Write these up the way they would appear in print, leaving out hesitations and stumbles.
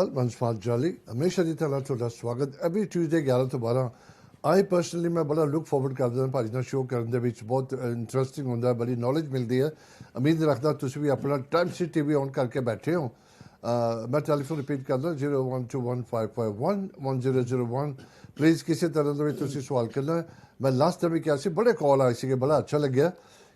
अकाल वंशपाल जाली हमेशा की तरह ਤੁਹਾਡਾ ਸਵਾਗਤ ਐਵਰੀ ਟਿਊਜ਼ਡੇ 11 ਤੋਂ 12 ਆਈ ਪਰਸਨਲੀ ਮੈਂ ਬੜਾ ਲੁੱਕ ਫਾਰਵਰਡ ਕਰਦਾ ਹਾਂ ਭਾਜੀ ਨਾਲ ਸ਼ੋਅ ਕਰਨ ਦੇ ਵਿੱਚ ਬਹੁਤ ਇੰਟਰਸਟਿੰਗ ਹੁੰਦਾ ਬੜੀ ਨੌਲੇਜ ਮਿਲਦੀ ਹੈ ਉਮੀਦ ਰੱਖਦਾ ਤੁਸੀਂ ਵੀ ਆਪਣਾ ਟਾਈਮ ਸੀ ਟੀਵੀ ਔਨ ਕਰਕੇ ਬੈਠੇ ਹੋ मैं टेलीफोन रिपीट करदा 0121551001 प्लीज़ किसी तरह का भी सवाल करना मैं लास्ट टाइम भी किया सी बड़े कॉल आए थे बड़ा अच्छा लग्या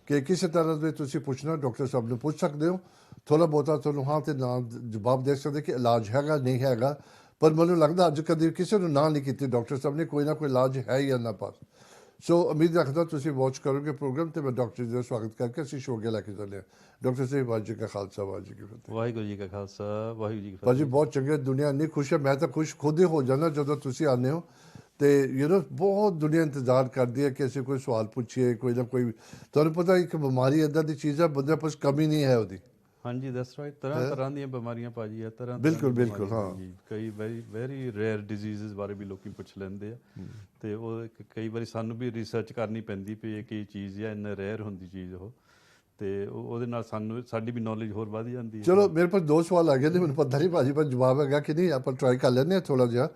कि किसी तरह के तुम पूछना डॉक्टर साहब ने पूछ सकते हो थोड़ा बहुता तुहानूं हाँ तो ना जवाब दे सकते कि इलाज हैगा नहीं हैगा पर मैनूं लगदा अज कदी किसी ने ना नहीं की डॉक्टर साहब ने कोई ना कोई इलाज है या ना पास सो उम्मीद रखता तुम वॉच करोगे प्रोग्राम तो मैं डॉक्टर जी का स्वागत करके असीं शो अगे लैके चले डॉक्टर साहब वाहिगुरू जी का खालसा वाहिगुरू जी की फतेह वाहिगुरू जी का खालसा वाहिगुरू जी की भाजी बहुत चंगे दुनिया नहीं खुश है मैं तो खुश खुद ही हो जाना जो तुम आने हो तो यू नो बहुत दुनिया इंतजार करती है कि असं कोई सवाल पूछिए कोई ना कोई तुहानूं पता एक बीमारी इदां दी चीज़ है बंदे पास कमी नहीं है उसकी हाँ जी दैट्स राइट तरह तरह दी बीमारियां भाजी है तरह बिल्कुल बिल्कुल हाँ जी कई वेरी रेयर डिजीज़ बारे भी लोग पुछ लेंदे आ ते वो कई बार सानू भी रिसर्च करनी पैंदी भी ये की चीज़ है इन्ना रेयर होंदी चीज़ वो तो ਉਹਦੇ ਨਾਲ ਸਾਨੂੰ ਸਾਡੀ ਵੀ ਨੌਲੇਜ ਹੋਰ ਵਧ ਜਾਂਦੀ ਹੈ ਚਲੋ ਮੇਰੇ ਪਾਸ ਦੋ ਸਵਾਲ ਆ ਗਏ ਨੇ ਮੈਨੂੰ ਪਤਾ ਨਹੀਂ ਭਾਜੀ ਪਰ ਜਵਾਬ ਹੈਗਾ ਕਿ ਨਹੀਂ ਆਪਾਂ ਟਰਾਈ ਕਰ ਲੈਂਦੇ ਹਾਂ ਥੋੜਾ ਜਿਹਾ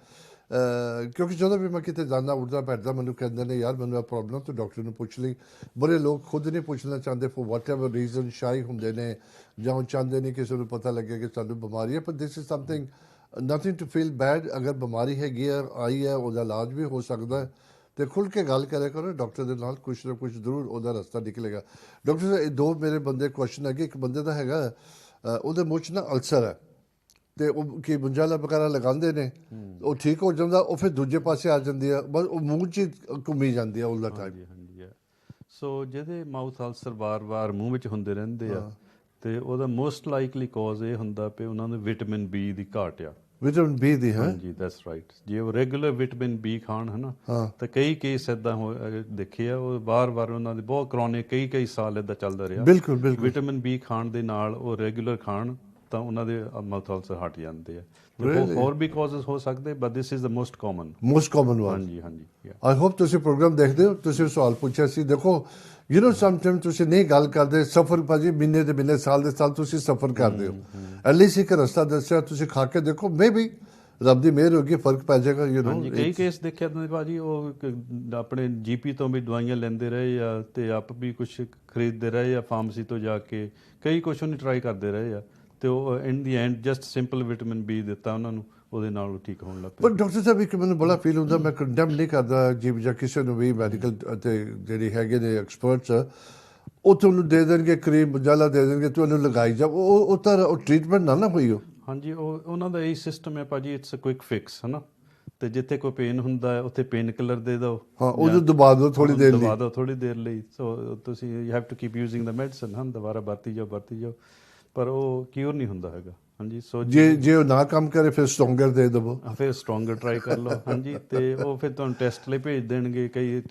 ਕਿਉਂਕਿ ਜਦੋਂ ਵੀ ਮੈਂ ਕਿਤੇ ਜਾਂਦਾ ਉੱਠਦਾ ਬੈਠਦਾ ਮੈਨੂੰ ਕਹਿੰਦੇ ਨੇ ਯਾਰ ਮੈਨੂੰ ਇਹ ਪ੍ਰੋਬਲਮ ਤਾਂ ਡਾਕਟਰ ਨੂੰ ਪੁੱਛ ਲਈ ਬੜੇ ਲੋਕ ਖੁਦ ਨਹੀਂ ਪੁੱਛਣਾ ਚਾਹੁੰਦੇ ਫॉर ਵਟਐਵਰ ਰੀਜ਼ਨ ਸ਼ਾਈ ਹੁੰਦੇ ਨੇ ਜਾਂ ਉਹ ਚਾਹੁੰਦੇ ਨਹੀਂ ਕਿਸੇ ਨੂੰ ਪਤਾ ਲੱਗੇ ਕਿ ਸਾਨੂੰ ਬਿਮਾਰੀ ਹੈ ਪਰ this is something nothing to feel bad ਅਗਰ ਬਿਮਾਰੀ ਹੈਗੀ ਹੈ ਆਈ ਹੈ ਉਹਦਾ ਇਲਾਜ ਵੀ ਹੋ ਸਕਦਾ ਹੈ तो खुल के गल करे करो डॉक्टर के नाल कुछ ना कुछ जरूर वह रस्ता निकलेगा डॉक्टर साहब दो मेरे बंदे क्वेश्चन है कि एक बंदे का हैगा ਉਹਦੇ ਮੁੱਛ ਨਾ ਅਲਸਰ ਹੈ ਤੇ ਉਹ ਕੀ ਬੰਜਾਲਾ ਵਗੈਰਾ ਲਗਾਉਂਦੇ ਨੇ ਉਹ ਠੀਕ ਹੋ ਜਾਂਦਾ ਉਹ ਫਿਰ ਦੂਜੇ ਪਾਸੇ ਆ ਜਾਂਦੀ ਹੈ ਬਸ ਉਹ ਮੂੰਹ 'ਚ ਘੁੰਮੀ ਜਾਂਦੀ ਹੈ ਉਹਦਾ ਟਾਈਮ ਹਾਂਜੀ ਸੋ ਜਿਹਦੇ ਮਾਊਥ ਅਲਸਰ ਵਾਰ-ਵਾਰ ਮੂੰਹ ਵਿੱਚ ਹੁੰਦੇ ਰਹਿੰਦੇ ਆ ਤੇ ਉਹਦਾ ਮੋਸਟ ਲਾਈਕਲੀ ਕਾਜ਼ ਇਹ ਹੁੰਦਾ ਕਿ ਉਹਨਾਂ ਨੂੰ ਵਿਟਾਮਿਨ ਬੀ ਦੀ ਘਾਟ ਆ ਵਿਟਾਮਿਨ ਬੀ ਦੀ ਹੈ ਜੀ ਦੈਟਸ ਰਾਈਟ ਜੇ ਉਹ ਰੈਗੂਲਰ ਵਿਟਾਮਿਨ ਬੀ ਖਾਣ ਹੈ ਨਾ ਤਾਂ ਕਈ ਕੇਸ ਇੱਦਾਂ ਦੇਖੇ ਆ ਉਹ ਵਾਰ-ਵਾਰ ਉਹਨਾਂ ਦੇ ਬਹੁਤ ਕਰੋਨਿਕ ਕਈ ਸਾਲ ਇੱਦਾਂ ਚੱਲਦਾ ਰਿਹਾ ਬਿਲਕੁਲ ਬਿਲਕੁਲ ਵਿਟਾਮਿਨ ਬੀ ਖਾਣ ਦੇ ਨਾਲ ਉਹ ਰੈਗੂਲਰ ਖਾਣ ਤਾਂ ਉਹਨਾਂ ਦੇ ਮਾਊਥ ਅਲਸਰ ਹਟ ਜਾਂਦੇ ਆ ਹੋਰ ਵੀ ਕਾਜ਼ਸ ਹੋ ਸਕਦੇ but this is the most common one ਹਾਂਜੀ ਆਈ ਹੋਪ ਤੁਸੀਂ ਪ੍ਰੋਗਰਾਮ ਦੇਖਦੇ ਹੋ ਤੁਸੀਂ ਸਵਾਲ ਪੁੱਛਿਆ ਸੀ ਦੇਖੋ ਯੂ ਨੋ ਸਮਟਾਈਮ ਤੁਸੀਂ ਨਹੀਂ ਗੱਲ ਕਰਦੇ ਸਫਰ ਭਾਜੀ ਮਹੀਨੇ ਦੇ ਮਹੀਨੇ ਸਾਲ ਦੇ ਸਾਲ ਤੁਸੀਂ ਸਫਰ ਕਰਦੇ ਹੋ ਐਟਲੀਸਟ ਇੱਕ ਰਸਤਾ ਦੱਸਿਆ ਤੁਸੀਂ ਖਾ ਕੇ ਦੇਖੋ ਮੇ ਵੀ ਰੱਬ ਦੀ ਮਿਹਰ ਹੋਗੀ ਫਰਕ ਪੈ ਜਾਏਗਾ ਯੂ ਨੋ ਕਈ ਕੇਸ ਦੇਖਿਆ ਤਾਂ ਭਾਜੀ ਉਹ ਆਪਣੇ ਜੀਪੀ ਤੋਂ ਵੀ ਦਵਾਈਆਂ ਲੈਂਦੇ ਰਹੇ ਆ ਤੇ ਆਪ ਵੀ ਕੁਝ ਖਰੀਦਦੇ ਰਹੇ ਆ ਫਾਰਮੇਸੀ ਤੋਂ ਜਾ ਕੇ ਕਈ ਕੁਝ ਉਹਨੇ ਟਰਾਈ ਕਰਦੇ ਰਹੇ ਆ ਤੇ ਉਹ ਇਨ ਦੀ and just simple vitamin B ਦਿੱਤਾ ਉਹਨਾਂ ਨੂੰ ਉਹਦੇ ਨਾਲ ਉਹ ਠੀਕ ਹੋਣ ਲੱਗ ਪਏ ਪਰ ਡਾਕਟਰ ਸਾਹਿਬ ਇੱਕ ਮੈਨੂੰ ਬੜਾ ਫੀਲ ਹੁੰਦਾ ਮੈਂ ਕੰਡੈਮ ਨਹੀਂ ਕਰਦਾ ਜਿਵੇਂ ਜਾਂ ਕਿਸੇ ਨੂੰ ਵੀ ਮੈਡੀਕਲ ਅਤੇ ਜਿਹੜੀ ਹੈਗੇ ਨੇ ਐਕਸਪਰਟਸ ਉਹ ਤੁਹਾਨੂੰ ਦੇ ਦੇਣਗੇ ਕਰੀਮ ਬੰਜਾਲਾ ਦੇ ਦੇਣਗੇ ਤੁਹਾਨੂੰ ਲਗਾਈ ਜਾ ਉਹ ਤਾਂ ਉਹ ਟ੍ਰੀਟਮੈਂਟ ਨਾ ਹੋਈ ਹੋ ਹਾਂਜੀ ਉਹਨਾਂ ਦਾ ਇਹ ਸਿਸਟਮ ਹੈ ਭਾਜੀ ਇਟਸ ਅ ਕੁਇਕ ਫਿਕਸ ਹੈ ਨਾ ਤੇ ਜਿੱਥੇ ਕੋਈ ਪੇਨ ਹੁੰਦਾ ਹੈ ਉੱਥੇ ਪੇਨ ਕਿਲਰ ਦੇ ਦਿਓ ਹਾਂ ਉਹਨੂੰ ਦਬਾ ਦਿਓ ਥੋੜੀ ਦੇਰ ਲਈ ਸੋ ਤੁਸੀਂ you have to keep using the medicine ਹਾਂ ਦੁਬਾਰਾ ਵਰਤੀ ਜਾਓ ਪਰ ਉਹ ਕਿਉਰ ਨਹੀਂ ਹੁੰਦਾ ਹੈਗਾ ਹਾਂਜੀ ਸੋ ਜੇ ਉਹ ਨਾ ਕੰਮ ਕਰੇ ਫਿਰ ਸਟਰੋਂਗਰ ਦੇ ਦੇਵੋ ਫਿਰ ਸਟਰੋਂਗਰ ਟਰਾਈ ਕਰ ਲਓ ਹਾਂਜੀ ਤੇ ਉਹ ਫਿਰ ਤੁਹਾਨੂੰ ਟੈਸਟ ਲਈ ਭੇਜ ਦੇਣਗੇ ਕਈ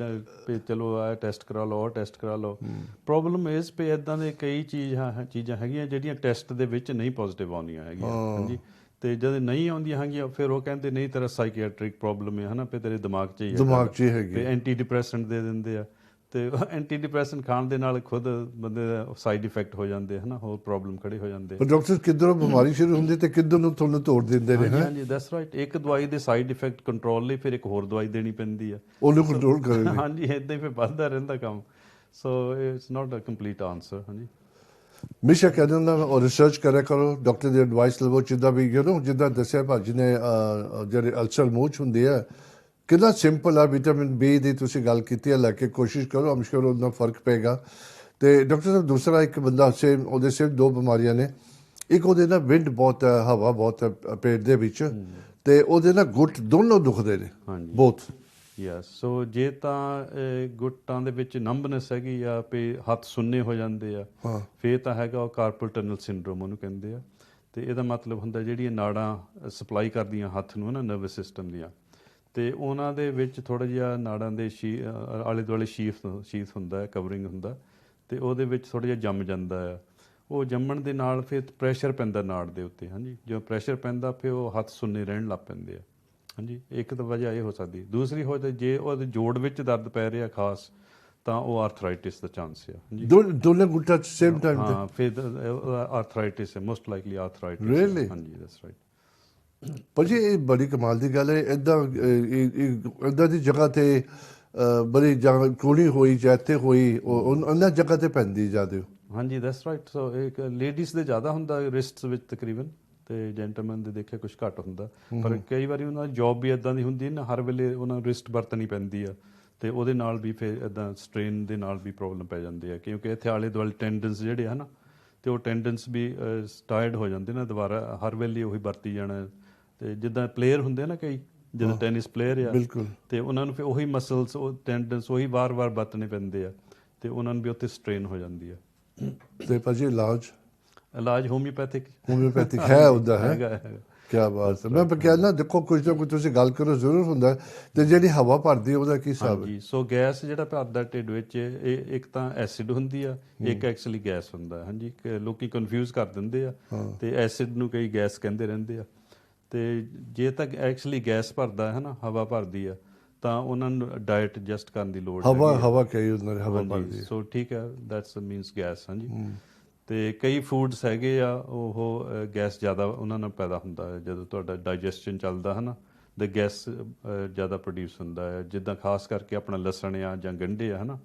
ਚਲੋ ਆਹ ਟੈਸਟ ਕਰਾ ਲਓ ਟੈਸਟ ਕਰਾ ਲਓ ਪ੍ਰੋਬਲਮ ਇਸ ਪੇ ਇੱਦਾਂ ਦੇ ਕਈ ਚੀਜ਼ਾਂ ਹੈਗੀਆਂ ਜਿਹੜੀਆਂ ਟੈਸਟ ਦੇ ਵਿੱਚ ਨਹੀਂ ਪੋਜ਼ਿਟਿਵ ਆਉਂਦੀਆਂ ਹੈਗੀਆਂ ਹਾਂਜੀ ਤੇ ਜਦ ਨਹੀਂ ਆਉਂਦੀਆਂ ਹੈਗੀਆਂ ਫਿਰ ਉਹ ਕਹਿੰਦੇ ਨਹੀਂ ਤੇਰਾ ਸਾਈਕੀਆਟ੍ਰਿਕ ਪ੍ਰੋਬਲਮ ਹੈ ਹਨਾ ਫਿਰ ਤੇਰੇ ਦਿਮਾਗ 'ਚ ਹੀ ਹੈਗੀ ਤੇ ਐਂਟੀ ਡਿਪਰੈਸੈਂਟ ਦੇ ਦਿੰਦੇ ਆ ਤੇ ਐਂਟੀ ਡਿਪਰੈਸੈਂਟ ਖਾਣ ਦੇ ਨਾਲ ਖੁਦ ਬੰਦੇ ਦਾ ਸਾਈਡ ਇਫੈਕਟ ਹੋ ਜਾਂਦੇ ਹਨਾ ਹੋਰ ਪ੍ਰੋਬਲਮ ਖੜੇ ਹੋ ਜਾਂਦੇ ਪਰ ਡਾਕਟਰ ਕਿੱਧਰੋਂ ਬਿਮਾਰੀ ਸ਼ੁਰੂ ਹੁੰਦੀ ਤੇ ਕਿੱਧਰ ਨੂੰ ਤੁਹਾਨੂੰ ਤੋੜ ਦਿੰਦੇ ਨੇ ਹਾਂਜੀ ਦੈਟਸ ਰਾਈਟ ਇੱਕ ਦਵਾਈ ਦੇ ਸਾਈਡ ਇਫੈਕਟ ਕੰਟਰੋਲ ਲਈ ਫਿਰ ਇੱਕ ਹੋਰ ਦਵਾਈ ਦੇਣੀ ਪੈਂਦੀ ਆ ਉਹਨੂੰ ਕੰਟਰੋਲ ਕਰਨ ਲਈ ਹਾਂਜੀ ਇੱਦਾਂ ਹੀ ਫਿਰ ਵੱਧਦਾ ਰਹਿੰਦਾ ਕੰਮ so it's not a complete answer ਹਾਂਜੀ ਹਮੇਸ਼ਾ ਕਹਿੰਦਾ ਹੁੰਦਾ ਔਰ ਰਿਸਰਚ ਕਰਿਆ ਕਰੋ ਡਾਕਟਰ ਦੀ ਐਡਵਾਈਸ ਲਵੋ ਜਿੱਦਾਂ ਵੀ ਯੂ ਨੋ ਜਿੱਦਾਂ ਦੱਸਿਆ ਭਾਜੀ ਨੇ ਜਿਹੜੇ ਅਲਸਰ ਮੂੰਹ 'ਚ ਹੁੰਦੀ ਹੈ ਕਿੰਨਾ ਸਿੰਪਲ ਆ ਵਿਟਾਮਿਨ ਬੀ ਦੀ ਤੁਸੀਂ ਗੱਲ ਕੀਤੀ ਹੈ ਲੈ ਕੇ ਕੋਸ਼ਿਸ਼ ਕਰੋ ਆਮ ਸ਼ੋਰ ਉਹਦਾ ਫਰਕ ਪਏਗਾ ਤੇ ਡਾਕਟਰ ਸਾਹਿਬ ਦੂਸਰਾ ਇੱਕ ਬੰਦਾ ਉਹਦੇ ਸਿਰਫ ਦੋ ਬਿਮਾਰੀਆਂ ਨੇ ਇੱਕ ਉਹਦੇ ਨਾਲ ਵਿੰਡ ਬਹੁਤ ਹੈ ਹਵਾ ਬਹੁਤ ਹੈ ਪੇਟ ਦੇ ਵਿੱਚ ਤੇ ਉਹਦੇ ਨਾਲ ਗੁੱਟ ਦੋਨੋਂ ਦੁਖਦੇ ਨੇ ਬਹੁਤ ਯੈਸ ਸੋ ਜੇ ਤਾਂ ਗੁੱਟਾਂ ਦੇ ਵਿੱਚ ਨੰਬਨੈਸ ਹੈਗੀ ਆ ਪੇ ਹੱਥ ਸੁੰਨੇ ਹੋ ਜਾਂਦੇ ਆ ਫੇਰ ਤਾਂ ਹੈਗਾ ਉਹ ਕਾਰਪਲ ਟਨਲ ਸਿੰਡਰੋਮ ਉਹਨੂੰ ਕਹਿੰਦੇ ਆ ਤੇ ਇਹਦਾ ਮਤਲਬ ਹੁੰਦਾ ਜਿਹੜੀਆਂ ਨਾੜਾਂ ਸਪਲਾਈ ਕਰਦੀਆਂ ਹੱਥ ਨੂੰ ਨਾ ਨਰਵਸ ਸਿਸਟਮ ਦੀਆਂ ਤੇ ਉਹਨਾਂ ਦੇ ਵਿੱਚ ਥੋੜਾ ਜਿਹਾ ਨਾੜਾਂ ਦੇ ਆਲੇ ਦੁਆਲੇ ਸ਼ੀਥ ਹੁੰਦਾ ਹੈ ਕਵਰਿੰਗ ਹੁੰਦਾ ਤੇ ਉਹਦੇ ਵਿੱਚ ਥੋੜਾ ਜਿਹਾ ਜੰਮ ਜਾਂਦਾ ਆ ਉਹ ਜੰਮਣ ਦੇ ਨਾਲ ਫਿਰ ਪ੍ਰੈਸ਼ਰ ਪੈਂਦਾ ਨਾੜ ਦੇ ਉੱਤੇ ਹਾਂਜੀ ਜਦੋਂ ਪ੍ਰੈਸ਼ਰ ਪੈਂਦਾ ਫਿਰ ਉਹ ਹੱਥ ਸੁੰਨੇ ਰਹਿਣ ਲੱਗ ਪੈਂਦੇ ਆ ਹਾਂਜੀ ਇੱਕ ਤਾਂ ਵਜ੍ਹਾ ਇਹ ਹੋ ਸਕਦੀ ਦੂਸਰੀ ਹੋ ਜੇ ਉਹਦੇ ਜੋੜ ਵਿੱਚ ਦਰਦ ਪੈ ਰਿਹਾ ਖਾਸ ਤਾਂ ਉਹ ਆਰਥਰਾਈਟਿਸ ਦਾ ਚਾਂਸ ਹੈ ਹਾਂਜੀ ਦੋਨੇ ਗੁੱਟਾਂ ਸੇਮ ਟਾਈਮ ਹਾਂ ਫਿਰ ਆਰਥਰਾਈਟਿਸ ਹੈ ਮੋਸਟ ਲਾਈਕਲੀ ਆਰਥਰਾਈਟਿਸ ਰੀਅਲੀ ਹਾਂਜੀ ਦੈਟਸ ਰਾਈਟ ਪਰ ਜੀ ਇਹ ਬੜੀ ਕਮਾਲ ਦੀ ਗੱਲ ਹੈ। ਇੱਦਾਂ ਦੀ ਜਗ੍ਹਾ ਤੇ ਬੜੀ ਜਗ੍ਹਾ ਕੋਣੀ ਹੋਈ ਜਾਂ ਇੱਥੇ ਹੋਈ ਉਹਨਾਂ ਜਗ੍ਹਾ ਤੇ ਪੈਂਦੀ ਜ਼ਿਆਦਾ। ਹਾਂਜੀ ਦੈਟਸ ਰਾਈਟ। ਸੋ ਇੱਕ ਲੇਡੀਜ਼ ਦੇ ਜ਼ਿਆਦਾ ਹੁੰਦਾ ਰਿਸਟਸ ਵਿੱਚ ਤਕਰੀਬਨ, ਤੇ ਜੈਂਟਲਮੈਨ ਦੇ ਦੇਖਿਆ ਕੁਝ ਘੱਟ ਹੁੰਦਾ। ਪਰ ਕਈ ਵਾਰੀ ਉਹਨਾਂ ਦੀ ਜੌਬ ਵੀ ਇਦਾਂ ਦੀ ਹੁੰਦੀ ਹੈ ਨਾ, ਹਰ ਵੇਲੇ ਉਹਨਾਂ ਨੂੰ ਰਿਸਟ ਵਰਤਣੀ ਪੈਂਦੀ ਆ, ਤੇ ਉਹਦੇ ਨਾਲ ਵੀ ਫਿਰ ਇਦਾਂ ਸਟ੍ਰੇਨ ਦੇ ਨਾਲ ਵੀ ਪ੍ਰੋਬਲਮ ਪੈ ਜਾਂਦੀ ਹੈ, ਕਿਉਂਕਿ ਇੱਥੇ ਆਲੇ ਦੁਆਲੇ ਟੈਂਡਨਸ ਜਿਹੜੇ ਆ ਨਾ, ਤੇ ਉਹ ਟੈਂਡਨਸ ਵੀ ਟਾਇਰਡ ਹੋ ਜਾਂਦੇ ਨਾ, ਦੁਬਾਰਾ ਹਰ ਵੇਲੇ ਉਹੀ ਵਰਤੀ ਜਾਣਾ। ਤੇ ਜਿੱਦਾਂ ਪਲੇਅਰ ਹੁੰਦੇ ਨਾ ਕਈ, ਜਦੋਂ ਟੈਨਿਸ ਪਲੇਅਰ ਆ, ਬਿਲਕੁਲ, ਤੇ ਉਹਨਾਂ ਨੂੰ ਫਿਰ ਉਹੀ ਮਸਲਸ, ਉਹ ਟੈਂਡਨਸ ਉਹੀ ਵਾਰ-ਵਾਰ ਵਰਤਣੇ ਪੈਂਦੇ ਆ, ਤੇ ਉਹਨਾਂ ਨੂੰ ਵੀ ਉੱਥੇ ਸਟ੍ਰੇਨ ਹੋ ਜਾਂਦੀ ਆ। ਤੇ ਭਾਜੀ ਇਲਾਜ ਹੋਮਿਓਪੈਥਿਕ ਹੈ ਉਹਦਾ ਹੈ। ਹੈਗਾ। ਕਿਆ ਬਾਤ ਹੈ। ਮੈਂ ਕਹਿੰਦਾ ਦੇਖੋ ਕੁਝ ਨਾ ਕੁਝ ਤੁਸੀਂ ਗੱਲ ਕਰੋ ਜ਼ਰੂਰ ਹੁੰਦਾ। ਤੇ ਜਿਹੜੀ ਹਵਾ ਭਰਦੀ ਉਹਦਾ ਕੀ ਹਿਸਾਬ ਹੈ? ਹਾਂਜੀ, ਸੋ ਗੈਸ ਜਿਹੜਾ ਭਰਦਾ ਢਿੱਡ ਵਿੱਚ, ਇਹ ਇੱਕ ਤਾਂ ਐਸਿਡ ਹੁੰਦੀ ਆ, ਇੱਕ ਐਕਚੁਅਲੀ ਗੈਸ ਹੁੰਦਾ। ਹਾਂਜੀ, ਲੋਕੀ ਕਨਫਿਊਜ਼ ਕਰ ਦਿੰਦੇ ਆ, ਤੇ ਐਸਿਡ ਨੂੰ ਕਈ ਗੈਸ ਕਹਿੰਦੇ ਰਹਿੰਦੇ ਆ। ਤੇ ਜੇ ਤਾਂ ਐਕਚੁਅਲੀ ਗੈਸ ਭਰਦਾ ਹੈ ਨਾ, ਹਵਾ ਭਰਦੀ ਆ, ਤਾਂ ਉਹਨਾਂ ਨੂੰ ਡਾਇਟ ਐਡਜਸਟ ਕਰਨ ਦੀ ਲੋੜ ਹੈਗੀ ਆ। ਹਵਾ ਕਹੀ ਉਹਨਾਂ ਨੇ, ਹਵਾ ਭਰਦੀ ਹੈ। ਸੋ ਠੀਕ ਹੈ, ਦੈਟਸ ਮੀਨਸ ਗੈਸ। ਹਾਂਜੀ, ਤੇ ਕਈ ਫੂਡਸ ਹੈਗੇ ਆ, ਉਹ ਗੈਸ ਜ਼ਿਆਦਾ ਉਹਨਾਂ ਨਾਲ ਪੈਦਾ ਹੁੰਦਾ ਹੈ। ਜਦੋਂ ਤੁਹਾਡਾ ਡਾਈਜੈਸਸ਼ਨ ਚੱਲਦਾ ਹੈ ਨਾ, ਤੇ ਗੈਸ ਜ਼ਿਆਦਾ ਪ੍ਰੋਡਿਊਸ ਹੁੰਦਾ ਹੈ। ਜਿੱਦਾਂ ਖਾਸ ਕਰਕੇ ਆਪਣਾ ਲਸਣ ਆ ਜਾਂ ਗੰਢੇ ਆ, ਹੈ ਨਾ,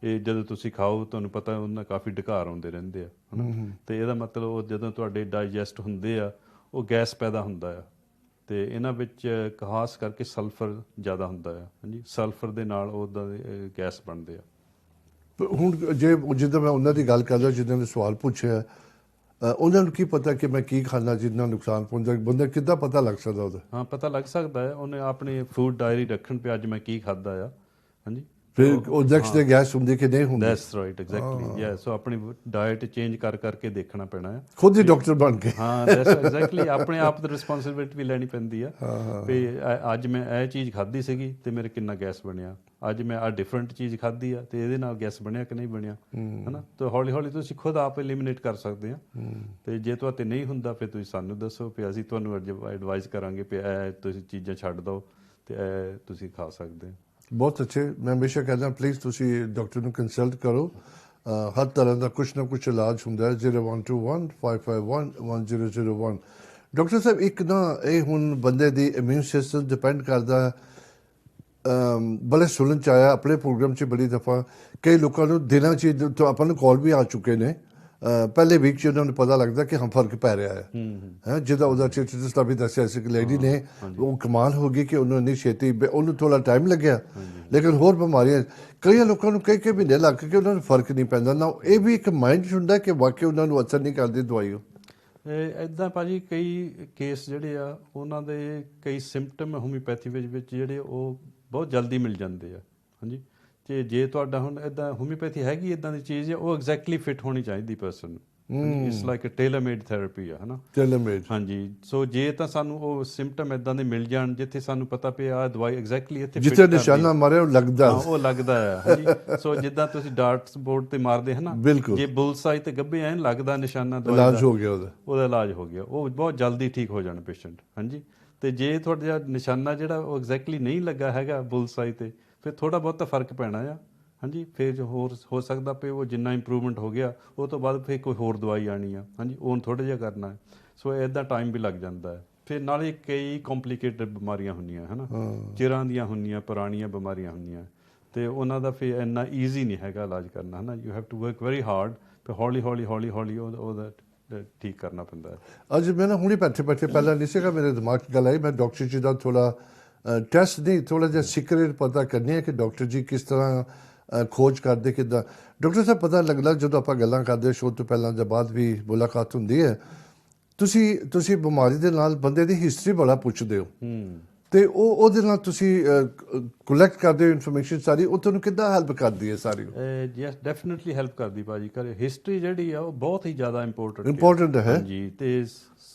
ਇਹ ਜਦੋਂ ਤੁਸੀਂ ਖਾਓ ਤੁਹਾਨੂੰ ਪਤਾ ਉਹਨਾਂ ਕਾਫੀ ਢਕਾਰ ਆਉਂਦੇ ਰਹਿੰਦੇ ਆ, ਹੈ ਨਾ। ਤੇ ਇਹਦਾ ਮਤਲਬ ਉਹ ਜਦੋਂ ਤੁਹਾਡੇ ਡਾਈਜੈਸਟ ਹੁੰਦੇ ਆ, ਉਹ ਗੈਸ ਪੈਦਾ ਹੁੰਦਾ ਆ। ਤੇ ਇਹਨਾਂ ਵਿੱਚ ਖਾਸ ਕਰਕੇ ਸਲਫਰ ਜ਼ਿਆਦਾ ਹੁੰਦਾ ਆ। ਹਾਂਜੀ, ਸਲਫਰ ਦੇ ਨਾਲ ਉਹਦਾ ਗੈਸ ਬਣਦੇ ਆ। ਹੁਣ ਜੇ ਜਿੱਦਾਂ ਮੈਂ ਉਹਨਾਂ ਦੀ ਗੱਲ ਕਰਦਾ, ਜਿੱਦਾਂ ਨੇ ਸਵਾਲ ਪੁੱਛਿਆ, ਉਹਨਾਂ ਨੂੰ ਕੀ ਪਤਾ ਕਿ ਮੈਂ ਕੀ ਖਾਣਾ ਜਿੰਨਾ ਨੁਕਸਾਨ ਪਹੁੰਚਦਾ? ਬੰਦਾ ਕਿੱਦਾਂ ਪਤਾ ਲੱਗ ਸਕਦਾ ਉਹਦਾ? ਹਾਂ, ਪਤਾ ਲੱਗ ਸਕਦਾ ਹੈ। ਉਹਨੇ ਆਪਣੀ ਫੂਡ ਡਾਇਰੀ ਰੱਖਣ ਪਿਆ, ਅੱਜ ਮੈਂ ਕੀ ਖਾਧਾ ਆ। ਹਾਂਜੀ, ਫਿਰ ਉਹ ਨੈਕਸਟ ਡੇ ਗੈਸ ਹੁੰਦੀ ਕਿ ਨਹੀਂ ਹੁੰਦੀ? That's right, exactly. ਯਾ, ਸੋ ਆਪਣੀ ਡਾਇਟ ਚੇਂਜ ਕਰਕੇ ਦੇਖਣਾ ਪੈਣਾ ਹੈ, ਖੁਦ ਹੀ ਡਾਕਟਰ ਬਣ ਕੇ। ਹਾਂ, ਦੈਟਸ ਐਗਜ਼ੈਕਟਲੀ। ਆਪਣੇ ਆਪ ਦੀ ਰਿਸਪੌਂਸਿਬਿਲਿਟੀ ਵੀ ਲੈਣੀ ਪੈਂਦੀ ਆ ਵੀ ਅੱਜ ਮੈਂ ਇਹ ਚੀਜ਼ ਖਾਧੀ ਸੀਗੀ ਤੇ ਮੇਰੇ ਕਿੰਨਾ ਗੈਸ ਬਣਿਆ, ਅੱਜ ਮੈਂ ਆਹ ਡਿਫਰੈਂਟ ਚੀਜ਼ ਖਾਧੀ ਆ ਤੇ ਇਹਦੇ ਨਾਲ ਗੈਸ ਬਣਿਆ ਕਿ ਨਹੀਂ ਬਣਿਆ, ਹੈ ਨਾ। ਤਾਂ ਹੌਲੀ ਹੌਲੀ ਤੁਸੀਂ ਖੁਦ ਆਪ ਐਲੀਮੀਨੇਟ ਕਰ ਸਕਦੇ ਆ। ਤੇ ਜੇ ਤੁਹਾਡੇ ਨਹੀਂ ਹੁੰਦਾ, ਫਿਰ ਤੁਸੀਂ ਸਾਨੂੰ ਦੱਸੋ, ਫਿਰ ਅਸੀਂ ਤੁਹਾਨੂੰ ਐਡਵਾਈਸ ਕਰਾਂਗੇ ਵੀ ਇਹ ਤੁਸੀਂ ਚੀਜ਼ਾਂ ਛੱਡ ਦਿਓ ਤੇ ਇਹ ਤੁਸੀਂ ਖਾ ਸਕਦੇ ਹੋ। ਬਹੁਤ ਅੱਛੇ। ਮੈਂ ਹਮੇਸ਼ਾ ਕਹਿੰਦਾ ਪਲੀਜ਼ ਤੁਸੀਂ ਡਾਕਟਰ ਨੂੰ ਕੰਸਲਟ ਕਰੋ। ਹਰ ਤਰ੍ਹਾਂ ਦਾ ਕੁਛ ਨਾ ਕੁਛ ਇਲਾਜ ਹੁੰਦਾ ਹੈ। 0121-551-1001। ਡਾਕਟਰ ਸਾਹਿਬ, ਇੱਕ ਨਾ ਇਹ ਹੁਣ ਬੰਦੇ ਦੀ ਇਮਿਊਨ ਸਿਸਟਮ ਡਿਪੈਂਡ ਕਰਦਾ। ਬੜੇ ਸੁਣਨ 'ਚ ਆਇਆ ਆਪਣੇ ਪ੍ਰੋਗਰਾਮ 'ਚ ਬੜੀ ਦਫਾ, ਕਈ ਲੋਕਾਂ ਨੂੰ ਦਿਨਾਂ 'ਚ ਆਪਾਂ ਨੂੰ ਕਾਲ ਵੀ ਆ ਚੁੱਕੇ ਨੇ, ਪਹਿਲੇ ਵੀਕ 'ਚ ਉਹਨਾਂ ਨੂੰ ਪਤਾ ਲੱਗਦਾ ਕਿ ਹਾਂ ਫਰਕ ਪੈ ਰਿਹਾ ਹੈ। ਜਿੱਦਾਂ ਉਹਦਾ ਟੀਚਰਸ ਦਾ ਵੀ ਦੱਸਿਆ ਸੀ ਕਿ ਲੇਡੀ ਨੇ, ਉਹ ਕਮਾਲ ਹੋ ਗਈ ਕਿ ਉਹਨੂੰ ਇੰਨੀ ਛੇਤੀ, ਉਹਨੂੰ ਥੋੜ੍ਹਾ ਟਾਈਮ ਲੱਗਿਆ, ਲੇਕਿਨ ਹੋਰ ਬਿਮਾਰੀਆਂ ਕਈ ਲੋਕਾਂ ਨੂੰ ਕਈ ਮਹੀਨੇ ਲੱਗ ਕੇ ਉਹਨਾਂ ਨੂੰ ਫਰਕ ਨਹੀਂ ਪੈਂਦਾ ਨਾ। ਇਹ ਵੀ ਇੱਕ ਮਾਈਂਡ 'ਚ ਹੁੰਦਾ ਕਿ ਵਾਕਈ ਉਹਨਾਂ ਨੂੰ ਅਸਰ ਨਹੀਂ ਕਰਦੀ ਦਵਾਈ। ਇੱਦਾਂ ਭਾਜੀ ਕਈ ਕੇਸ ਜਿਹੜੇ ਆ, ਉਹਨਾਂ ਦੇ ਕਈ ਸਿੰਪਟਮ ਹੋਮਿਓਪੈਥੀ ਵਿੱਚ ਜਿਹੜੇ ਉਹ ਬਹੁਤ ਜਲਦੀ ਮਿਲ ਜਾਂਦੇ ਆ। ਹਾਂਜੀ, ਤੇ ਜੇ ਤੁਹਾਡਾ ਹੁਣ ਇੱਦਾਂ ਹੋਮਿਓਪੈਥੀ ਹੈਗੀ ਇੱਦਾਂ ਦੀ ਚੀਜ਼ ਹੈ, ਉਹ ਐਗਜ਼ੈਕਟਲੀ ਫਿਟ ਹੋਣੀ ਚਾਹੀਦੀ ਪਰਸਨ ਨੂੰ। It's like a tailor made therapy ਆ, ਹੈ ਨਾ। Tailor made. ਹਾਂਜੀ, ਸੋ ਜੇ ਤਾਂ ਸਾਨੂੰ ਉਹ ਸਿੰਪਟਮ ਇੱਦਾਂ ਦੇ ਮਿਲ ਜਾਣ ਜਿੱਥੇ ਸਾਨੂੰ ਪਤਾ ਪਿਆ ਆਹ ਦਵਾਈ ਐਗਜ਼ੈਕਟਲੀ ਇੱਥੇ ਫਿਟ ਜਿੱਥੇ ਨਿਸ਼ਾਨਾ ਮਾਰਿਆ ਉਹ ਲੱਗਦਾ। ਹਾਂ, ਉਹ ਲੱਗਦਾ ਆ। ਹਾਂਜੀ, ਸੋ ਜਿੱਦਾਂ ਤੁਸੀਂ ਡਾਰਟਸ ਬੋਰਡ ਤੇ ਮਾਰਦੇ ਹੈ ਨਾ, ਬਿਲਕੁਲ, ਜੇ ਬੁਲਸਾਈ ਤੇ ਗੱਭੇ ਐਨ ਲੱਗਦਾ ਨਿਸ਼ਾਨਾ, ਇਲਾਜ ਹੋ ਗਿਆ ਉਹਦਾ ਇਲਾਜ ਹੋ ਗਿਆ, ਉਹ ਬਹੁਤ ਜਲਦੀ ਠੀਕ ਹੋ ਜਾਣ ਪੇਸ਼ੈਂਟ। ਹਾਂਜੀ, ਤੇ ਜੇ ਤੁਹਾਡਾ ਨਿਸ਼ਾਨਾ ਜਿਹੜਾ ਉਹ ਐਗਜ਼ੈਕਟਲੀ ਨਹੀਂ ਲੱਗਾ ਹੈਗਾ ਬੁਲਸਾਈ ਤੇ, ਫਿਰ ਥੋੜ੍ਹਾ ਬਹੁਤਾ ਫਰਕ ਪੈਣਾ ਆ। ਹਾਂਜੀ, ਫਿਰ ਹੋਰ ਹੋ ਸਕਦਾ ਵੀ ਉਹ ਜਿੰਨਾ ਇੰਪਰੂਵਮੈਂਟ ਹੋ ਗਿਆ, ਉਹ ਤੋਂ ਬਾਅਦ ਫਿਰ ਕੋਈ ਹੋਰ ਦਵਾਈ ਆਉਣੀ ਆ। ਹਾਂਜੀ, ਉਹ ਥੋੜ੍ਹਾ ਜਿਹਾ ਕਰਨਾ ਹੈ। ਸੋ ਇੱਦਾਂ ਟਾਈਮ ਵੀ ਲੱਗ ਜਾਂਦਾ ਹੈ। ਫਿਰ ਨਾਲੇ ਕਈ ਕੰਪਲੀਕੇਟਡ ਬਿਮਾਰੀਆਂ ਹੁੰਦੀਆਂ, ਹੈ ਨਾ, ਚਿਰਾਂ ਦੀਆਂ ਹੁੰਦੀਆਂ, ਪੁਰਾਣੀਆਂ ਬਿਮਾਰੀਆਂ ਹੁੰਦੀਆਂ, ਤੇ ਉਹਨਾਂ ਦਾ ਫਿਰ ਇੰਨਾ ਈਜ਼ੀ ਨਹੀਂ ਹੈਗਾ ਇਲਾਜ ਕਰਨਾ, ਹੈ ਨਾ। You have to work very hard, ਫਿਰ ਹੌਲੀ ਹੌਲੀ ਉਹਦਾ ਠੀਕ ਕਰਨਾ ਪੈਂਦਾ ਹੈ। ਅੱਜ ਮੈਂ ਨਾ ਹੁਣੇ ਬੈਠੇ ਪਹਿਲਾਂ ਨਹੀਂ ਸੀਗਾ ਮੇਰੇ ਦਿਮਾਗ 'ਚ ਗੱਲ ਆਈ, ਮੈਂ ਡਾਕਟਰ ਜੀ ਦਾ ਥੋੜ੍ਹਾ ਟੈਸਟ ਨਹੀਂ, ਥੋੜ੍ਹਾ ਜਿਹਾ ਸੀਕ੍ਰੇਟ ਪਤਾ ਕਰਨੀ ਹੈ ਕਿ ਡਾਕਟਰ ਜੀ ਕਿਸ ਤਰ੍ਹਾਂ ਖੋਜ ਕਰਦੇ, ਕਿੱਦਾਂ। ਡਾਕਟਰ ਸਾਹਿਬ, ਪਤਾ ਲੱਗਦਾ ਜਦੋਂ ਆਪਾਂ ਗੱਲਾਂ ਕਰਦੇ ਸ਼ੋਅ ਤੋਂ ਪਹਿਲਾਂ ਜਾਂ ਬਾਅਦ ਵੀ ਮੁਲਾਕਾਤ ਹੁੰਦੀ ਹੈ, ਤੁਸੀਂ ਬਿਮਾਰੀ ਦੇ ਨਾਲ ਬੰਦੇ ਦੀ ਹਿਸਟਰੀ ਬੜਾ ਪੁੱਛਦੇ ਹੋ, ਤੇ ਉਹਦੇ ਨਾਲ ਤੁਸੀਂ ਕਲੈਕਟ ਕਰਦੇ ਹੋ ਇਨਫੋਰਮੇਸ਼ਨ ਸਾਰੀ, ਉਹ ਤੁਹਾਨੂੰ ਕਿੱਦਾਂ ਹੈਲਪ ਕਰਦੀ ਹੈ ਸਾਰੀ? ਯੈਸ, ਡੈਫੀਨੇਟਲੀ ਹੈਲਪ ਕਰਦੀ ਭਾਜੀ। ਹਿਸਟਰੀ ਜਿਹੜੀ ਆ ਉਹ ਬਹੁਤ ਹੀ ਜ਼ਿਆਦਾ ਇੰਪੋਰਟੈਂਟ ਹੈ। ਹਾਂਜੀ, ਤੇ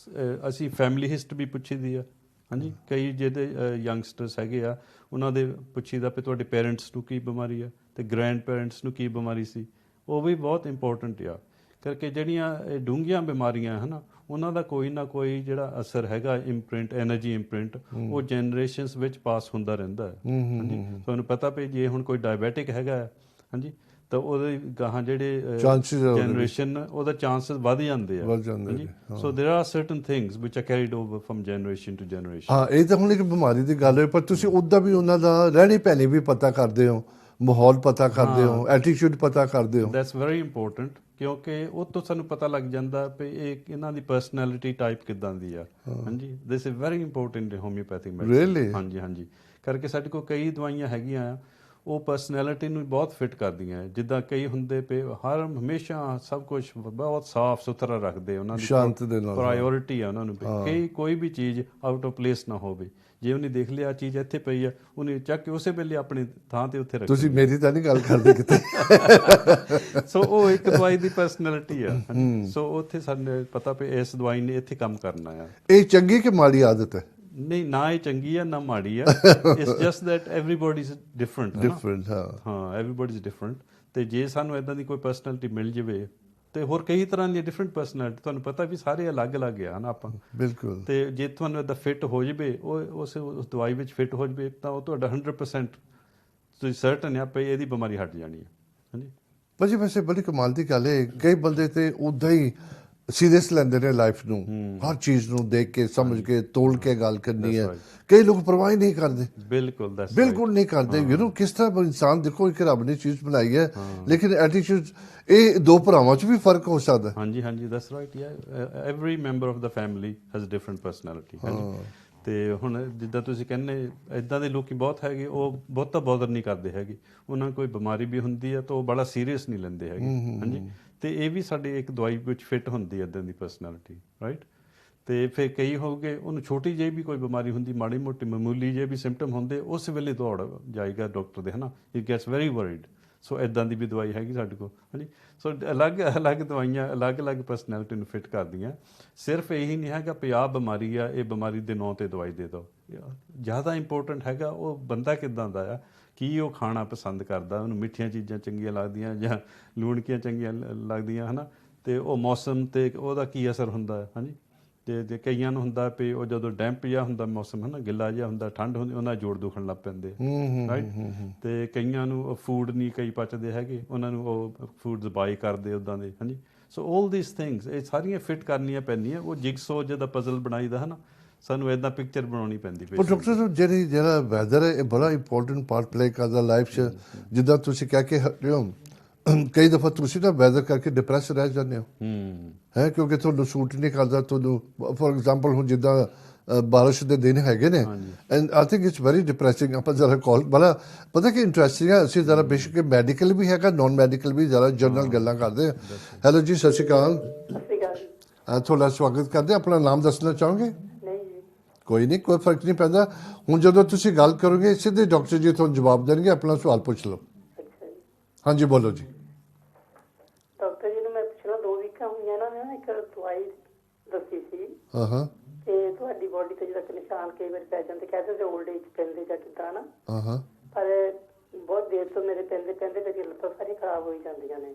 ਅਸੀਂ ਫੈਮਿਲੀ ਹਿਸਟਰੀ ਵੀ ਪੁੱਛੀ ਦੀ ਆ। ਹਾਂਜੀ, ਕਈ ਜਿਹਦੇ ਯੰਗਸਟਰਸ ਹੈਗੇ ਆ, ਉਹਨਾਂ ਦੇ ਪੁੱਛੀਦਾ ਵੀ ਤੁਹਾਡੇ ਪੇਰੈਂਟਸ ਨੂੰ ਕੀ ਬਿਮਾਰੀ ਆ ਤੇ ਗ੍ਰੈਂਡ ਪੇਰੈਂਟਸ ਨੂੰ ਕੀ ਬਿਮਾਰੀ ਸੀ, ਉਹ ਵੀ ਬਹੁਤ ਇੰਪੋਰਟੈਂਟ ਆ। ਕਰਕੇ ਜਿਹੜੀਆਂ ਡੂੰਘੀਆਂ ਬਿਮਾਰੀਆਂ ਹੈ ਨਾ, ਉਹਨਾਂ ਦਾ ਕੋਈ ਨਾ ਕੋਈ ਜਿਹੜਾ ਅਸਰ ਹੈਗਾ ਇੰਪ੍ਰਿੰਟ, ਐਨਰਜੀ ਇੰਪ੍ਰਿੰਟ, ਉਹ ਜਨਰੇਸ਼ਨਸ ਵਿੱਚ ਪਾਸ ਹੁੰਦਾ ਰਹਿੰਦਾ ਹੈ। ਹਾਂਜੀ, ਤੁਹਾਨੂੰ ਪਤਾ ਵੀ ਜੇ ਹੁਣ ਕੋਈ ਡਾਇਬੈਟਿਕ ਹੈਗਾ, ਹਾਂਜੀ, ਤਾਂ ਉਹਦੇ ਗਾਹਾਂ ਜਿਹੜੇ Chances are ਜਨਰੇਸ਼ਨ ਉਹਦਾ ਚਾਂਸਸ ਵੱਧ ਜਾਂਦੇ ਆ ਵੱਧ ਜਾਂਦੇ ਹਾਂਜੀ ਨੇ, so there are certain things which are carried over from generation to generation ਹਾਂ ਇਹ ਤਾਂ ਹੁਣ ਇੱਕ ਬਿਮਾਰੀ ਦੀ ਗੱਲ ਹੈ, ਪਰ ਤੁਸੀਂ ਉੱਦਾਂ ਵੀ ਉਹਨਾਂ ਦਾ ਰਹਿਣੀ ਪਹਿਨੀ ਵੀ ਪਤਾ ਕਰਦੇ ਹੋ, ਮਾਹੌਲ ਪਤਾ ਕਰਦੇ ਹੋ, ਐਟੀਟਿਊਡ ਪਤਾ ਕਰਦੇ ਹੋ। ਦੈਟਸ ਵੈਰੀ ਇੰਪੋਰਟੈਂਟ ਕਿਉਂਕਿ ਉਹ ਤੋਂ ਸਾਨੂੰ ਪਤਾ ਲੱਗ ਜਾਂਦਾ ਵੀ ਇਹ ਇਹਨਾਂ ਦੀ ਪਰਸਨੈਲਿਟੀ ਟਾਈਪ ਕਿੱਦਾਂ ਦੀ ਆ ਹਾਂਜੀ this is very important in homeopathic medicine Really? ਹਾਂਜੀ ਹਾਂਜੀ ਕਰਕੇ ਸਾਡੇ ਕੋਲ ਕਈ ਦਵਾਈਆਂ ਹੈਗੀਆਂ ਆ ਉਹ ਪਰਸਨੈਲਿਟੀ ਨੂੰ ਬਹੁਤ ਫਿੱਟ ਕਰਦੀਆਂ ਜਿੱਦਾਂ ਕਈ ਹੁੰਦੇ ਪਏ ਹਰ ਹਮੇਸ਼ਾ ਸਭ ਕੁਝ ਬਹੁਤ ਸਾਫ਼ ਸੁਥਰਾ ਰੱਖਦੇ ਉਹਨਾਂ ਦੀ ਸ਼ਾਂਤ ਦੇ ਨਾਲ ਪ੍ਰਾਇੋਰਟੀ ਆ ਉਹਨਾਂ ਨੂੰ ਕਈ ਕੋਈ ਵੀ ਚੀਜ਼ ਆਊਟ ਆਫ ਪਲੇਸ ਨਾ ਹੋਵੇ ਜੇ ਉਹਨੇ ਦੇਖ ਲਿਆ ਚੀਜ਼ ਇੱਥੇ ਪਈ ਆ ਉਹਨੇ ਚੱਕ ਕੇ ਉਸੇ ਵੇਲੇ ਆਪਣੀ ਥਾਂ ਤੇ ਉੱਥੇ ਰੱਖ ਤੁਸੀਂ ਮੇਰੀ ਤਾਂ ਨਹੀਂ ਗੱਲ ਕਰਦੇ ਕਿਤੇ ਸੋ ਉਹ ਇੱਕ ਦਵਾਈ ਦੀ ਪਰਸਨੈਲਿਟੀ ਆ ਸੋ ਉੱਥੇ ਸਾਨੂੰ ਪਤਾ ਪਈ ਇਸ ਦਵਾਈ ਨੇ ਇੱਥੇ ਕੰਮ ਕਰਨਾ ਆ ਇਹ ਚੰਗੀ ਕਿ ਮਾੜੀ ਆਦਤ ਹੈ? ਨਹੀਂ ਨਾ ਇਹ ਚੰਗੀ ਆ ਨਾ ਮਾੜੀ ਆ it's just that everybody is different ਹਾਂ ਐਵਰੀਬਾਡੀ ਇਜ਼ ਡਿਫਰੈਂਟ ਤੇ ਜੇ ਸਾਨੂੰ ਇਦਾਂ ਦੀ ਕੋਈ ਪਰਸਨੈਲਿਟੀ ਮਿਲ ਜਾਵੇ ਤੇ ਹੋਰ ਕਈ ਤਰ੍ਹਾਂ ਦੀਆਂ ਡਿਫਰੈਂਟ ਪਰਸਨੈਲਿਟੀ ਤੁਹਾਨੂੰ ਪਤਾ ਵੀ ਸਾਰੇ ਅਲੱਗ-ਅਲੱਗ ਆ ਨਾ ਆਪਾਂ ਬਿਲਕੁਲ ਤੇ ਜੇ ਤੁਹਾਨੂੰ ਇਦਾਂ ਫਿੱਟ ਹੋ ਜਾਵੇ ਉਹ ਉਸ ਦਵਾਈ ਵਿੱਚ ਫਿੱਟ ਹੋ ਜਾਵੇ ਤਾਂ ਉਹ ਤੁਹਾਡਾ 100% ਤੁਸੀਂ ਸਰਟਨ ਆ ਪਈ ਇਹਦੀ ਬਿਮਾਰੀ ਹਟ ਜਾਣੀ ਹੈ ਹਾਂਜੀ ਭਾਜੀ ਵੈਸੇ ਬੜੀ ਕਮਾਲ ਦੀ ਗੱਲ ਹੈ, ਕਈ ਬੰਦੇ ਤੇ ਉਦਾਂ ਹੀ ਸੀਰੀਅਸ ਲੈਂਦੇ ਨੇ ਲਾਈਫ ਨੂੰ, ਹਰ ਚੀਜ਼ ਨੂੰ ਦੇਖ ਕੇ ਸਮਝ ਕੇ ਤੋਲ ਕੇ ਗੱਲ ਕਰਨੀ ਹੈ, ਕਈ ਲੋਕ ਪਰਵਾਹ ਹੀ ਨਹੀਂ ਕਰਦੇ ਬਿਲਕੁਲ ਨਹੀਂ ਕਰਦੇ ਕਿਸ ਤਰ੍ਹਾਂ ਇਨਸਾਨ ਦੇਖੋ ਇੱਕ ਰੱਬ ਨੇ ਚੀਜ਼ ਬਣਾਈ ਹੈ ਲੇਕਿਨ ਐਟੀਟਿਊਡ ਇਹ ਦੋ ਭਰਾਵਾਂ 'ਚ ਵੀ ਫਰਕ ਹੋ ਸਕਦਾ ਹਾਂਜੀ ਹਾਂਜੀ ਦੈਟਸ ਰਾਈਟ ਯਾ every member of the family has different personality ਹਾਂਜੀ ਤੇ ਹੁਣ ਜਿੱਦਾਂ ਤੁਸੀਂ ਕਹਿੰਦੇ ਇਦਾਂ ਦੇ ਲੋਕੀ ਬਹੁਤ ਹੈਗੇ ਉਹ ਬਹੁਤਾ ਬੋਦਰ ਨਹੀਂ ਕਰਦੇ ਹੈਗੇ ਉਹਨਾਂ ਨੂੰ ਕੋਈ ਬਿਮਾਰੀ ਵੀ ਹੁੰਦੀ ਹੈ ਤਾਂ ਉਹ ਬੜਾ ਸੀਰੀਅਸ ਨਹੀਂ ਲੈਂਦੇ ਹੈਗੇ ਹਾਂਜੀ ਤੇ ਇਹ ਵੀ ਸਾਡੇ ਇੱਕ ਦਵਾਈ ਵਿੱਚ ਫਿੱਟ ਹੁੰਦੀ ਹੈ ਇਦਾਂ ਦੀ ਪਰਸਨੈਲਿਟੀ ਰਾਈਟ ਤੇ ਫਿਰ ਕਈ ਹੋਗੇ ਉਹਨੂੰ ਛੋਟੀ ਜਿਹੀ ਵੀ ਕੋਈ ਬਿਮਾਰੀ ਹੁੰਦੀ ਮਾੜੀ ਮੋਟੀ ਮਾਮੂਲੀ ਜਿਹੇ ਵੀ ਸਿੰਪਟਮ ਹੁੰਦੇ ਉਸ ਵੇਲੇ ਦੌੜ ਜਾਏਗਾ ਡਾਕਟਰ ਦੇ ਹਨਾ ਇਟ ਗੈਟਸ ਵੈਰੀ ਵਰੀਡ ਸੋ ਇਦਾਂ ਦੀ ਵੀ ਦਵਾਈ ਹੈਗੀ ਸਾਡੇ ਕੋਲ ਹਾਂਜੀ ਸੋ ਅਲੱਗ ਦਵਾਈਆਂ ਅਲੱਗ ਪਰਸਨੈਲਿਟੀ ਨੂੰ ਫਿੱਟ ਕਰਦੀਆਂ ਸਿਰਫ ਇਹੀ ਨਹੀਂ ਹੈਗਾ ਵੀ ਆਹ ਬਿਮਾਰੀ ਆ ਇਹ ਬਿਮਾਰੀ ਦੇ ਨਾਂ ਤੇ ਦਵਾਈ ਦੇ ਦਿਓ ਜ਼ਿਆਦਾ ਇੰਪੋਰਟੈਂਟ ਹੈਗਾ ਉਹ ਬੰਦਾ ਕਿੱਦਾਂ ਦਾ ਆ ਕੀ ਉਹ ਖਾਣਾ ਪਸੰਦ ਕਰਦਾ ਉਹਨੂੰ ਮਿੱਠੀਆਂ ਚੀਜ਼ਾਂ ਚੰਗੀਆਂ ਲੱਗਦੀਆਂ ਜਾਂ ਲੂਣਕੀਆਂ ਚੰਗੀਆਂ ਲੱਗਦੀਆਂ ਹਨਾ ਤੇ ਉਹ ਮੌਸਮ ਤੇ ਉਹਦਾ ਕੀ ਅਸਰ ਹੁੰਦਾ ਹਾਂਜੀ ਤੇ ਕਈਆਂ ਨੂੰ ਹੁੰਦਾ ਵੀ ਉਹ ਜਦੋਂ ਡੈਂਪ ਜਿਹਾ ਹੁੰਦਾ ਮੌਸਮ ਹਨਾ ਗਿੱਲਾ ਜਿਹਾ ਹੁੰਦਾ ਠੰਡ ਹੁੰਦੀ ਉਹਨਾਂ ਜੋੜ ਦੁਖਣ ਲੱਗ ਪੈਂਦੇ ਰਾਈਟ ਤੇ ਕਈਆਂ ਨੂੰ ਫੂਡ ਨਹੀਂ ਕਈ ਪਚਦੇ ਹੈਗੇ ਉਹਨਾਂ ਨੂੰ ਉਹ ਫੂਡਸ ਬਾਈ ਕਰਦੇ ਉੱਦਾਂ ਦੇ ਹਾਂਜੀ ਸੋ ਆਲ ਥੀਸ ਥਿੰਗਸ ਇਹ ਸਾਰੀਆਂ ਫਿੱਟ ਕਰਨੀਆਂ ਪੈਂਦੀਆਂ ਉਹ ਜਿਗਸੋ ਜਿਹਦਾ ਪਜ਼ਲ ਬਣਾਈਦਾ ਹਨਾ ਸਾਨੂੰ ਇਦਾਂ ਪਿਕਚਰ ਬਣਾਉਣੀ ਪੈਂਦੀ ਪਰ ਡਾਕਟਰ ਸਾਹਿਬ ਜਿਹੜਾ ਵੈਦਰ ਹੈ ਇਹ ਬੜਾ ਇੰਪੋਰਟੈਂਟ ਪਾਰਟ ਪਲੇ ਕਰਦਾ ਲਾਈਫ 'ਚ ਜਿੱਦਾਂ ਤੁਸੀਂ ਕਹਿ ਕੇ ਹਟੇ ਹੋ ਕਈ ਦਫਾ ਤੁਸੀਂ ਨਾ ਵੈਦਰ ਕਰਕੇ ਡਿਪਰੈਸ ਰਹਿ ਜਾਂਦੇ ਹੋ ਹੈ ਕਿਉਂਕਿ ਤੁਹਾਨੂੰ ਸੂਟ ਨਹੀਂ ਕਰਦਾ ਤੁਹਾਨੂੰ ਫੋਰ ਐਗਜ਼ਾਮਪਲ ਹੁਣ ਜਿੱਦਾਂ ਬਾਰਿਸ਼ ਦੇ ਦਿਨ ਹੈਗੇ ਨੇ and I think it's very depressing ਆਪਾਂ ਜ਼ਰਾ ਕਾਲ ਬੜਾ ਪਤਾ ਕਿ ਇੰਟਰਸਟਿੰਗ ਹੈ ਅਸੀਂ ਜ਼ਰਾ ਬੇਸ਼ੱਕ ਮੈਡੀਕਲ ਵੀ ਹੈਗਾ ਨਾਨ ਮੈਡੀਕਲ ਵੀ ਜ਼ਰਾ ਜਨਰਲ ਗੱਲਾਂ ਕਰਦੇ ਹਾਂ ਹੈਲੋ ਜੀ ਸਤਿ ਸ਼੍ਰੀ ਅਕਾਲ ਤੁਹਾਡਾ ਸਵਾਗਤ ਕਰਦੇ ਆਪਣਾ ਨਾਮ ਦੱਸਣਾ ਚਾਹੋਗੇ ਕੋਈ ਨਹੀਂ ਕੋਈ ਫਰਕ ਨਹੀਂ ਪੈਂਦਾ ਹੁਣ ਜਦੋਂ ਤੁਸੀਂ ਗੱਲ ਕਰੋਗੇ ਸਿੱਧੇ ਡਾਕਟਰ ਜੀ ਤੁਹਾਨੂੰ ਜਵਾਬ ਦੇਣਗੇ ਆਪਣਾ ਸਵਾਲ ਪੁੱਛ ਲਓ ਹਾਂਜੀ ਬੋਲੋ ਜੀ ਡਾਕਟਰ ਜੀ ਨੂੰ ਮੈਂ ਪਿਛਲਾ 2 ਵੀਕਾਂ ਹੋਈਆਂ ਨਾ ਮੈਂ ਇੱਕ ਦਵਾਈ ਦੱਸੀ ਸੀ ਹਾਂ ਤੇ ਤੁਹਾਡੀ ਬੋਡੀ ਤੇ ਜਿਹੜਾ ਨਿਸ਼ਾਨ ਕਈ ਵਾਰ ਪੈ ਜਾਂਦੇ ਕਹਿੰਦੇ ਤੇ 올ਡ ਏਜ ਪੈਂਦੇ ਜਾਂ ਕਿੱਦਾਂ ਨਾ ਹਾਂ ਪਰ ਬਹੁਤ ਦੇਰ ਤੋਂ ਮੇਰੇ ਪੈਂਦੇ ਮੇਰੀ ਲੱਤਾਂ ਸਾਰੀ ਖਰਾਬ ਹੋਈ ਜਾਂਦੀਆਂ ਨੇ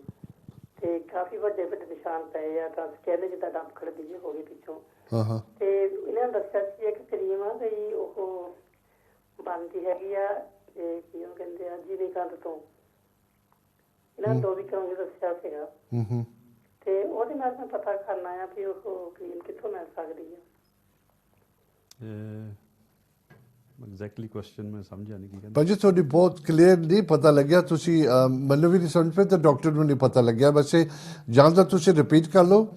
ਤੇ ਕਾਫੀ ਵੱਡੇ ਨਿਸ਼ਾਨ ਪਏ ਆ ਤਾਂ ਕਹਿੰਦੇ ਜਿੱਦਾਂ ਡੰਪ ਖੜਦੀ ਜਿਹੀ ਹੋ ਗਈ ਪਿੱਛੋਂ ਹਾਂ ਤੇ ਇਹਨਾਂ ਨੇ ਦੱਸਿਆ ਸੀ ਇੱਕ ਕਰੀਮ ਆ ਬਈ ਉਹ ਬਣਦੀ ਹੈਗੀ ਆ ਇਹ ਕੀ ਉਹ ਕਹਿੰਦੇ ਆ ਜੀਵੇ ਕੰਦ ਤੋਂ ਇਹਨਾਂ 2 ਵੀਕਾਂ ਨੂੰ ਦੱਸਿਆ ਸੀਗਾ ਤੇ ਉਹਦੇ ਨਾਲ ਮੈਂ ਪਤਾ ਕਰਨਾ ਆ ਵੀ ਉਹ ਕਰੀਮ ਕਿੱਥੋਂ ਮਿਲ ਸਕਦੀ ਹੈ ਐਗਜ਼ੈਕਟਲੀ ਕੁਐਸਚਨ ਮੈਂ ਸਮਝਿਆ ਨਹੀਂ ਕੀ ਕਹਿੰਦੇ ਭਾਜੀ ਤੁਹਾਡੀ ਬਹੁਤ ਕਲੀਅਰ ਨਹੀਂ ਪਤਾ ਲੱਗਿਆ ਤੁਸੀਂ ਮੈਨੂੰ ਵੀ ਨਹੀਂ ਸਮਝ ਪਏ ਤੇ ਡਾਕਟਰ ਨੂੰ ਨਹੀਂ ਪਤਾ ਲੱਗਿਆ ਵੈਸੇ ਜਾਂ ਤਾਂ ਤੁਸੀਂ ਰਿਪੀਟ ਕਰ ਲਓ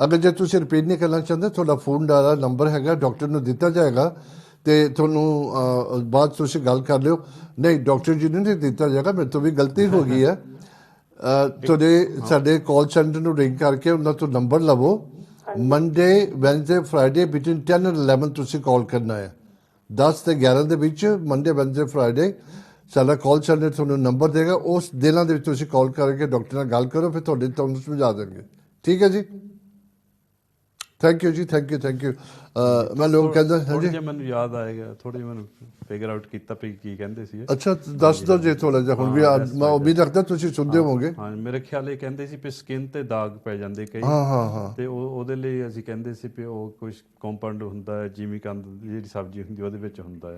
ਅਗਰ ਜੇ ਤੁਸੀਂ ਰਿਪੀਟ ਨਹੀਂ ਕਰਨਾ ਚਾਹੁੰਦੇ ਤੁਹਾਡਾ ਫੋਨ ਦਾ ਨੰਬਰ ਹੈਗਾ ਡਾਕਟਰ ਨੂੰ ਦਿੱਤਾ ਜਾਏਗਾ ਤੇ ਤੁਹਾਨੂੰ ਬਾਅਦ ਤੁਸੀਂ ਗੱਲ ਕਰ ਲਿਓ ਨਹੀਂ ਡਾਕਟਰ ਜੀ ਨੂੰ ਨਹੀਂ ਦਿੱਤਾ ਜਾਏਗਾ ਮੇਰੇ ਤੋਂ ਵੀ ਗਲਤੀ ਹੋ ਗਈ ਹੈ ਤੁਹਾਡੇ ਸਾਡੇ ਕਾਲ ਸੈਂਟਰ ਨੂੰ ਰਿੰਗ ਕਰਕੇ ਉਹਨਾਂ ਤੋਂ ਨੰਬਰ ਲਵੋ Monday Wednesday Friday between 10 and 11 ਤੁਸੀਂ ਕਾਲ ਕਰਨਾ ਹੈ 10 ਤੇ 11 ਦੇ ਵਿੱਚ ਮੰਡੇ ਵੈਨਸਡੇ ਫਰਾਈਡੇ ਸਾਡਾ ਕਾਲ ਸੈਂਟਰ ਤੁਹਾਨੂੰ ਨੰਬਰ ਦੇਗਾ ਉਸ ਦਿਨਾਂ ਦੇ ਵਿੱਚ ਤੁਸੀਂ ਕਾਲ ਕਰਕੇ ਡਾਕਟਰ ਨਾਲ ਗੱਲ ਕਰੋ ਫਿਰ ਤੁਹਾਨੂੰ ਸਮਝਾ ਦੇਣਗੇ ਠੀਕ ਹੈ ਜੀ ਥੈਂਕ ਯੂ ਜੀ ਥੈਂਕ ਯੂ ਮੈਂ ਲੋਕ ਕਹਿੰਦਾ ਥੋੜਾ ਜਿਹਾ ਮੈਨੂੰ ਯਾਦ ਆਏਗਾ ਥੋੜਾ ਜਿਹਾ ਮੈਨੂੰ ਫਿਗਰ ਆਊਟ ਕੀਤਾ ਪਈ ਕੀ ਕਹਿੰਦੇ ਸੀ ਅੱਛਾ ਦੱਸ ਦਿਓ ਜੇ ਥੋੜਾ ਜਿਹਾ ਹੁਣ ਵੀ ਮੈਂ ਉਮੀਦ ਰੱਖਦਾ ਤੁਸੀਂ ਸੁਣਦੇ ਹੋਵੋਗੇ ਹਾਂ ਮੇਰੇ ਖਿਆਲ ਇਹ ਕਹਿੰਦੇ ਸੀ ਵੀ ਸਕਿਨ ਤੇ ਦਾਗ ਪੈ ਜਾਂਦੇ ਕਈ ਹਾਂ ਤੇ ਉਹਦੇ ਲਈ ਅਸੀਂ ਕਹਿੰਦੇ ਸੀ ਵੀ ਉਹ ਕੁਝ ਕੰਪਾਊਂਡ ਹੁੰਦਾ ਹੈ ਜਿਮੀ ਕੰਦ ਜਿਹੜੀ ਸਬਜ਼ੀ ਹੁੰਦੀ ਉਹਦੇ ਵਿੱਚ ਹੁੰਦਾ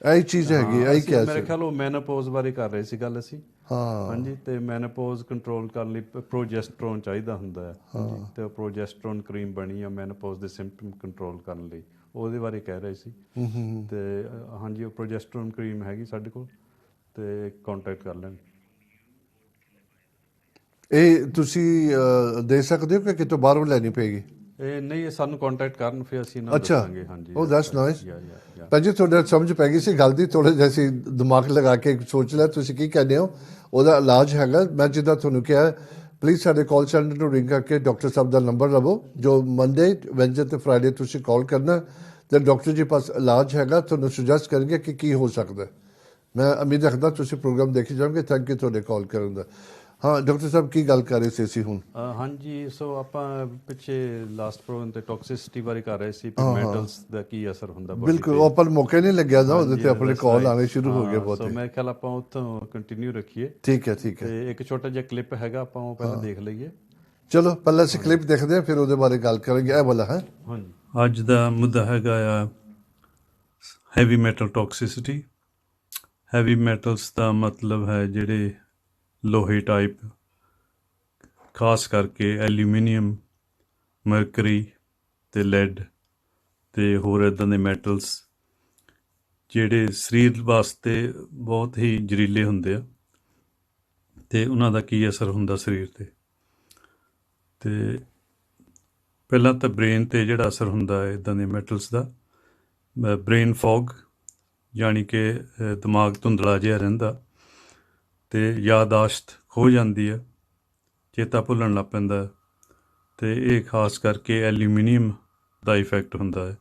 ਆ ਇਹ ਚੀਜ਼ ਹੈਗੀ ਇਹ ਕਿਹਾ ਮੇਰੇ ਖਿਆਲ ਉਹ ਮੈਨੋਪੌਜ਼ ਬਾਰੇ ਕਰ ਰਹੇ ਸੀ ਗੱਲ ਅਸੀਂ ਹਾਂ ਹਾਂਜੀ ਤੇ ਮੈਨੋਪੌਜ਼ ਕੰਟਰੋਲ ਕਰਨ ਲਈ ਪ੍ਰੋਜੈਸਟਰੋਨ ਚਾਹੀਦਾ ਹੁੰਦਾ ਹੈ ਹਾਂਜੀ ਤੇ ਉਹ ਪ੍ਰੋਜੈਸਟਰੋਨ ਕਰੀਮ ਬਣੀ ਆ ਮੈਨੋਪੌਜ਼ ਦੇ ਸਿੰਪਟਮ ਕੰਟਰੋਲ ਕਰਨ ਲਈ ਉਹਦੇ ਬਾਰੇ ਕਹਿ ਰਹੇ ਸੀ ਤੇ ਹਾਂਜੀ ਉਹ ਪ੍ਰੋਜੈਸਟਰੋਨ ਕਰੀਮ ਹੈਗੀ ਸਾਡੇ ਕੋਲ ਤੇ ਕੰਟੈਕਟ ਕਰ ਲੈਣ। ਇਹ ਤੁਸੀਂ ਦੇ ਸਕਦੇ ਹੋ ਕਿ ਕਿਤੋਂ ਬਾਹਰੋਂ ਲੈਣੀ ਪਏਗੀ? ਇਹ ਨਹੀਂ ਇਹ ਸਾਨੂੰ ਕੰਟੈਕਟ ਕਰਨ ਫਿਰ ਅਸੀਂ ਇਹਨਾਂ ਨੂੰ ਅੱਛਾ ਦੱਸਾਂਗੇ ਹਾਂਜੀ ਉਹ ਦੈਟਸ ਨਾਈਸ। ਯਾ ਭਾਜੀ ਤੁਹਾਡਾ ਸਮਝ ਪੈ ਗਈ ਸੀ ਗੱਲ ਦੀ, ਥੋੜ੍ਹਾ ਜਿਹਾ ਅਸੀਂ ਦਿਮਾਗ ਲਗਾ ਕੇ ਸੋਚ ਲਿਆ ਤੁਸੀਂ ਕੀ ਕਹਿੰਦੇ ਹੋ। ਉਹਦਾ ਇਲਾਜ ਹੈਗਾ, ਮੈਂ ਜਿੱਦਾਂ ਤੁਹਾਨੂੰ ਕਿਹਾ ਪਲੀਜ਼ ਸਾਡੇ ਕਾਲ ਸੈਂਟਰ ਨੂੰ ਰਿੰਗ ਕਰਕੇ ਡਾਕਟਰ ਸਾਹਿਬ ਦਾ ਨੰਬਰ ਲਵੋ, ਜੋ ਮੰਡੇ ਵੈਨਸਡੇ ਤੇ ਫਰਾਈਡੇ ਤੁਸੀਂ ਕਾਲ ਕਰਨਾ ਤੇ ਡਾਕਟਰ ਜੀ ਪਾਸ ਇਲਾਜ ਹੈਗਾ, ਤੁਹਾਨੂੰ ਸੁਜੈਸਟ ਕਰਨਗੇ ਕਿ ਕੀ ਹੋ ਸਕਦਾ। ਮੈਂ ਉਮੀਦ ਰੱਖਦਾ ਤੁਸੀਂ ਪ੍ਰੋਗਰਾਮ ਦੇਖੀ ਜਾਓਗੇ। ਥੈਂਕ ਯੂ ਤੁਹਾਡੇ ਕਾਲ ਕਰਨ ਦਾ। ਹਾਂ ਡਾਕਟਰ ਸਾਹਿਬ ਕੀ ਗੱਲ ਕਰ ਰਹੇ ਸੀ ਅਸੀਂ ਹੁਣ? ਹਾਂਜੀ ਸੋ ਆਪਾਂ ਪਿੱਛੇ ਲਾਸਟ ਪ੍ਰੋਗਰਾਮ ਤੇ ਟੌਕਸਿਸਿਟੀ ਬਾਰੇ ਕਰ ਰਹੇ ਸੀ ਕਿ ਮੈਟਲਸ ਦਾ ਕੀ ਅਸਰ ਹੁੰਦਾ ਬੋਡੀ ਬਿਲਕੁਲ ਉਹ ਆਪਾਂ ਨੂੰ ਮੌਕਾ ਨਹੀਂ ਲੱਗਿਆ ਨਾ, ਉਹਦੇ ਤੇ ਆਪਣੇ ਕਾਲ ਆਉਣੇ ਸ਼ੁਰੂ ਹੋ ਗਏ ਸੋ ਬਹੁਤੇ। ਮੈਂ ਖਿਆਲ ਆਪਾਂ ਉੱਥੋਂ ਕੰਟੀਨਿਊ ਰੱਖੀਏ। ਠੀਕ ਹੈ ਠੀਕ ਹੈ, ਤੇ ਇੱਕ ਛੋਟਾ ਜਿਹਾ ਕਲਿੱਪ ਹੈਗਾ ਆਪਾਂ ਉਹ ਪਹਿਲਾਂ ਦੇਖ ਲਈਏ। ਚਲੋ ਪਹਿਲਾਂ ਅਸੀਂ ਕਲਿੱਪ ਦੇਖਦੇ ਹਾਂ ਫਿਰ ਉਹਦੇ ਬਾਰੇ ਗੱਲ ਕਰਾਂਗੇ। ਇਹ ਵਾਲਾ ਹੈ ਹਾਂਜੀ। ਅੱਜ ਦਾ ਮੁੱਦਾ ਹੈਗਾ ਆ heavy metal toxicity. Heavy metals ਦਾ ਮਤਲਬ ਹੈ ਜਿਹੜੇ ਲੋਹੇ ਟਾਈਪ, ਖਾਸ ਕਰਕੇ ਐਲੂਮੀਨੀਅਮ, ਮਰਕਰੀ ਤੇ ਲੈਡ ਤੇ ਹੋਰ ਇੱਦਾਂ ਦੇ ਮੈਟਲਸ ਜਿਹੜੇ ਸਰੀਰ ਵਾਸਤੇ ਬਹੁਤ ਹੀ ਜ਼ਹਿਰੀਲੇ ਹੁੰਦੇ ਆ ਤੇ ਉਹਨਾਂ ਦਾ ਕੀ ਅਸਰ ਹੁੰਦਾ ਸਰੀਰ ਤੇ। ਤੇ ਪਹਿਲਾਂ ਤਾਂ ਬ੍ਰੇਨ 'ਤੇ ਜਿਹੜਾ ਅਸਰ ਹੁੰਦਾ ਹੈ ਇੱਦਾਂ ਦੇ ਮੈਟਲਸ ਦਾ, ਬ੍ਰੇਨ ਫੌਗ ਯਾਨੀ ਕਿ ਦਿਮਾਗ ਧੁੰਦਲਾ ਜਿਹਾ ਰਹਿੰਦਾ ਅਤੇ ਯਾਦਾਸ਼ਤ ਖੋ ਜਾਂਦੀ ਹੈ, ਚੇਤਾ ਭੁੱਲਣ ਲੱਗ ਪੈਂਦਾ ਅਤੇ ਇਹ ਖਾਸ ਕਰਕੇ ਐਲੂਮੀਨੀਅਮ ਦਾ ਇਫੈਕਟ ਹੁੰਦਾ ਹੈ।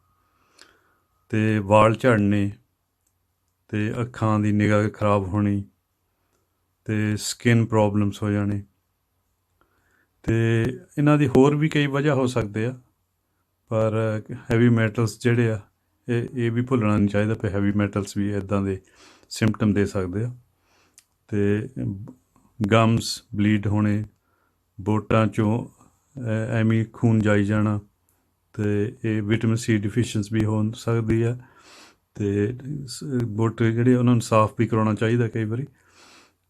ਅਤੇ ਵਾਲ ਝੜਨੇ ਅਤੇ ਅੱਖਾਂ ਦੀ ਨਿਗਾਹ ਖਰਾਬ ਹੋਣੀ ਅਤੇ ਸਕਿਨ ਪ੍ਰੋਬਲਮਸ ਹੋ ਜਾਣੇ ਅਤੇ ਇਹਨਾਂ ਦੀ ਹੋਰ ਵੀ ਕਈ ਵਜ੍ਹਾ ਹੋ ਸਕਦੇ ਆ, ਪਰ ਹੈਵੀ ਮੈਟਲਸ ਜਿਹੜੇ ਆ ਇਹ ਵੀ ਭੁੱਲਣਾ ਨਹੀਂ ਚਾਹੀਦਾ ਕਿ ਹੈਵੀ ਮੈਟਲਸ ਵੀ ਇੱਦਾਂ ਦੇ ਸਿੰਪਟਮ ਦੇ ਸਕਦੇ ਆ। ਅਤੇ ਗਮਸ ਬਲੀਡ ਹੋਣੇ, ਬੋਟਾਂ 'ਚੋਂ ਐਵੇਂ ਖੂਨ ਜਾਈ ਜਾਣਾ ਅਤੇ ਇਹ ਵਿਟਾਮਿਨ ਸੀ ਡਿਫੀਸ਼ੀਐਂਸੀ ਵੀ ਹੋ ਸਕਦੀ ਆ। ਅਤੇ ਬੋਟੇ ਜਿਹੜੇ ਉਹਨਾਂ ਨੂੰ ਸਾਫ਼ ਵੀ ਕਰਾਉਣਾ ਚਾਹੀਦਾ ਕਈ ਵਾਰੀ,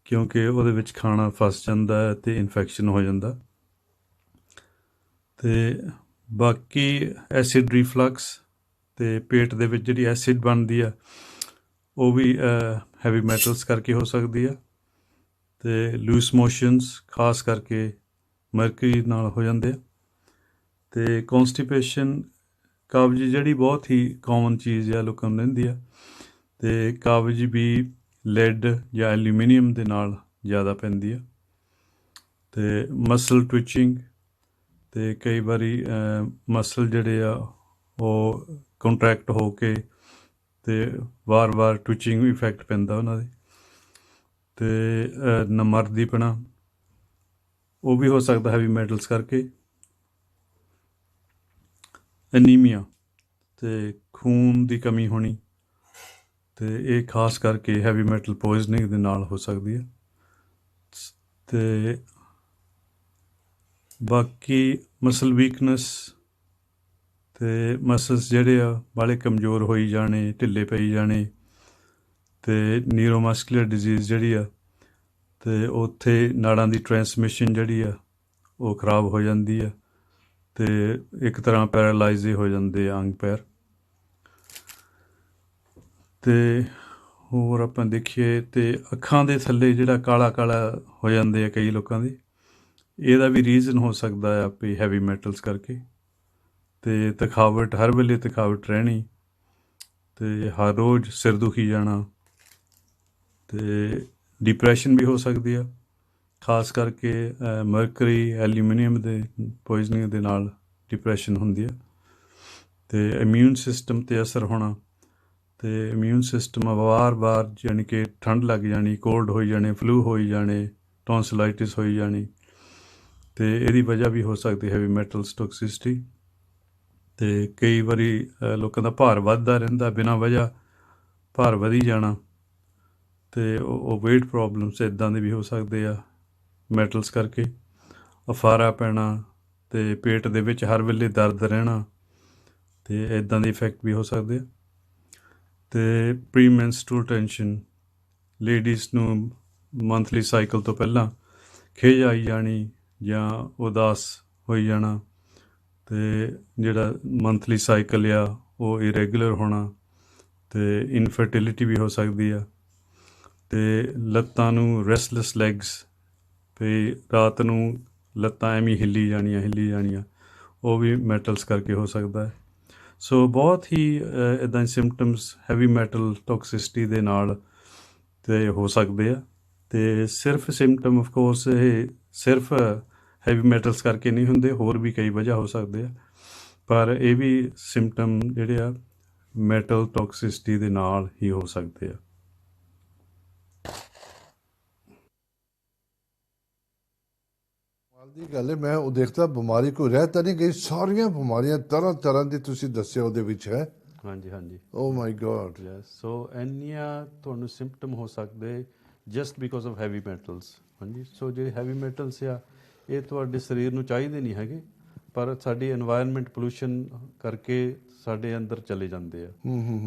ਕਿਉਂਕਿ ਉਹਦੇ ਵਿੱਚ ਖਾਣਾ ਫਸ ਜਾਂਦਾ ਅਤੇ ਇਨਫੈਕਸ਼ਨ ਹੋ ਜਾਂਦਾ। ਅਤੇ ਬਾਕੀ ਐਸਿਡ ਰੀਫਲਕਸ ਅਤੇ ਪੇਟ ਦੇ ਵਿੱਚ ਜਿਹੜੀ ਐਸਿਡ ਬਣਦੀ ਆ ਉਹ ਵੀ ਹੈਵੀ ਮੈਟਲਸ ਕਰਕੇ ਹੋ ਸਕਦੀ ਆ। ਅਤੇ ਲੂਸ ਮੋਸ਼ਨਸ ਖਾਸ ਕਰਕੇ ਮਰਕਰੀ ਨਾਲ ਹੋ ਜਾਂਦੇ ਆ। ਅਤੇ ਕੌਂਸਟੀਪੇਸ਼ਨ, ਕਬਜ਼ ਜਿਹੜੀ ਬਹੁਤ ਹੀ ਕਾਮਨ ਚੀਜ਼ ਆ ਲੋਕਾਂ ਨੂੰ ਰਹਿੰਦੀ ਆ, ਅਤੇ ਕਬਜ਼ ਵੀ ਲੈਡ ਜਾਂ ਐਲੂਮੀਨੀਅਮ ਦੇ ਨਾਲ ਜ਼ਿਆਦਾ ਪੈਂਦੀ ਆ। ਅਤੇ ਮਸਲ ਟਵਿਚਿੰਗ, ਅਤੇ ਕਈ ਵਾਰੀ ਮਸਲ ਜਿਹੜੇ ਆ ਉਹ ਕੰਟਰੈਕਟ ਹੋ ਕੇ ਅਤੇ ਵਾਰ-ਵਾਰ ਟਵਿਚਿੰਗ ਇਫੈਕਟ ਪੈਂਦਾ ਉਹਨਾਂ ਦੇ। ਅਤੇ ਨਮਰਦੀਪਣਾ ਉਹ ਵੀ ਹੋ ਸਕਦਾ ਹੈਵੀ ਮੈਟਲਸ ਕਰਕੇ। ਐਨੀਮੀਆ ਅਤੇ ਖੂਨ ਦੀ ਕਮੀ ਹੋਣੀ, ਅਤੇ ਇਹ ਖਾਸ ਕਰਕੇ ਹੈਵੀ ਮੈਟਲ ਪੋਇਜ਼ਨਿੰਗ ਦੇ ਨਾਲ ਹੋ ਸਕਦੀ ਹੈ। ਅਤੇ ਬਾਕੀ ਮਸਲ ਵੀਕਨੈਸ, ਅਤੇ ਮਸਲਸ ਜਿਹੜੇ ਆ ਬਾਹਲੇ ਕਮਜ਼ੋਰ ਹੋਈ ਜਾਣੇ, ਢਿੱਲੇ ਪਈ ਜਾਣੇ, ਅਤੇ ਨਿਊਰੋਮਸਕੂਲਰ ਡਿਜ਼ੀਜ਼ ਜਿਹੜੀ ਆ ਅਤੇ ਉੱਥੇ ਨਾੜਾਂ ਦੀ ਟ੍ਰਾਂਸਮਿਸ਼ਨ ਜਿਹੜੀ ਆ ਉਹ ਖਰਾਬ ਹੋ ਜਾਂਦੀ ਆ ਅਤੇ ਇੱਕ ਤਰ੍ਹਾਂ ਪੈਰਾਲਾਈਜ਼ ਹੋ ਜਾਂਦੇ ਆ ਅੰਗ ਪੈਰ। ਅਤੇ ਹੋਰ ਆਪਾਂ ਦੇਖੀਏ ਅਤੇ ਅੱਖਾਂ ਦੇ ਥੱਲੇ ਜਿਹੜਾ ਕਾਲਾ ਕਾਲਾ ਹੋ ਜਾਂਦੇ ਆ ਕਈ ਲੋਕਾਂ ਦੇ, ਇਹਦਾ ਵੀ ਰੀਜ਼ਨ ਹੋ ਸਕਦਾ ਆ ਵੀ ਹੈਵੀ ਮੈਟਲਸ ਕਰਕੇ। ਅਤੇ ਥਕਾਵਟ, ਹਰ ਵੇਲੇ ਥਕਾਵਟ ਰਹਿਣੀ, ਅਤੇ ਹਰ ਰੋਜ਼ ਸਿਰ ਦੁਖੀ ਜਾਣਾ, ਅਤੇ ਡਿਪਰੈਸ਼ਨ ਵੀ ਹੋ ਸਕਦੀ ਆ, ਖਾਸ ਕਰਕੇ ਮਰਕਰੀ ਐਲੂਮੀਨੀਅਮ ਦੇ ਪੋਇਜ਼ਨਿੰਗ ਦੇ ਨਾਲ ਡਿਪਰੈਸ਼ਨ ਹੁੰਦੀ ਆ। ਅਤੇ ਇਮਿਊਨ ਸਿਸਟਮ 'ਤੇ ਅਸਰ ਹੋਣਾ, ਅਤੇ ਇਮਿਊਨ ਸਿਸਟਮ ਵਾਰ-ਵਾਰ ਯਾਨੀ ਕਿ ਠੰਡ ਲੱਗ ਜਾਣੀ, ਕੋਲਡ ਹੋਈ ਜਾਣੇ, ਫਲੂ ਹੋਈ ਜਾਣੇ, ਟੌਂਸਲਾਈਟਿਸ ਹੋਈ ਜਾਣੀ, ਅਤੇ ਇਹਦੀ ਵਜ੍ਹਾ ਵੀ ਹੋ ਸਕਦੀ ਹੈਵੀ ਮੈਟਲਸ ਟੌਕਸਿਸਿਟੀ। ਅਤੇ ਕਈ ਵਾਰੀ ਲੋਕਾਂ ਦਾ ਭਾਰ ਵੱਧਦਾ ਰਹਿੰਦਾ ਬਿਨਾਂ ਵਜ੍ਹਾ, ਭਾਰ ਵਧੀ ਜਾਣਾ, ਅਤੇ ਉਹ ਵੇਟ ਪ੍ਰੋਬਲਮਸ ਇੱਦਾਂ ਦੇ ਵੀ ਹੋ ਸਕਦੇ ਆ ਮੈਟਲਸ ਕਰਕੇ। ਅਫਾਰਾ ਪੈਣਾ ਅਤੇ ਪੇਟ ਦੇ ਵਿੱਚ ਹਰ ਵੇਲੇ ਦਰਦ ਰਹਿਣਾ, ਅਤੇ ਇੱਦਾਂ ਦੇ ਇਫੈਕਟ ਵੀ ਹੋ ਸਕਦੇ ਆ। ਅਤੇ ਪ੍ਰੀ ਮੈਨਸਟਰਲ ਟੈਂਸ਼ਨ, ਲੇਡੀਜ਼ ਨੂੰ ਮੰਥਲੀ ਸਾਈਕਲ ਤੋਂ ਪਹਿਲਾਂ ਖਿਝ ਆਈ ਜਾਣੀ ਜਾਂ ਉਦਾਸ ਹੋਈ ਜਾਣਾ, ਅਤੇ ਜਿਹੜਾ ਮੰਥਲੀ ਸਾਈਕਲ ਆ ਉਹ ਇਰੈਗੂਲਰ ਹੋਣਾ, ਅਤੇ ਇਨਫਰਟੀਲਿਟੀ ਵੀ ਹੋ ਸਕਦੀ ਆ, ਅਤੇ ਲੱਤਾਂ ਨੂੰ ਰੈਸਟਲੈਸ ਲੈਗਸ, ਵੀ ਰਾਤ ਨੂੰ ਲੱਤਾਂ ਐਵੇਂ ਹਿੱਲੀ ਜਾਣੀਆਂ, ਉਹ ਵੀ ਮੈਟਲਸ ਕਰਕੇ ਹੋ ਸਕਦਾ ਹੈ। ਸੋ ਬਹੁਤ ਹੀ ਇੱਦਾਂ ਦੇ ਸਿੰਪਟਮਸ ਹੈਵੀ ਮੈਟਲ ਟੌਕਸਿਸਿਟੀ ਦੇ ਨਾਲ ਤੇ ਹੋ ਸਕਦੇ ਆ। ਅਤੇ ਸਿਰਫ ਸਿੰਪਟਮ ਆਫ ਕੋਰਸ ਇਹ ਸਿਰਫ ਹੈਵੀ ਮੈਟਲਸ ਕਰਕੇ ਨਹੀਂ ਹੁੰਦੇ, ਹੋਰ ਵੀ ਕਈ ਵਜ੍ਹਾ ਹੋ ਸਕਦੇ ਆ, ਪਰ ਇਹ ਵੀ ਸਿੰਪਟਮ ਜਿਹੜੇ ਆ ਮੈਟਲ ਟੌਕਸਿਸਿਟੀ ਦੇ ਨਾਲ ਹੀ ਹੋ ਸਕਦੇ ਆ। ਦੀ ਗੱਲ ਹੈ, ਮੈਂ ਉਹ ਦੇਖਦਾ ਬਿਮਾਰੀ ਕੋਈ ਰਹਿ ਤਾਂ ਨਹੀਂ ਗਈ, ਸਾਰੀਆਂ ਬਿਮਾਰੀਆਂ ਤਰ੍ਹਾਂ ਦੀ ਤੁਸੀਂ ਦੱਸਿਆ ਉਹਦੇ ਵਿੱਚ ਹੈ। ਹਾਂਜੀ ਓ ਮਾਈ ਗॉड। ਸੋ ਇੰਨੀਆਂ ਤੁਹਾਨੂੰ ਸਿੰਪਟਮ ਹੋ ਸਕਦੇ just because of heavy metals. ਹਾਂਜੀ, ਸੋ ਜਿਹੜੇ ਹੈਵੀ ਮੈਟਲਸ ਆ ਇਹ ਤੁਹਾਡੇ ਸਰੀਰ ਨੂੰ ਚਾਹੀਦੇ ਨਹੀਂ ਹੈਗੇ, ਪਰ ਸਾਡੀ এনवायरमेंट ਪੋਲੂਸ਼ਨ ਕਰਕੇ ਸਾਡੇ ਅੰਦਰ ਚਲੇ ਜਾਂਦੇ ਆ,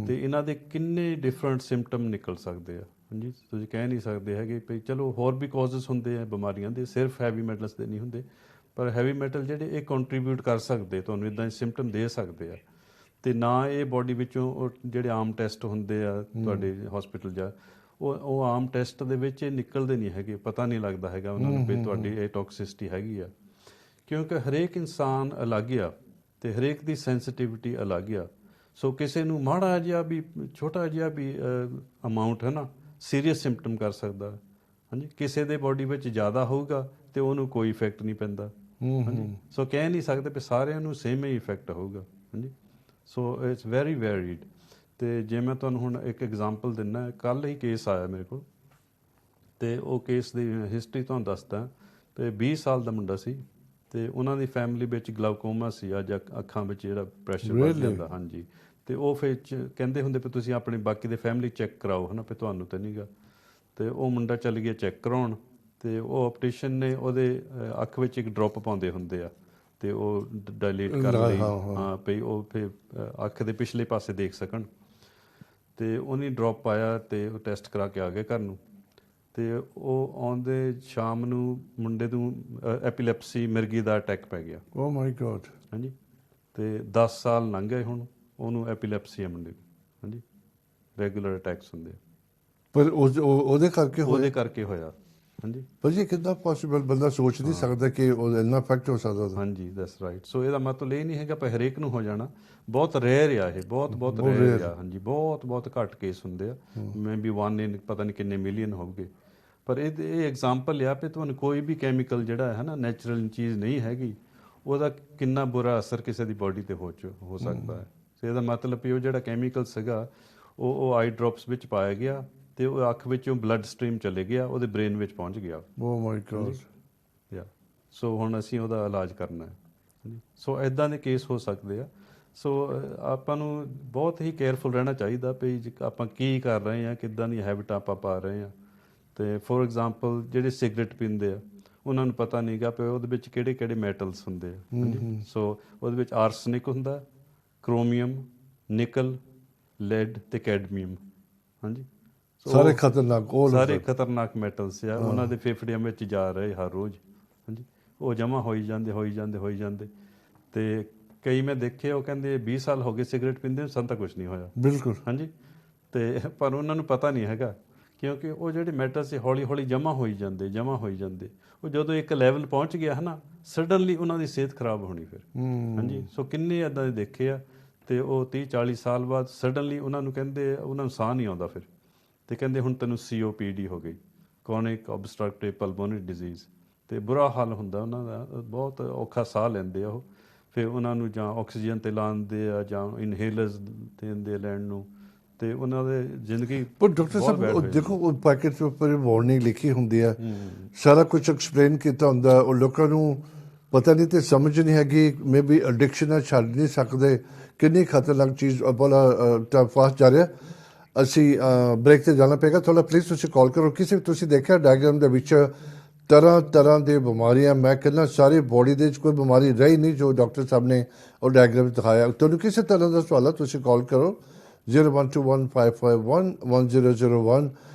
ਤੇ ਇਹਨਾਂ ਦੇ ਕਿੰਨੇ ਡਿਫਰੈਂਟ ਸਿੰਪਟਮ ਨਿਕਲ ਸਕਦੇ ਆ। ਹਾਂਜੀ, ਤੁਸੀਂ ਕਹਿ ਨਹੀਂ ਸਕਦੇ ਹੈਗੇ ਵੀ ਚਲੋ ਹੋਰ ਵੀ ਕਾਜ਼ਸ ਹੁੰਦੇ ਆ ਬਿਮਾਰੀਆਂ ਦੇ, ਸਿਰਫ ਹੈਵੀ ਮੈਟਲਸ ਦੇ ਨਹੀਂ ਹੁੰਦੇ, ਪਰ ਹੈਵੀ ਮੈਟਲ ਜਿਹੜੇ ਇਹ ਕੰਟਰੀਬਿਊਟ ਕਰ ਸਕਦੇ, ਤੁਹਾਨੂੰ ਇੱਦਾਂ ਦੇ ਸਿੰਪਟਮ ਦੇ ਸਕਦੇ ਆ। ਅਤੇ ਨਾ ਇਹ ਬੋਡੀ ਵਿੱਚੋਂ ਉਹ ਜਿਹੜੇ ਆਮ ਟੈਸਟ ਹੁੰਦੇ ਆ ਤੁਹਾਡੇ ਹੌਸਪੀਟਲ ਜਾਂ ਉਹ ਆਮ ਟੈਸਟ ਦੇ ਵਿੱਚ ਇਹ ਨਿਕਲਦੇ ਨਹੀਂ ਹੈਗੇ, ਪਤਾ ਨਹੀਂ ਲੱਗਦਾ ਹੈਗਾ ਉਹਨਾਂ ਨੂੰ ਵੀ ਤੁਹਾਡੀ ਇਹ ਟੌਕਸਿਸਿਟੀ ਹੈਗੀ ਆ, ਕਿਉਂਕਿ ਹਰੇਕ ਇਨਸਾਨ ਅਲੱਗ ਆ ਅਤੇ ਹਰੇਕ ਦੀ ਸੈਂਸਿਟਿਵਿਟੀ ਅਲੱਗ ਆ। ਸੋ ਕਿਸੇ ਨੂੰ ਮਾੜਾ ਜਿਹਾ ਵੀ ਛੋਟਾ ਜਿਹਾ ਵੀ ਅਮਾਊਂਟ ਹੈ ਨਾ ਸੀਰੀਅਸ ਸਿੰਪਟਮ ਕਰ ਸਕਦਾ। ਹਾਂਜੀ, ਕਿਸੇ ਦੇ ਬੋਡੀ ਵਿੱਚ ਜ਼ਿਆਦਾ ਹੋਊਗਾ ਅਤੇ ਉਹਨੂੰ ਕੋਈ ਇਫੈਕਟ ਨਹੀਂ ਪੈਂਦਾ। ਹਾਂਜੀ, ਸੋ ਕਹਿ ਨਹੀਂ ਸਕਦੇ ਵੀ ਸਾਰਿਆਂ ਨੂੰ ਸੇਮ ਹੀ ਇਫੈਕਟ ਹੋਊਗਾ। ਹਾਂਜੀ, ਸੋ ਇਟਸ ਵੈਰੀ ਵੈਰੀਡ। ਅਤੇ ਜੇ ਮੈਂ ਤੁਹਾਨੂੰ ਹੁਣ ਇੱਕ ਐਗਜ਼ਾਮਪਲ ਦਿੰਦਾ, ਕੱਲ੍ਹ ਹੀ ਕੇਸ ਆਇਆ ਮੇਰੇ ਕੋਲ, ਅਤੇ ਉਹ ਕੇਸ ਦੀ ਹਿਸਟਰੀ ਤੁਹਾਨੂੰ ਦੱਸਦਾ। ਅਤੇ 20 ਸਾਲ ਦਾ ਮੁੰਡਾ ਸੀ, ਅਤੇ ਉਹਨਾਂ ਦੀ ਫੈਮਿਲੀ ਵਿੱਚ ਗਲਾਊਕੋਮਾ ਸੀ, ਅੱਜ ਅੱਖਾਂ ਵਿੱਚ ਜਿਹੜਾ ਪ੍ਰੈਸ਼ਰ ਵੱਧ ਜਾਂਦਾ। ਹਾਂਜੀ, ਅਤੇ ਉਹ ਫਿਰ ਕਹਿੰਦੇ ਹੁੰਦੇ ਵੀ ਤੁਸੀਂ ਆਪਣੇ ਬਾਕੀ ਦੇ ਫੈਮਿਲੀ ਚੈੱਕ ਕਰਾਓ, ਹੈ ਨਾ, ਵੀ ਤੁਹਾਨੂੰ ਤਾਂ ਨਹੀਂ ਗਾ। ਅਤੇ ਉਹ ਮੁੰਡਾ ਚੱਲ ਗਿਆ ਚੈੱਕ ਕਰਾਉਣ, ਅਤੇ ਉਹ ਆਪਟੀਸ਼ਨ ਨੇ ਉਹਦੇ ਅੱਖ ਵਿੱਚ ਇੱਕ ਡ੍ਰੌਪ ਪਾਉਂਦੇ ਹੁੰਦੇ ਆ, ਅਤੇ ਉਹ ਡਾਇਲੇਟ ਕਰਨ ਲਈ, ਹਾਂ, ਵੀ ਉਹ ਫਿਰ ਅੱਖ ਦੇ ਪਿਛਲੇ ਪਾਸੇ ਦੇਖ ਸਕਣ। ਅਤੇ ਉਹਨੇ ਡ੍ਰੌਪ ਪਾਇਆ ਅਤੇ ਉਹ ਟੈਸਟ ਕਰਾ ਕੇ ਆ ਗਏ ਘਰ ਨੂੰ। ਅਤੇ ਉਹ ਆਉਂਦੇ ਸ਼ਾਮ ਨੂੰ ਮੁੰਡੇ ਨੂੰ ਐਪੀਲੈਪਸੀ, ਮਿਰਗੀ ਦਾ ਅਟੈਕ ਪੈ ਗਿਆ। ਓ ਮਾਈ ਗॉड। ਹਾਂਜੀ, ਅਤੇ 10 ਸਾਲ ਲੰਘ ਗਏ, ਹੁਣ ਉਹਨੂੰ ਐਪੀਲੈਪਸੀ ਹੈ ਮੁੰਡੇ ਨੂੰ। ਹਾਂਜੀ, ਰੈਗੂਲਰ ਅਟੈਕਸ ਹੁੰਦੇ ਆ, ਪਰ ਉਹਦੇ ਕਰਕੇ ਹੋਇਆ। ਹਾਂਜੀ, ਪਰ ਜੀ ਕਿੱਦਾਂ ਪੋਸੀਬਲ, ਬੰਦਾ ਸੋਚ ਨਹੀਂ ਸਕਦਾ ਕਿ ਉਹ ਇੰਨਾ ਇਫੈਕਟ ਹੋ ਸਕਦਾ। ਹਾਂਜੀ, ਦੈਟਸ ਰਾਈਟ। ਸੋ ਇਹਦਾ ਮਤਲਬ ਇਹ ਨਹੀਂ ਹੈਗਾ ਪਰ ਹਰੇਕ ਨੂੰ ਹੋ ਜਾਣਾ, ਬਹੁਤ ਰੇਅਰ ਆ ਇਹ, ਬਹੁਤ ਰੇਅਰ ਆ। ਹਾਂਜੀ, ਬਹੁਤ ਘੱਟ ਕੇਸ ਹੁੰਦੇ ਆ, ਮੈਂ ਵੀ 1 in ਪਤਾ ਨਹੀਂ ਕਿੰਨੇ ਮਿਲੀਅਨ ਹੋਊਗੇ। ਪਰ ਇਹ ਐਗਜ਼ਾਮਪਲ ਆ ਵੀ ਤੁਹਾਨੂੰ ਕੋਈ ਵੀ ਕੈਮੀਕਲ ਜਿਹੜਾ ਹੈ ਨਾ ਨੈਚੁਰਲ ਚੀਜ਼ ਨਹੀਂ ਹੈਗੀ, ਉਹਦਾ ਕਿੰਨਾ ਬੁਰਾ ਅਸਰ ਕਿਸੇ ਦੀ ਬੋਡੀ 'ਤੇ ਹੋ ਸਕਦਾ ਹੈ। ਸੋ ਇਹਦਾ ਮਤਲਬ ਵੀ ਉਹ ਜਿਹੜਾ ਕੈਮੀਕਲ ਸੀਗਾ ਉਹ ਆਈ ਡ੍ਰੌਪਸ ਵਿੱਚ ਪਾਇਆ ਗਿਆ, ਅਤੇ ਉਹ ਅੱਖ ਵਿੱਚੋਂ ਬਲੱਡ ਸਟਰੀਮ ਚਲੇ ਗਿਆ, ਉਹਦੇ ਬ੍ਰੇਨ ਵਿੱਚ ਪਹੁੰਚ ਗਿਆ। ਓ ਮਾਈ ਗॉड। ਸੋ ਹੁਣ ਅਸੀਂ ਉਹਦਾ ਇਲਾਜ ਕਰਨਾ ਹੈ। ਹਾਂਜੀ, ਸੋ ਇੱਦਾਂ ਦੇ ਕੇਸ ਹੋ ਸਕਦੇ ਆ। ਸੋ ਆਪਾਂ ਨੂੰ ਬਹੁਤ ਹੀ ਕੇਅਰਫੁਲ ਰਹਿਣਾ ਚਾਹੀਦਾ ਵੀ ਆਪਾਂ ਕੀ ਕਰ ਰਹੇ ਹਾਂ, ਕਿੱਦਾਂ ਦੀ ਹੈਬਿਟ ਆਪਾਂ ਪਾ ਰਹੇ ਹਾਂ। ਅਤੇ ਫੋਰ ਐਗਜ਼ਾਮਪਲ ਜਿਹੜੇ ਸਿਗਰਟ ਪੀਂਦੇ ਆ ਉਹਨਾਂ ਨੂੰ ਪਤਾ ਨਹੀਂ ਗਾ ਵੀ ਉਹਦੇ ਵਿੱਚ ਕਿਹੜੇ ਮੈਟਲਸ ਹੁੰਦੇ ਆ। ਹਾਂਜੀ, ਸੋ ਉਹਦੇ ਵਿੱਚ ਆਰਸਨਿਕ ਹੁੰਦਾ, ਕ੍ਰੋਮੀਅਮ, ਨਿਕਲ, ਲੈਡ ਅਤੇ ਕੈਡਮੀਅਮ। ਹਾਂਜੀ, ਸਾਰੇ ਖਤਰਨਾਕ ਮੈਟਲਸ ਆ, ਉਹਨਾਂ ਦੇ ਫੇਫੜਿਆਂ ਵਿੱਚ ਜਾ ਰਹੇ ਹਰ ਰੋਜ਼। ਹਾਂਜੀ, ਉਹ ਜਮ੍ਹਾਂ ਹੋਈ ਜਾਂਦੇ। ਅਤੇ ਕਈ ਮੈਂ ਦੇਖੇ ਉਹ ਕਹਿੰਦੇ 20 ਸਾਲ ਹੋ ਗਏ ਸਿਗਰਟ ਪੀਂਦੇ, ਸਾਨੂੰ ਤਾਂ ਕੁਛ ਨਹੀਂ ਹੋਇਆ। ਬਿਲਕੁਲ। ਹਾਂਜੀ, ਅਤੇ ਪਰ ਉਹਨਾਂ ਨੂੰ ਪਤਾ ਨਹੀਂ ਹੈਗਾ, ਕਿਉਂਕਿ ਉਹ ਜਿਹੜੇ ਮੈਟਲਸ ਹੌਲੀ ਜਮ੍ਹਾਂ ਹੋਈ ਜਾਂਦੇ। ਉਹ ਜਦੋਂ ਇੱਕ ਲੈਵਲ ਪਹੁੰਚ ਗਿਆ ਹੈ ਨਾ, ਸਡਨਲੀ ਉਹਨਾਂ ਦੀ ਸਿਹਤ ਖਰਾਬ ਹੋਣੀ ਫਿਰ। ਹਾਂਜੀ, ਸੋ ਕਿੰਨੇ ਇੱਦਾਂ ਦੇ ਦੇਖੇ ਆ, ਅਤੇ ਉਹ 30-40 ਸਾਲ ਬਾਅਦ ਸਡਨਲੀ ਉਹਨਾਂ ਨੂੰ ਸਾਹ ਨਹੀਂ ਆਉਂਦਾ ਫਿਰ, ਅਤੇ ਕਹਿੰਦੇ ਹੁਣ ਤੈਨੂੰ COPD ਹੋ ਗਈ, ਕ੍ਰੋਨਿਕ ਓਬਸਟਰਕਟਿਵ ਪਲਮੋਨਰੀ ਡਿਜ਼ੀਜ਼, ਅਤੇ ਬੁਰਾ ਹਾਲ ਹੁੰਦਾ ਉਹਨਾਂ ਦਾ, ਬਹੁਤ ਔਖਾ ਸਾਹ ਲੈਂਦੇ ਆ ਉਹ। ਫਿਰ ਉਹਨਾਂ ਨੂੰ ਜਾਂ ਆਕਸੀਜਨ 'ਤੇ ਲਾਉਂਦੇ ਆ ਜਾਂ ਇਨਹੇਲਰਸ ਦਿੰਦੇ ਲੈਣ ਨੂੰ, ਅਤੇ ਉਹਨਾਂ ਦੇ ਜ਼ਿੰਦਗੀ। ਪਰ ਡਾਕਟਰ ਸਾਹਿਬ ਦੇਖੋ, ਉਹ ਪੈਕੇਟ ਦੇ ਉੱਪਰ ਵਾਰਨਿੰਗ ਲਿਖੀ ਹੁੰਦੀ ਹੈ, ਸਾਰਾ ਕੁਝ ਐਕਸਪਲੇਨ ਕੀਤਾ ਹੁੰਦਾ, ਉਹ ਲੋਕਾਂ ਨੂੰ ਪਤਾ ਨਹੀਂ ਅਤੇ ਸਮਝ ਨਹੀਂ ਹੈਗੀ। ਮੇ ਬੀ ਐਡਿਕਸ਼ਨ ਹੈ, ਛੱਡ ਨਹੀਂ ਸਕਦੇ, ਕਿੰਨੀ ਖਤਰਨਾਕ ਚੀਜ਼। ਬੜਾ ਫਾਸਟ ਜਾ ਰਿਹਾ, ਅਸੀਂ ਬ੍ਰੇਕ 'ਤੇ ਜਾਣਾ ਪਏਗਾ ਥੋੜ੍ਹਾ। ਪਲੀਜ਼ ਤੁਸੀਂ ਕਾਲ ਕਰੋ। ਤੁਸੀਂ ਦੇਖਿਆ ਡਾਇਗਰਾਮ ਦੇ ਵਿੱਚ ਤਰ੍ਹਾਂ ਦੀ ਬਿਮਾਰੀਆਂ, ਮੈਂ ਕਹਿੰਦਾ ਸਾਰੀ ਬੋਡੀ ਦੇ ਵਿੱਚ ਕੋਈ ਬਿਮਾਰੀ ਰਹੀ ਨਹੀਂ ਜੋ ਡਾਕਟਰ ਸਾਹਿਬ ਨੇ ਉਹ ਡਾਇਗਰਾਮ ਦਿਖਾਇਆ। ਤੁਹਾਨੂੰ ਕਿਸੇ ਤਰ੍ਹਾਂ ਦਾ ਸਵਾਲ ਹੈ ਤੁਸੀਂ ਕਾਲ ਕਰੋ 0121551001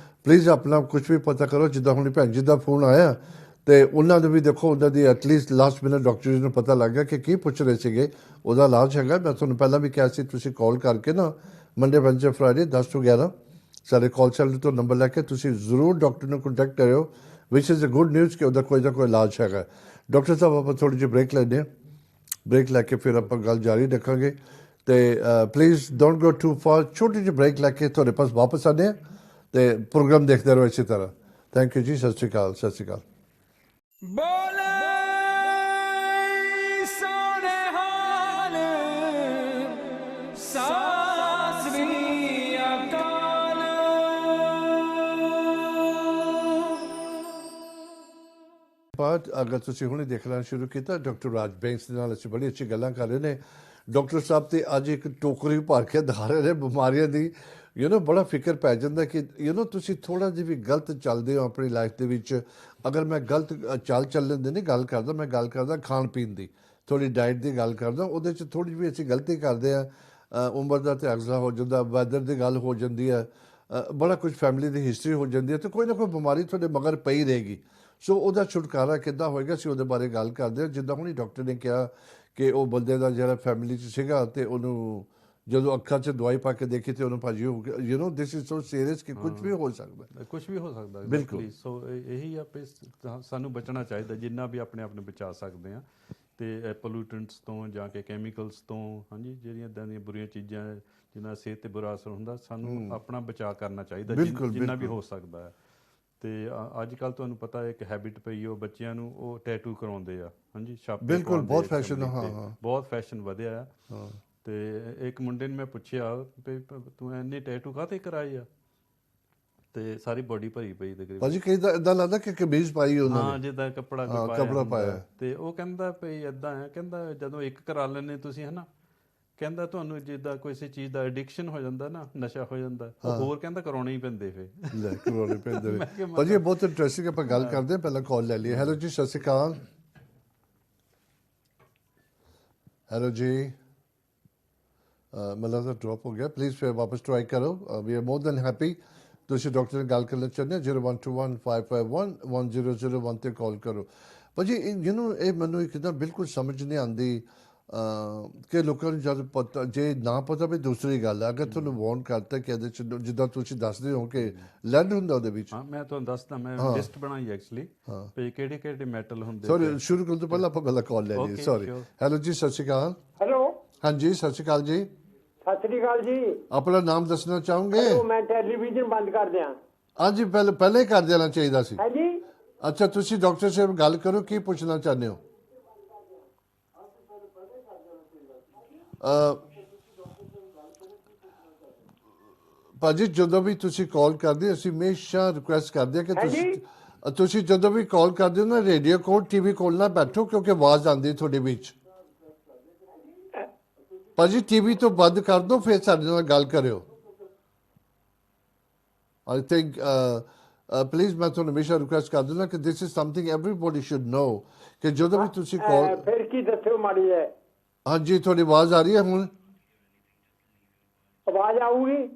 ਪਲੀਜ਼ ਆਪਣਾ ਕੁਝ ਵੀ ਪਤਾ ਕਰੋ। ਜਿੱਦਾਂ ਹੁਣ ਭੈਣ ਜੀ ਦਾ ਫੋਨ ਆਇਆ ਤੇ ਉਹਨਾਂ ਨੂੰ ਵੀ ਦੇਖੋ, ਉਹਨਾਂ ਦੀ ਐਟਲੀਸਟ ਲਾਸਟ ਮਿੰਟ ਡਾਕਟਰ ਜੀ ਨੂੰ ਪਤਾ ਲੱਗ ਗਿਆ ਕਿ ਕੀ ਪੁੱਛ ਰਹੇ ਸੀਗੇ, ਉਹਦਾ ਇਲਾਜ ਹੈਗਾ। ਮੈਂ ਤੁਹਾਨੂੰ ਪਹਿਲਾਂ ਵੀ ਕਿਹਾ ਸੀ ਤੁਸੀਂ ਕਾਲ ਕਰਕੇ ਨਾ ਮੰਡੇ ਵੈਨਸਡੇ ਫਰਾਈਡੇ 10 ਤੋਂ 11 ਸਾਡੇ ਕਾਲ ਸੈਂਟਰ ਤੋਂ ਨੰਬਰ ਲੈ ਕੇ ਤੁਸੀਂ ਜ਼ਰੂਰ ਡਾਕਟਰ ਨੂੰ ਕੰਟੈਕਟ ਕਰਿਓ, ਵਿਚ ਇਜ਼ ਅ ਗੁੱਡ ਨਿਊਜ਼ ਕਿ ਉਹਦਾ ਕੋਈ ਨਾ ਕੋਈ ਇਲਾਜ ਹੈਗਾ। ਡਾਕਟਰ ਸਾਹਿਬ ਆਪਾਂ ਥੋੜ੍ਹੀ ਜਿਹੀ ਬ੍ਰੇਕ ਲੈਂਦੇ ਹਾਂ, ਬ੍ਰੇਕ ਲੈ ਕੇ ਫਿਰ ਆਪਾਂ ਗੱਲ ਜਾਰੀ ਰੱਖਾਂਗੇ। ਤੇ please don't go too far, ਛੋਟੀ ਜਿਹੀ ਬ੍ਰੇਕ ਲੈ ਕੇ ਤੁਹਾਡੇ ਪਾਸ ਵਾਪਸ ਆਉਂਦੇ ਹਾਂ ਤੇ ਪ੍ਰੋਗਰਾਮ ਦੇਖਦੇ ਰਹੋ ਇਸੇ ਤਰ੍ਹਾਂ। ਥੈਂਕ ਯੂ ਜੀ, ਸਤਿ ਸ਼੍ਰੀ ਅਕਾਲ, ਸਤਿ ਸ਼੍ਰੀ ਅਕਾਲ। ਬੋਲੇ ਸੋਨੇ ਹਾਲ ਸਤਿ ਸ੍ਰੀ ਅਕਾਲ। ਬਾਅਦ ਅਗਰ ਤੁਸੀਂ ਹੁਣੇ ਦੇਖਣਾ ਸ਼ੁਰੂ ਕੀਤਾ, ਡਾਕਟਰ ਰਾਜ ਬੈਂਸ ਦੇ ਨਾਲ ਅਸੀਂ ਬੜੀ ਅੱਛੀ ਗੱਲਾਂ ਕਰ ਰਹੇ ਨੇ। ਡਾਕਟਰ ਸਾਹਿਬ ਤੇ ਅੱਜ ਇੱਕ ਟੋਕਰੀ ਭਰ ਕੇ ਦਿਖਾ ਰਹੇ ਨੇ ਬਿਮਾਰੀਆਂ ਦੀ। ਬੜਾ ਫਿਕਰ ਪੈ ਜਾਂਦਾ ਕਿ ਤੁਸੀਂ ਥੋੜ੍ਹਾ ਜਿਹਾ ਵੀ ਗਲਤ ਚੱਲਦੇ ਹੋ ਆਪਣੀ ਲਾਈਫ ਦੇ ਵਿੱਚ। ਅਗਰ ਮੈਂ ਗਲਤ ਚੱਲਣ ਦੀ ਨਹੀਂ ਗੱਲ ਕਰਦਾ, ਮੈਂ ਗੱਲ ਕਰਦਾ ਖਾਣ ਪੀਣ ਦੀ, ਥੋੜ੍ਹੀ ਡਾਈਟ ਦੀ ਗੱਲ ਕਰਦਾ। ਉਹਦੇ 'ਚ ਥੋੜ੍ਹੀ ਜਿਹੀ ਅਸੀਂ ਗਲਤੀ ਕਰਦੇ ਹਾਂ। ਉਮਰ ਦਾ ਤਜਰਬਾ ਹੋ ਜਾਂਦਾ, ਵੈਦਰ ਦੀ ਗੱਲ ਹੋ ਜਾਂਦੀ ਹੈ, ਬੜਾ ਕੁਝ ਫੈਮਿਲੀ ਦੀ ਹਿਸਟਰੀ ਹੋ ਜਾਂਦੀ ਹੈ, ਤੇ ਕੋਈ ਨਾ ਕੋਈ ਬਿਮਾਰੀ ਤੁਹਾਡੇ ਮਗਰ ਪਈ ਰਹੇਗੀ। ਸੋ ਉਹਦਾ ਛੁਟਕਾਰਾ ਕਿੱਦਾਂ ਹੋਏਗਾ, ਅਸੀਂ ਉਹਦੇ ਬਾਰੇ ਗੱਲ ਕਰਦੇ ਹਾਂ। ਜਿੱਦਾਂ ਹੁਣੀ ਡਾਕਟਰ ਨੇ ਕਿਹਾ ਕਿ ਉਹ ਬੰਦੇ ਦਾ ਜਿਹੜਾ ਫੈਮਿਲੀ 'ਚ ਸੀਗਾ ਤੇ ਉਹਨੂੰ ਜਦੋਂ ਅੱਖਾਂ 'ਚ ਦਵਾਈ ਪਾ ਕੇ ਦੇਖੀ ਤੇ ਉਹਨੂੰ ਭਾਜੀ ਹੋ ਗਿਆ, ਦਿਸ ਇਜ਼ ਸੋ ਸੀਰੀਅਸ ਕਿ ਕੁਝ ਵੀ ਹੋ ਸਕਦਾ। ਕੁਝ ਵੀ ਹੋ ਸਕਦਾ ਬਿਲਕੁਲ। ਸੋ ਇਹੀ ਆ ਵੀ ਸਾਨੂੰ ਬਚਣਾ ਚਾਹੀਦਾ ਜਿੰਨਾ ਵੀ ਆਪਣੇ ਆਪ ਨੂੰ ਬਚਾ ਸਕਦੇ ਆ, ਤੇ ਪੋਲੂਟੈਂਟਸ ਤੋਂ ਜਾਂ ਕਿ ਕੈਮੀਕਲਸ ਤੋਂ, ਹਾਂਜੀ, ਜਿਹੜੀਆਂ ਇੱਦਾਂ ਦੀਆਂ ਬੁਰੀਆਂ ਚੀਜ਼ਾਂ ਜਿਨ੍ਹਾਂ ਸਿਹਤ 'ਤੇ ਬੁਰਾ ਅਸਰ ਹੁੰਦਾ, ਸਾਨੂੰ ਆਪਣਾ ਬਚਾਅ ਕਰਨਾ ਚਾਹੀਦਾ ਜਿੰਨਾ ਵੀ ਹੋ ਸਕਦਾ ਹੈ। ਤੇ ਅੱਜ ਕੱਲ੍ਹ ਤੁਹਾਨੂੰ ਪਤਾ ਇੱਕ ਹੈਬਿਟ ਪਈ, ਉਹ ਬੱਚਿਆਂ ਨੂੰ ਉਹ ਟੈਟੂ ਕਰਾਉਂਦੇ ਆ, ਹਾਂਜੀ, ਛਾਪੇ। ਬਿਲਕੁਲ, ਬਹੁਤ ਫੈਸ਼ਨ, ਬਹੁਤ ਫੈਸ਼ਨ ਵਧਿਆ ਆ। ਤੇ ਇੱਕ ਮੁੰਡੇ ਨੂੰ ਮੈਂ ਪੁੱਛਿਆ ਵੀ ਤੂੰ ਇੰਨੇ ਟੈਟੂ ਕਾਹਤੇ ਕਰਾਏ ਆ, ਤੇ ਸਾਰੀ ਬੋਡੀ ਭਰੀ ਪਈ ਤਕਰੀਬਨ। ਭਾਜੀ ਕਈ ਤਾਂ ਇਦਾਂ ਲੱਗਦਾ ਕਿ ਕਮੀਜ਼ ਪਾਈ ਉਹਨਾਂ ਨੇ, ਹਾਂ, ਜਿੱਦਾਂ ਕੱਪੜਾ ਪਾਇਆ। ਤੇ ਉਹ ਕਹਿੰਦਾ ਵੀ ਏਦਾਂ ਹੈ, ਕਹਿੰਦਾ ਜਦੋਂ ਇੱਕ ਕਰਾ ਲੈਂਦੇ ਤੁਸੀਂ, ਹਨਾ, ਕਹਿੰਦਾ ਤੁਹਾਨੂੰ ਜਿੱਦਾਂ ਕਿਸੇ ਚੀਜ਼ ਦਾ ਐਡਿਕਸ਼ਨ ਹੋ ਜਾਂਦਾ ਨਾ, ਨਸ਼ਾ ਹੋ ਜਾਂਦਾ, ਉਹ ਹੋਰ ਕਹਿੰਦਾ ਕਰਾਉਣੇ ਹੀ ਪੈਂਦੇ ਫਿਰ। ਲੈ ਕਰਾਉਣੇ ਪੈਂਦੇ ਨੇ। ਭਾਜੀ ਬਹੁਤ ਇੰਟਰਸਟਿੰਗ, ਆਪਾਂ ਗੱਲ ਕਰਦੇ ਹਾਂ, ਪਹਿਲਾਂ ਕਾਲ ਲੈ ਲਈਏ। ਹੈਲੋ ਜੀ, ਸਤਿ ਸ਼੍ਰੀ ਅਕਾਲ। ਹੈਲੋ ਜੀ, ਮੈਨੂੰ ਲੱਗਦਾ ਡ੍ਰੌਪ ਹੋ ਗਿਆ। ਪਲੀਜ਼ ਫਿਰ ਵਾਪਸ ਟਰਾਈ ਕਰੋ। We are more than happy. ਤੁਸੀਂ ਡਾਕਟਰ ਨਾਲ ਗੱਲ ਕਰਨਾ ਚਾਹੁੰਦੇ ਹੋ, 0121551001 'ਤੇ ਕਾਲ ਕਰੋ। ਭਾਜੀ ਇਹ ਮੈਨੂੰ ਇੱਕ ਤਾਂ ਬਿਲਕੁਲ ਸਮਝ ਨਹੀਂ ਆਉਂਦੀ ਕਿ ਲੋਕਾਂ ਨੂੰ ਜਦ ਪਤਾ, ਜੇ ਨਾ ਪਤਾ ਵੀ ਦੂਸਰੀ ਗੱਲ ਹੈ। ਅਗਰ ਤੁਹਾਨੂੰ ਵਾਰਨ ਕਰਤਾ ਕਿ ਇਹਦੇ 'ਚ ਜਿੱਦਾਂ ਤੁਸੀਂ ਦੱਸਦੇ ਹੋ ਕਿ ਲੈਡ ਹੁੰਦਾ ਉਹਦੇ ਵਿੱਚ। ਹਾਂ, ਮੈਂ ਤੁਹਾਨੂੰ ਦੱਸਦਾ, ਮੈਂ ਲਿਸਟ ਬਣਾਈ ਐਕਚੁਅਲੀ ਵੀ ਕਿਹੜੇ ਕਿਹੜੇ ਮੈਟਲ ਹੁੰਦੇ। ਸੌਰੀ, ਸ਼ੁਰੂ ਕਰਨ ਤੋਂ ਪਹਿਲਾਂ ਆਪਾਂ ਪਹਿਲਾਂ ਕਾਲ ਲੈ ਲਈਏ। ਸੌਰੀ। ਹੈਲੋ ਜੀ, ਸਤਿ ਸ਼੍ਰੀ ਅਕਾਲ। ਹੈਲੋ, ਹਾਂਜੀ, ਸਤਿ ਸ਼੍ਰੀ ਅਕਾਲ ਜੀ। ਸਤਿ ਸ੍ਰੀ ਅਕਾਲ ਜੀ। ਆਪਣਾ ਨਾਮ ਦੱਸਣਾ ਚਾਹੋਗੇ? ਮੈਂ ਟੈਲੀਵਿਜ਼ਨ ਬੰਦ ਕਰ ਦਿਆਂ। ਹਾਂਜੀ, ਪਹਿਲਾਂ ਹੀ ਕਰ ਦੇਣਾ ਚਾਹੀਦਾ ਸੀ। ਹੈ ਜੀ। ਅੱਛਾ, ਤੁਸੀਂ ਡਾਕਟਰ ਸਾਹਿਬ ਗੱਲ ਕਰੋ, ਕੀ ਪੁੱਛਣਾ ਚਾਹੁੰਦੇ ਹੋ? ਭਾਜੀ ਜਦੋਂ ਵੀ ਤੁਸੀਂ ਕਾਲ ਕਰਦੇ, ਅਸੀਂ ਹਮੇਸ਼ਾ ਰਿਕੁਐਸਟ ਕਰਦੇ ਹਾਂ ਕਿ ਤੁਸੀਂ ਜਦੋਂ ਵੀ ਕਾਲ ਕਰਦੇ ਹੋ ਨਾ, ਰੇਡੀਓ ਕੋਲ, ਟੀਵੀ ਕੋਲ ਨਾ ਬੈਠੋ, ਕਿਉਂਕਿ ਆਵਾਜ਼ ਆਉਂਦੀ ਤੁਹਾਡੇ ਵਿੱਚ। ਭਾਜੀ ਟੀਵੀ ਤੋਂ ਬੰਦ ਕਰ ਦਿਓ, ਫਿਰ ਸਾਡੇ ਨਾਲ ਗੱਲ ਕਰਿਓ। ਆਈ ਥਿੰਕ ਪਲੀਜ਼ ਮੈਂ ਤੁਹਾਨੂੰ ਹਮੇਸ਼ਾ ਰਿਕੁਐਸਟ ਕਰ ਦਿੰਦਾ ਕਿ ਦਿਸ ਇਜ਼ ਸਮਥਿੰਗ ਐਵਰੀਬੋਡੀ ਸ਼ੁੱਡ ਨੋ ਕਿ ਜਦੋਂ ਵੀ ਤੁਸੀਂ ਕਾਲ। ਫਿਰ ਕੀ ਦੱਸਿਓ ਮਾੜੀ ਹੈ। ਹਾਂਜੀ, ਤੁਹਾਡੀ ਆਵਾਜ਼ ਆ ਰਹੀ ਹੈ ਹੁਣ? ਆਵਾਜ਼ ਆਊਗੀ?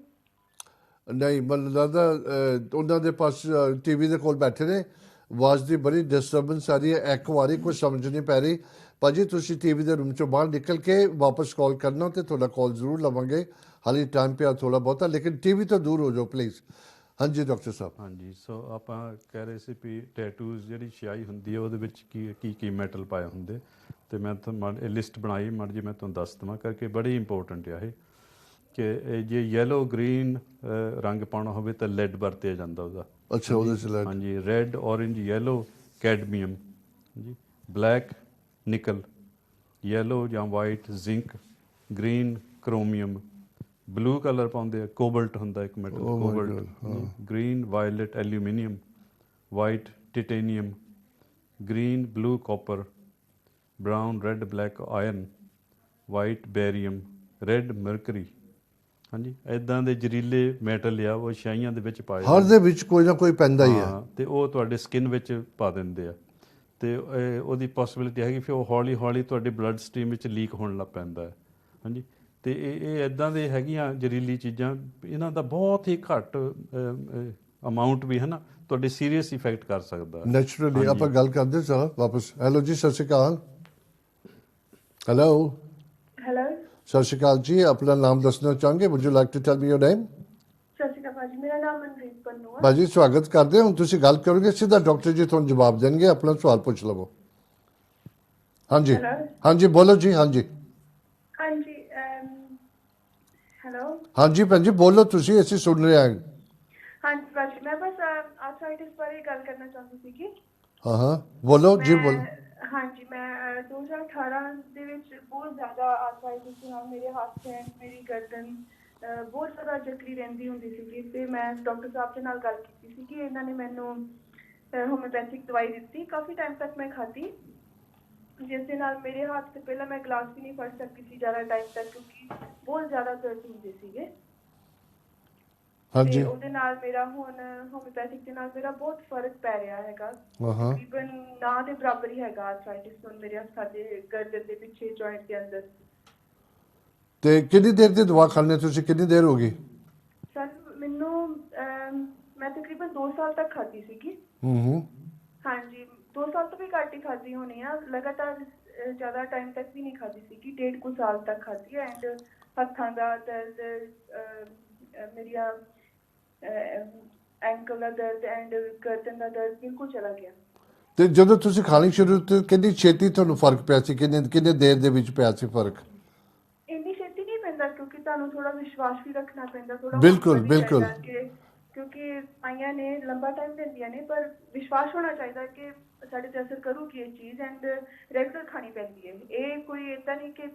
ਨਹੀਂ, ਮੈਨੂੰ ਲੱਗਦਾ ਉਹਨਾਂ ਦੇ ਪਾਸ ਟੀਵੀ ਦੇ ਕੋਲ ਬੈਠੇ ਨੇ, ਆਵਾਜ਼ ਦੀ ਬੜੀ ਡਿਸਟਰਬੈਂਸ ਆ ਰਹੀ ਹੈ, ਐਕੋ ਆ ਰਹੀ, ਕੁਝ ਸਮਝ ਨਹੀਂ ਪੈ ਰਹੀ। ਭਾਜੀ ਤੁਸੀਂ ਟੀਵੀ ਦੇ ਰੂਮ ਚੋਂ ਬਾਹਰ ਨਿਕਲ ਕੇ ਵਾਪਸ ਕਾਲ ਕਰਨਾ ਤੇ ਤੁਹਾਡਾ ਕਾਲ ਜ਼ਰੂਰ ਲਵਾਂਗੇ। ਹਾਲੇ ਟਾਈਮ ਪਿਆ ਥੋੜ੍ਹਾ ਬਹੁਤਾ, ਲੇਕਿਨ ਟੀਵੀ ਤੋਂ ਦੂਰ ਹੋ ਜਾਓ ਪਲੀਜ਼। ਹਾਂਜੀ ਡਾਕਟਰ ਸਾਹਿਬ। ਹਾਂਜੀ, ਸੋ ਆਪਾਂ ਕਹਿ ਰਹੇ ਸੀ ਵੀ ਟੈਟੂਜ਼ ਜਿਹੜੀ ਛਿਆਈ ਹੁੰਦੀ ਹੈ ਉਹਦੇ ਵਿੱਚ ਕੀ ਮੈਟਲ ਪਾਏ ਹੁੰਦੇ, ਤੇ ਮੈਂ ਤੁਹਾਨੂੰ ਇਹ ਲਿਸਟ ਬਣਾਈ ਮਾੜੀ ਜੀ, ਮੈਂ ਤੁਹਾਨੂੰ ਦੱਸ ਦੇਵਾਂ ਕਰਕੇ, ਬੜੀ ਇੰਪੋਰਟੈਂਟ ਆ ਇਹ। ਕਿ ਜੇ ਯੈਲੋ ਗ੍ਰੀਨ ਰੰਗ ਪਾਉਣਾ ਹੋਵੇ ਤਾਂ ਲੈਡ ਵਰਤਿਆ ਜਾਂਦਾ ਉਹਦਾ। ਅੱਛਾ, ਉਹਦੇ 'ਚ ਲੈਡ। ਹਾਂਜੀ, ਰੈੱਡ, ਔਰੇਂਜ, ਯੈਲੋ ਕੈਡਮੀਅਮ, ਜੀ, ਬਲੈਕ ਨਿਕਲ, ਯੈਲੋ ਜਾਂ white zinc, green chromium, blue colour ਪਾਉਂਦੇ ਆ, ਕੋਬਲਟ ਹੁੰਦਾ ਇੱਕ metal, cobalt, green violet aluminium, white titanium, green blue copper, brown red black iron, white barium, red mercury. ਹਾਂਜੀ, ਇੱਦਾਂ ਦੇ ਜ਼ਹਿਰੀਲੇ ਮੈਟਲ ਆ, ਉਹ ਛਾਈਆਂ ਦੇ ਵਿੱਚ ਪਾਏ ਹਰ ਦੇ ਵਿੱਚ ਕੋਈ ਨਾ ਕੋਈ ਪੈਂਦਾ ਹੀ ਹੈ। ਤੇ ਉਹ ਤੁਹਾਡੇ ਸਕਿਨ ਵਿੱਚ ਪਾ ਦਿੰਦੇ ਆ, ਤੇ ਉਹਦੀ ਪੋਸੀਬਿਲਿਟੀ ਹੈਗੀ ਫਿਰ ਉਹ ਹੌਲੀ ਹੌਲੀ ਤੁਹਾਡੇ ਬਲੱਡ ਸਟਰੀਮ ਵਿੱਚ ਲੀਕ ਹੋਣ ਲੱਗ ਪੈਂਦਾ ਹੈ। ਹਾਂਜੀ, ਤੇ ਇਹ ਇੱਦਾਂ ਦੇ ਹੈਗੀਆਂ ਜ਼ਹਿਰੀਲੀ ਚੀਜ਼ਾਂ, ਇਹਨਾਂ ਦਾ ਬਹੁਤ ਹੀ ਘੱਟ ਅਮਾਉਂਟ ਵੀ ਹੈ ਨਾ ਤੁਹਾਡੇ ਸੀਰੀਅਸ ਇਫੈਕਟ ਕਰ ਸਕਦਾ ਹੈ। ਨੈਚੁਰਲੀ ਆਪਾਂ ਗੱਲ ਕਰਦੇ ਚਲੋ ਵਾਪਸ। ਹੈਲੋ ਜੀ, ਸਤਿ ਸ਼੍ਰੀ ਅਕਾਲ। ਹੈਲੋ, ਹੈਲੋ, ਸਤਿ ਸ਼੍ਰੀ ਅਕਾਲ ਜੀ। ਆਪਣਾ ਨਾਮ ਦੱਸਣਾ ਚਾਹਾਂਗੇ? Would you like to tell me your name? ਸਤਿ ਸ਼੍ਰੀ ਅਕਾਲ ਭਾਜੀ, ਮੇਰਾ ਨਾਮ ਮਨਪ੍ਰੀਤ ਪੰਨੂ ਆ। ਭਾਜੀ ਸਵਾਗਤ ਕਰਦੇ ਹਾਂ। ਹੁਣ ਤੁਸੀਂ ਗੱਲ ਕਰੋਗੇ, ਸਿੱਧਾ ਡਾਕਟਰ ਜੀ ਤੁਹਾਨੂੰ ਜਵਾਬ ਦੇਣਗੇ। ਆਪਣਾ ਸਵਾਲ ਪੁੱਛ ਲਵੋ। ਹਾਂਜੀ Hello? ਹਾਂਜੀ, ਬੋਲੋ ਜੀ। ਹਾਂਜੀ ਹਾਂਜੀ, ਹੈਲੋ। ਹਾਂਜੀ ਭੈਣ ਜੀ ਬੋਲੋ, ਤੁਸੀਂ, ਅਸੀਂ ਸੁਣ ਰਹੇ ਹਾਂ। ਹਾਂਜੀ ਭਾਜੀ, ਮੈਂ ਬਸ ਆਰਥਰਾਈਟਿਸ ਬਾਰੇ ਗੱਲ ਕਰਨਾ ਚਾਹੁੰਦੀ ਸੀਗੀ। ਹਾਂ ਹਾਂ, ਬੋਲੋ ਜੀ ਬੋਲੋ। ਹਾਂਜੀ, ਮੈਂ 2018 ਦੇ ਵਿੱਚ ਬਹੁਤ ਜ਼ਿਆਦਾ ਆਰਥਰਾਈਟਿਸ ਨਾਲ ਮੇਰੇ ਹੱਥ ਐਂਡ ਮੇਰੀ ਗਰਦਨ ਬਹੁਤ ਜ਼ਿਆਦਾ ਜਕੜੀ ਰਹਿੰਦੀ ਹੁੰਦੀ ਸੀਗੀ, ਤੇ ਮੈਂ ਡਾਕਟਰ ਸਾਹਿਬ ਦੇ ਨਾਲ ਗੱਲ ਕੀਤੀ ਸੀ ਕਿ ਇਹਨਾਂ ਨੇ ਮੈਨੂੰ ਹੋਮਿਓਪੈਥਿਕ ਦਵਾਈ ਦਿੱਤੀ। ਕਾਫੀ ਟਾਈਮ ਤੱਕ ਮੈਂ ਖਾਧੀ, ਜਿਸ ਦੇ ਨਾਲ ਮੇਰੇ ਹੱਥ ਤੇ ਪਹਿਲਾਂ ਮੈਂ ਗਲਾਸ ਵੀ ਨਹੀਂ ਫੜ ਸਕਦੀ ਸੀ ਜ਼ਿਆਦਾ ਟਾਈਮ ਤੱਕ, ਕਿਉਂਕਿ ਬਹੁਤ ਜ਼ਿਆਦਾ ਦਰਦ ਹੁੰਦੇ ਸੀਗੇ। ਹਾਂਜੀ ਤੇ ਉਹਦੇ ਨਾਲ ਮੇਰਾ ਹੁਣ ਹੋਮਿਓਪੈਥਿਕ ਦੇ ਨਾਲ ਮੇਰਾ ਬਹੁਤ ਫਰਕ ਪੈ ਰਿਹਾ ਹੈਗਾ। ਹਾਂ ਤਕਰੀਬਨ ਨਾ ਦੇ ਬਰਾਬਰ ਹੀ ਹੈਗਾ ਆਰਥਰਾਈਟਿਸ ਹੁਣ ਮੇਰੇ ਹੱਥਾਂ ਦੇ ਗਰਦਨ ਦੇ ਪਿੱਛੇ ਜੁਆਇੰਟ ਦੇ ਅੰਦਰ। ਤੇ ਕਿੰਨੀ ਦੇਰ ਦੀ ਦਵਾ ਖਾਂਦੇ ਤੁਸੀਂ? ਕਿੰਨੀ ਦੇਰ ਹੋ ਗਈ? ਸਰ ਮੈਨੂੰ ਮੈਂ ਤਕਰੀਬਨ 2 ਸਾਲ ਤੱਕ ਖਾਧੀ ਸੀਗੀ। ਹੂੰ। ਹਾਂਜੀ, 2 ਸਾਲ ਤੋਂ ਵੀ ਘੱਟ ਹੀ ਖਾਧੀ ਹੋਣੀ ਆ। ਲਗਾਤਾਰ ਜ਼ਿਆਦਾ ਟਾਈਮ ਤੱਕ ਵੀ ਨਹੀਂ ਖਾਧੀ ਸੀਗੀ, 1.5 ਕੁ ਸਾਲ ਤੱਕ ਖਾਧੀ ਹੈ। ਐਂਡ ਹੱਥਾਂ ਦਾ ਦਰਦ, ਮੇਰੀਆਂ ਐਂਕਲ ਦਾ ਦਰਦ ਐਂਡ ਗਰਦਨ ਦਾ ਦਰਦ ਬਿਲਕੁਲ ਚਲਾ ਗਿਆ। ਤੇ ਜਦੋਂ ਤੁਸੀਂ ਖਾਣੀ ਸ਼ੁਰੂ ਕੀਤੀ, ਕਿੰਨੀ ਛੇਤੀ ਤੁਹਾਨੂੰ ਫਰਕ ਪਿਆ ਸੀ? ਕਿੰਨੇ ਦੇਰ ਦੇ ਵਿੱਚ ਪਿਆ ਸੀ ਫਰਕ? ਇੰਨੀ ਛੇਤੀ ਨਹੀਂ ਪੈਂਦਾ, ਕਿਉਂਕਿ ਤੁਹਾਨੂੰ ਥੋੜਾ ਵਿਸ਼ਵਾਸ ਵੀ ਰੱਖਣਾ ਪੈਂਦਾ, ਥੋੜਾ ਬਿਲਕੁਲ, ਹੌਸਲਾ ਵੀ ਬਿਲਕੁਲ। ਚਾਹੀਦਾ ਕਿ ਕਿਉਂਕਿ ਆਈਆਂ ਨੇ ਲੰਬਾ ਟਾਈਮ ਦਿੰਦੀਆਂ ਨੇ, ਪਰ ਵਿਸ਼ਵਾਸ ਹੋਣਾ ਚਾਹੀਦਾ ਕਿ ਸਾਡੇ ਤੇ ਅਸਰ ਕਰੂਗੀ ਇਹ ਚੀਜ਼, ਐਂਡ ਰੈਗੂਲਰ ਖਾਣੀ ਪੈਂਦੀ ਹੈ। ਇਹ ਕੋਈ ਏਦਾਂ ਨਹੀਂ ਕਿ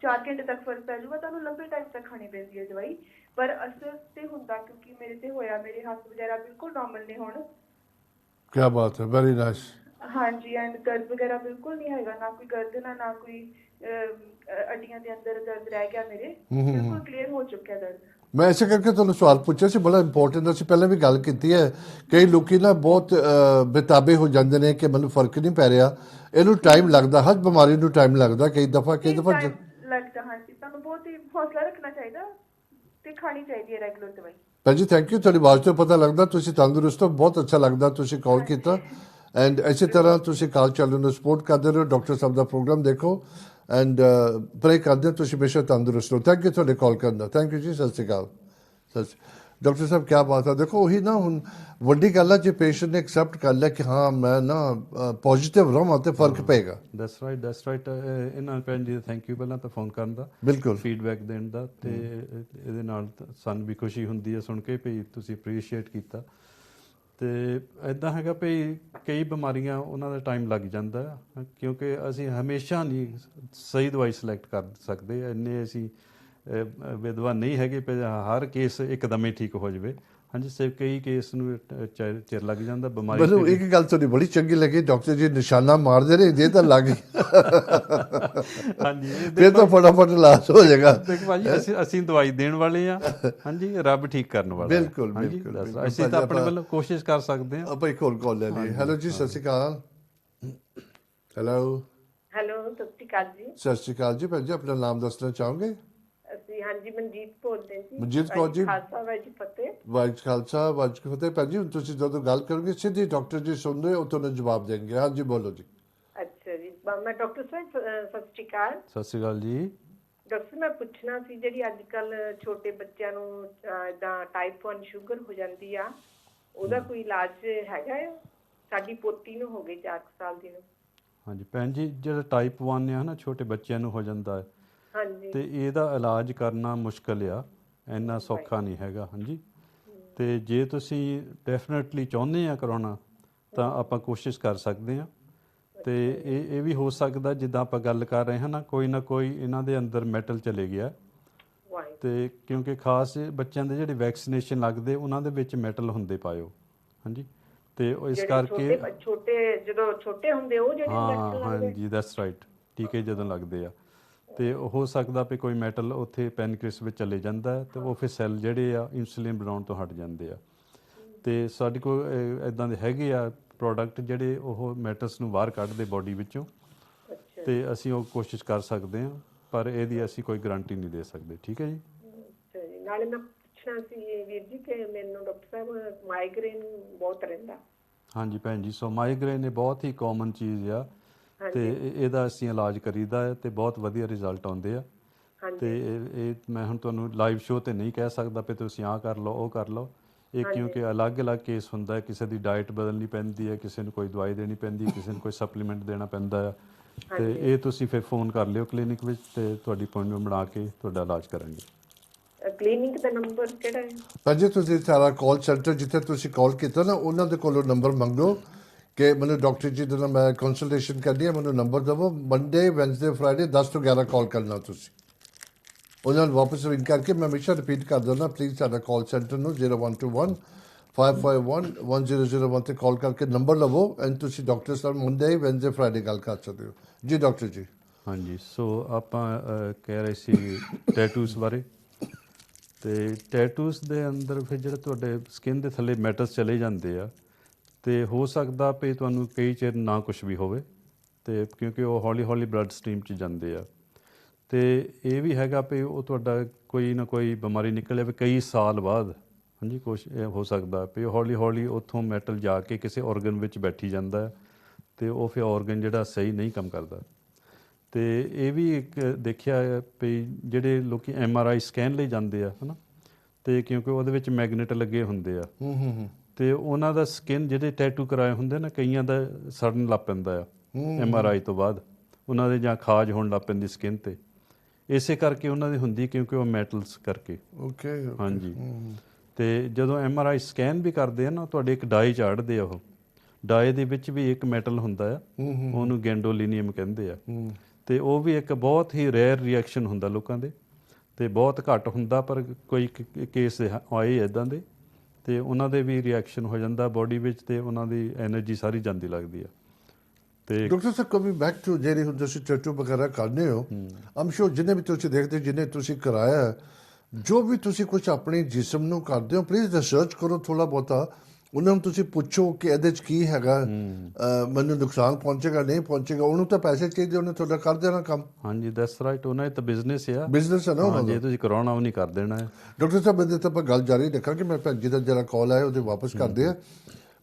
4 ਘੰਟੇ ਤੱਕ ਫਰਕ ਪੈ ਜਾਊਗਾ, ਤੁਹਾਨੂੰ ਲੰਬੇ ਟਾਈਮ ਤੱਕ ਖਾਣੀ ਪੈਂਦੀ ਹੈ ਦਵਾਈ, ਪਰ ਅਸਰ ਤੇ ਹੁੰਦਾ, ਕਿਉਂਕਿ ਮੇਰੇ ਤੇ ਹੋਇਆ। ਮੇਰੇ ਹੱਥ ਵਗੈਰਾ ਬਿਲਕੁਲ ਨਾਰਮਲ ਨੇ ਹੁਣ। ਕੀ ਬਾਤ ਹੈ, ਵੈਰੀ ਨਾਈਸ। ਹਾਂਜੀ, ਐਂਡ ਦਰਦ ਵਗੈਰਾ ਬਿਲਕੁਲ ਨਹੀਂ ਹੈਗਾ, ਨਾ ਕੋਈ ਗਰਦਨ ਆ, ਨਾ ਕੋਈ ਅੱਡੀਆਂ ਦੇ ਅੰਦਰ ਦਰਦ ਰਹਿ ਗਿਆ ਮੇਰੇ। ਬਿਲਕੁਲ ਕਲੀਅਰ ਹੋ ਚੁੱਕਿਆ ਦਰਦ। ਮੈਂ ਇਸੇ ਕਰਕੇ ਤੁਹਾਨੂੰ ਸਵਾਲ ਪੁੱਛਿਆ ਸੀ, ਬੜਾ ਇੰਪੋਰਟੈਂਟ। ਅਸੀਂ ਪਹਿਲਾਂ ਵੀ ਗੱਲ ਕੀਤੀ ਹੈ। ਕਈ ਲੋਕੀ ਨਾ ਬਹੁਤ ਬੇਤਾਬੇ ਹੋ ਜਾਂਦੇ ਨੇ ਕਿ ਮੈਨੂੰ ਫਰਕ ਨਹੀਂ ਪੈ ਰਿਹਾ। ਇਹਨੂੰ ਟਾਈਮ ਲੱਗਦਾ, ਹਰ ਬਿਮਾਰੀ ਨੂੰ ਟਾਈਮ ਲੱਗਦਾ। ਕਈ ਦਫਾ ਟਾਈਮ ਲੱਗਦਾ। ਹਾਂਜੀ, ਤੁਹਾਨੂੰ ਬਹੁਤ ਹੀ ਹੌਸਲਾ ਰੱਖਣਾ ਚਾਹੀਦਾ ਤੇ ਖਾਣੀ ਚਾਹੀਦੀ ਹੈ ਰੈਗੂਲਰ ਦਵਾਈ। ਭਾਅ ਜੀ ਥੈਂਕ ਯੂ। ਤੁਹਾਡੀ ਆਵਾਜ਼ ਤੋਂ ਪਤਾ ਲੱਗਦਾ ਤੁਸੀਂ ਤੰਦਰੁਸਤ ਹੋ। ਬਹੁਤ ਅੱਛਾ ਲੱਗਦਾ ਤੁਸੀਂ ਕਾਲ ਕੀਤਾ। ਐਂਡ ਇਸੇ ਤਰ੍ਹਾਂ ਤੁਸੀਂ ਕਾਲ ਚੈਨਲ ਨੂੰ ਸਪੋਰਟ ਕਰਦੇ ਰਹੋ। ਡਾਕਟਰ ਸਾਹਿਬ ਦਾ ਪ੍ਰੋਗਰਾਮ ਦੇਖੋ ਐਂਡ ਪ੍ਰੇ ਕਰਦੇ ਤੁਸੀਂ ਹਮੇਸ਼ਾ ਤੰਦਰੁਸਤ ਹੋ। ਥੈਂਕ ਯੂ ਤੁਹਾਡੇ ਕਾਲ ਕਰਨ ਦਾ। ਥੈਂਕ ਯੂ ਜੀ। ਸਤਿ ਸ਼੍ਰੀ ਅਕਾਲ। ਡਾਕਟਰ ਸਾਹਿਬ ਕੀ ਬਾਤ ਹੈ। ਦੇਖੋ ਉਹੀ ਨਾ, ਹੁਣ ਵੱਡੀ ਗੱਲ ਹੈ ਜੇ ਪੇਸ਼ੈਂਟ ਨੇ ਐਕਸੈਪਟ ਕਰ ਲਿਆ ਕਿ ਹਾਂ ਮੈਂ ਨਾ ਪੋਜ਼ਿਟਿਵ ਰਹਾਂ ਤੇ ਫਰਕ ਪਏਗਾ। That's right. ਇਹਨਾਂ ਭੈਣ ਜੀ ਥੈਂਕ ਯੂ ਪਹਿਲਾਂ ਤਾਂ ਫੋਨ ਕਰਨ ਦਾ, ਬਿਲਕੁਲ ਫੀਡਬੈਕ ਦੇਣ ਦਾ, ਤੇ ਇਹਦੇ ਨਾਲ ਸਾਨੂੰ ਵੀ ਖੁਸ਼ੀ ਹੁੰਦੀ ਹੈ ਸੁਣ ਕੇ ਵੀ ਤੁਸੀਂ ਅਪਰੀਸ਼ੀਏਟ ਕੀਤਾ। ਤੇ ਇੱਦਾਂ ਹੈਗਾ ਵੀ ਕਈ ਬਿਮਾਰੀਆਂ ਉਹਨਾਂ ਦਾ ਟਾਈਮ ਲੱਗ ਜਾਂਦਾ, ਕਿਉਂਕਿ ਅਸੀਂ ਹਮੇਸ਼ਾ ਨਹੀਂ ਸਹੀ ਦਵਾਈ ਸਿਲੈਕਟ ਕਰ ਸਕਦੇ। ਇੰਨੇ ਅਸੀਂ ਵਿਦਵਾਨ ਨਹੀਂ ਹੈਗੇ ਵੀ ਹਰ ਕੇਸ ਇੱਕਦਮ ਹੀ ਠੀਕ ਹੋ ਜਾਵੇ। ਹਾਂਜੀ, ਸਿਰਫ ਕਈ ਕੇਸ ਨੂੰ ਚਿਰ ਲੱਗ ਜਾਂਦਾ ਬਿਮਾਰੀ। ਮੈਨੂੰ ਇੱਕ ਗੱਲ ਤੁਹਾਡੀ ਬੜੀ ਚੰਗੀ ਲੱਗੀ, ਡਾਕਟਰ ਜੀ ਨਿਸ਼ਾਨਾ ਮਾਰਦੇ ਰਹੇ ਜੇ ਤਾਂ ਲੱਗ ਹਾਂਜੀ, ਫਿਰ ਤਾਂ ਫਟਾਫਟ ਇਲਾਜ ਹੋ ਜਾਏਗਾ। ਦੇਖੋ ਭਾਜੀ, ਅਸੀਂ ਦਵਾਈ ਦੇਣ ਵਾਲੇ ਆ। ਹਾਂਜੀ, ਰੱਬ ਠੀਕ ਕਰਨ ਵਾਲਾ। ਬਿਲਕੁਲ ਹਾਂਜੀ, ਬਿਲਕੁਲ। ਅਸੀਂ ਤਾਂ ਆਪਣੇ ਵੱਲੋਂ ਕੋਸ਼ਿਸ਼ ਕਰ ਸਕਦੇ ਹਾਂ। ਆਪਾਂ ਇੱਕ ਹੋਰ ਕਾਲ ਲੈ ਲਈਏ। ਹੈਲੋ ਜੀ, ਸਤਿ ਸ਼੍ਰੀ ਅਕਾਲ। ਹੈਲੋ ਸਤਿ ਸ਼੍ਰੀ ਅਕਾਲ ਜੀ। ਸਤਿ ਸ਼੍ਰੀ ਅਕਾਲ ਜੀ। ਭੈਣ ਜੀ ਆਪਣਾ ਨਾਮ ਦੱਸਣਾ ਚਾਹੋਗੇ? ਅਸੀਂ ਹਾਂਜੀ ਮਨਜੀਤ ਬੋਲਦੇ ਜੀ। ਮਨਜੀਤ ਕੌਰ ਜੀ। ਖਾਲਸਾ ਵਾਹਿਗੁਰੂ ਫਤਿਹ। ਵਾਹਿਗੁਰੂ ਖਾਲਸਾ ਵਾਹਿਗੁਰੂ ਫਤਿਹ। ਭੈਣ ਜੀ ਹੁਣ ਤੁਸੀਂ ਜਦੋਂ ਗੱਲ ਕਰੋਗੇ ਸਿੱਧੀ ਡਾਕਟਰ ਜੀ ਸੁਣ ਰਹੇ ਹੋ, ਤੁਹਾਨੂੰ ਜਵਾਬ ਦੇਣਗੇ। ਹਾਂਜੀ ਬੋਲੋ ਜੀ। ਅੱਛਾ ਜੀ, ਮੈਂ ਡਾਕਟਰ ਸਾਹਿਬ ਸਤਿ ਸ਼੍ਰੀ ਅਕਾਲ। ਸਤਿ ਸ਼੍ਰੀ ਅਕਾਲ ਜੀ। ਡਾਕਟਰ ਸਾਹਿਬ ਮੈਂ ਪੁੱਛਣਾ ਸੀ, ਜਿਹੜੀ ਅੱਜ ਕੱਲ ਛੋਟੇ ਬੱਚਿਆਂ ਨੂੰ ਇਦਾਂ ਟਾਈਪ 1 ਸ਼ੂਗਰ ਹੋ ਜਾਂਦੀ ਆ, ਉਹਦਾ ਕੋਈ ਇਲਾਜ ਹੈਗਾ ਆ? ਸਾਡੀ ਪੋਤੀ ਨੂੰ ਹੋ ਗਈ 4 ਸਾਲ ਦੀ ਨੂੰ। ਹਾਂਜੀ ਭੈਣ ਜੀ, ਜਿਹੜਾ ਟਾਈਪ 1 ਆ ਨਾ ਛੋਟੇ ਬੱਚਿਆਂ ਨੂੰ ਹੋ ਜਾਂਦਾ ਹੈ, ਹਾਂਜੀ ਤੇ ਇਹਦਾ ਇਲਾਜ ਕਰਨਾ ਮੁਸ਼ਕਲ ਆ, ਇੰਨਾ ਸੌਖਾ ਨਹੀਂ ਹੈਗਾ। ਹਾਂਜੀ, ਤੇ ਜੇ ਤੁਸੀਂ ਡੈਫੀਨੇਟਲੀ ਚਾਹੁੰਦੇ ਆ ਕਰਾਉਣਾ ਤਾਂ ਆਪਾਂ ਕੋਸ਼ਿਸ਼ ਕਰ ਸਕਦੇ ਹਾਂ। ਤੇ ਇਹ ਵੀ ਹੋ ਸਕਦਾ ਜਿੱਦਾਂ ਆਪਾਂ ਗੱਲ ਕਰ ਰਹੇ ਹਾਂ ਨਾ ਕੋਈ ਇਹਨਾਂ ਦੇ ਅੰਦਰ ਮੈਟਲ ਚਲੇ ਗਿਆ। ਤੇ ਕਿਉਂਕਿ ਖਾਸ ਬੱਚਿਆਂ ਦੇ ਜਿਹੜੇ ਵੈਕਸੀਨੇਸ਼ਨ ਲੱਗਦੇ ਉਹਨਾਂ ਦੇ ਵਿੱਚ ਮੈਟਲ ਹੁੰਦੇ ਪਾਇਓ। ਹਾਂਜੀ, ਤੇ ਇਸ ਕਰਕੇ ਛੋਟੇ ਜਦੋਂ ਛੋਟੇ ਹੁੰਦੇ ਉਹ ਜਿਹੜੇ ਹਾਂ ਹਾਂਜੀ ਦੈਟਸ ਰਾਈਟ, ਟੀਕੇ ਜਦੋਂ ਲੱਗਦੇ ਆ ਤੇ ਹੋ ਸਕਦਾ ਵੀ ਕੋਈ ਮੈਟਲ ਉੱਥੇ ਪੈਨਕ੍ਰੀਅਸ ਵਿੱਚ ਚਲੇ ਜਾਂਦਾ ਤੇ ਉਹ ਫਿਰ ਸੈੱਲ ਜਿਹੜੇ ਆ ਇਨਸੂਲਿਨ ਬਣਾਉਣ ਤੋਂ ਹਟ ਜਾਂਦੇ ਆ। ਤੇ ਸਾਡੇ ਕੋਲ ਇੱਦਾਂ ਦੇ ਹੈਗੇ ਆ ਪ੍ਰੋਡਕਟ ਜਿਹੜੇ ਉਹ ਮੈਟਲਸ ਨੂੰ ਬਾਹਰ ਕੱਢਦੇ ਬੋਡੀ ਵਿੱਚੋਂ, ਤੇ ਅਸੀਂ ਉਹ ਕੋਸ਼ਿਸ਼ ਕਰ ਸਕਦੇ ਹਾਂ, ਪਰ ਇਹਦੀ ਅਸੀਂ ਕੋਈ ਗਾਰੰਟੀ ਨਹੀਂ ਦੇ ਸਕਦੇ। ਠੀਕ ਹੈ ਜੀ। ਨਾਲੇ ਮੈਂ ਪੁੱਛਣਾ ਸੀ ਵੀਰ ਜੀ ਕਿ ਮੈਨੂੰ ਡਾਕਟਰ ਸਾਹਿਬ ਮਾਈਗ੍ਰੇਨ ਬਹੁਤ ਰਹਿੰਦਾ। ਹਾਂਜੀ ਭੈਣ ਜੀ, ਸੋ ਮਾਈਗ੍ਰੇਨ ਇਹ ਬਹੁਤ ਹੀ ਕਾਮਨ ਚੀਜ਼ ਆ ਤੇ ਇਹਦਾ ਅਸੀਂ ਇਲਾਜ ਕਰੀਦਾ ਹੈ ਤੇ ਬਹੁਤ ਵਧੀਆ ਰਿਜ਼ਲਟ ਆਉਂਦੇ ਆ। ਤੇ ਇਹ ਮੈਂ ਹੁਣ ਤੁਹਾਨੂੰ ਲਾਈਵ ਸ਼ੋਅ ਤੇ ਨਹੀਂ ਕਹਿ ਸਕਦਾ ਵੀ ਤੁਸੀਂ ਆਹ ਕਰ ਲਓ ਉਹ ਕਰ ਲਓ, ਇਹ ਕਿਉਂਕਿ ਅਲੱਗ-ਅਲੱਗ ਕੇਸ ਹੁੰਦਾ ਹੈ। ਕਿਸੇ ਦੀ ਡਾਈਟ ਬਦਲਣੀ ਪੈਂਦੀ ਹੈ, ਕਿਸੇ ਨੂੰ ਕੋਈ ਦਵਾਈ ਦੇਣੀ ਪੈਂਦੀ ਹੈ, ਕਿਸੇ ਨੂੰ ਕੋਈ ਸਪਲੀਮੈਂਟ ਦੇਣਾ ਪੈਂਦਾ ਆ। ਤੇ ਇਹ ਤੁਸੀਂ ਫਿਰ ਫੋਨ ਕਰ ਲਿਓ ਕਲੀਨਿਕ ਵਿੱਚ ਤੇ ਤੁਹਾਡੀ ਅਪਾਇੰਟਮੈਂਟ ਬਣਾ ਕੇ ਤੁਹਾਡਾ ਇਲਾਜ ਕਰਾਂਗੇ। ਕਲੀਨਿਕ ਦਾ ਨੰਬਰ ਕਿਹੜਾ ਹੈ? ਭਾਜੀ ਤੁਸੀਂ ਸਾਰਾ ਕਾਲ ਸੈਂਟਰ ਜਿੱਥੇ ਤੁਸੀਂ ਕਾਲ ਕੀਤਾ ਨਾ ਉਹਨਾਂ ਦੇ ਕੋਲੋਂ ਨੰਬਰ ਮੰਗੋ ਕਿ ਮੈਨੂੰ ਡਾਕਟਰ ਜੀ ਦੇ ਨਾਲ ਮੈਂ ਕੰਸਲਟੇਸ਼ਨ ਕਰਨੀ ਹੈ, ਮੈਨੂੰ ਨੰਬਰ ਦੇਵੋ। ਮੰਡੇ, ਵੈਨਸਡੇ, ਫਰਾਈਡੇ 10 ਤੋਂ 11 ਕਾਲ ਕਰਨਾ ਤੁਸੀਂ। ਉਹਨਾਂ ਨੂੰ ਵਾਪਸ ਰਿੰਗ ਕਰਕੇ ਮੈਂ ਹਮੇਸ਼ਾ ਰਿਪੀਟ ਕਰ ਦਿੰਦਾ, ਪਲੀਜ਼ ਸਾਡਾ ਕਾਲ ਸੈਂਟਰ ਨੂੰ 0121 551 1001 ਤੇ ਕਾਲ ਕਰਕੇ ਨੰਬਰ ਲਵੋ ਐਂਡ ਤੁਸੀਂ ਡਾਕਟਰ ਸਾਹਿਬ ਮੰਡੇ, ਵੈਨਸਡੇ, ਫਰਾਈਡੇ ਗੱਲ ਕਰ ਸਕਦੇ ਹੋ ਜੀ। ਡਾਕਟਰ ਜੀ ਹਾਂਜੀ, ਸੋ ਆਪਾਂ ਕਹਿ ਰਹੇ ਸੀ ਟੈਟੂਸ ਬਾਰੇ। ਤੇ ਟੈਟੂਸ ਦੇ ਅੰਦਰ ਫਿਰ ਜਿਹੜੇ ਤੁਹਾਡੇ ਸਕਿਨ ਦੇ ਥੱਲੇ ਮੈਟਲਸ ਚਲੇ ਜਾਂਦੇ ਆ ਤੇ ਹੋ ਸਕਦਾ ਵੀ ਤੁਹਾਨੂੰ ਕਈ ਚਿਰ ਨਾ ਕੁਝ ਵੀ ਹੋਵੇ ਤੇ ਕਿਉਂਕਿ ਉਹ ਹੌਲੀ ਹੌਲੀ ਬਲੱਡ ਸਟਰੀਮ 'ਚ ਜਾਂਦੇ ਆ। ਤੇ ਇਹ ਵੀ ਹੈਗਾ ਵੀ ਉਹ ਤੁਹਾਡਾ ਕੋਈ ਨਾ ਕੋਈ ਬਿਮਾਰੀ ਨਿਕਲ ਜਾਵੇ ਕਈ ਸਾਲ ਬਾਅਦ। ਹਾਂਜੀ, ਕੁਛ ਇਹ ਹੋ ਸਕਦਾ ਵੀ ਹੌਲੀ ਹੌਲੀ ਉੱਥੋਂ ਮੈਟਲ ਜਾ ਕੇ ਕਿਸੇ ਔਰਗਨ ਵਿੱਚ ਬੈਠੀ ਜਾਂਦਾ ਤੇ ਉਹ ਫਿਰ ਔਰਗਨ ਜਿਹੜਾ ਸਹੀ ਨਹੀਂ ਕੰਮ ਕਰਦਾ। ਤੇ ਇਹ ਵੀ ਇੱਕ ਦੇਖਿਆ ਵੀ ਜਿਹੜੇ ਲੋਕੀ MRI ਸਕੈਨ ਲਈ ਜਾਂਦੇ ਆ ਹੈ ਨਾ, ਤੇ ਕਿਉਂਕਿ ਉਹਦੇ ਵਿੱਚ ਮੈਗਨੇਟ ਲੱਗੇ ਹੁੰਦੇ ਆ ਤੇ ਉਹਨਾਂ ਦਾ ਸਕਿਨ ਜਿਹੜੇ ਟੈਟੂ ਕਰਾਏ ਹੁੰਦੇ ਨਾ ਕਈਆਂ ਦਾ ਸੜਨ ਲੱਗ ਪੈਂਦਾ ਆ MRI ਤੋਂ ਬਾਅਦ, ਉਹਨਾਂ ਦੇ ਜਾਂ ਖਾਜ ਹੋਣ ਲੱਗ ਪੈਂਦੀ ਸਕਿਨ ਤੇ। ਇਸੇ ਕਰਕੇ ਉਹਨਾਂ ਦੀ ਹੁੰਦੀ ਕਿਉਂਕਿ ਉਹ ਮੈਟਲਸ ਕਰਕੇ। ਓਕੇ ਹਾਂਜੀ, ਤੇ ਜਦੋਂ MRI ਸਕੈਨ ਵੀ ਕਰਦੇ ਆ ਨਾ ਤੁਹਾਡੇ ਇੱਕ ਡਾਈ ਚਾੜਦੇ ਆ, ਉਹ ਡਾਈ ਦੇ ਵਿੱਚ ਵੀ ਇੱਕ ਮੈਟਲ ਹੁੰਦਾ ਆ, ਉਹਨੂੰ ਗੈਂਡੋਲੀਨੀਅਮ ਕਹਿੰਦੇ ਆ। ਤੇ ਉਹ ਵੀ ਇੱਕ ਬਹੁਤ ਹੀ ਰੇਅਰ ਰਿਐਕਸ਼ਨ ਹੁੰਦਾ ਲੋਕਾਂ ਦੇ ਤੇ ਬਹੁਤ ਘੱਟ ਹੁੰਦਾ, ਪਰ ਕੋਈ ਕੇਸ ਆਏ ਇੱਦਾਂ ਦੇ ਤੇ ਉਹਨਾਂ ਦੇ ਵੀ ਰਿਐਕਸ਼ਨ ਹੋ ਜਾਂਦਾ ਬੋਡੀ ਵਿੱਚ ਤੇ ਉਹਨਾਂ ਦੀ એનર્ਜੀ ਸਾਰੀ ਜਾਂਦੀ ਲੱਗਦੀ ਆ। ਤੇ doctor Sahib coming back to ਜਿਹੜੀ ਹੁਣ ਤੁਸੀਂ ਟੈਟੂ ਵਗੈਰਾ ਕਰਨੇ ਹੋ, ਆਮ ਸ਼ੋਰ ਜਿੰਨੇ ਵੀ ਤੁਸੀਂ ਦੇਖਦੇ ਜਿੰਨੇ ਤੁਸੀਂ ਕਰਾਇਆ, ਜੋ ਵੀ ਤੁਸੀਂ ਕੁਝ ਆਪਣੇ ਜਿਸਮ ਨੂੰ ਕਰਦੇ ਹੋ ਪਲੀਜ਼ ਰਿਸਰਚ ਕਰੋ ਥੋੜਾ ਬਹੁਤਾ। ਉਹਨਾਂ ਨੂੰ ਤੁਸੀਂ ਪੁੱਛੋ ਕਿ ਇਹਦੇ 'ਚ ਕੀ ਹੈਗਾ, ਮੈਨੂੰ ਨੁਕਸਾਨ ਪਹੁੰਚੇਗਾ ਨਹੀਂ ਪਹੁੰਚੇਗਾ। ਉਹਨੂੰ ਤਾਂ ਪੈਸੇ ਚਾਹੀਦੇ, ਉਹਨੇ ਤੁਹਾਡਾ ਕਰ ਦੇਣਾ ਕੰਮ। ਹਾਂਜੀ, ਦੈਟਸ ਰਾਈਟ, ਉਹਨਾਂ ਦਾ ਤਾਂ ਬਿਜ਼ਨਸ ਆ। ਬਿਜ਼ਨਸ ਹੈ ਨਾ ਉਹਨਾਂ ਦਾ, ਜੇ ਤੁਸੀਂ ਕਰਾਉਣਾ ਉਹ ਨਹੀਂ ਕਰ ਦੇਣਾ ਹੈ। ਡਾਕਟਰ ਸਾਹਿਬ ਇਹਦੇ ਤਾਂ ਆਪਾਂ ਗੱਲ ਜਾਰੀ ਰੱਖਾਂਗੇ। ਮੈਂ ਭੈਣ ਜੀ ਦਾ ਜਿਹੜਾ ਕਾਲ ਆਇਆ ਉਹਦੇ ਵਾਪਸ ਕਰਦੇ ਆ।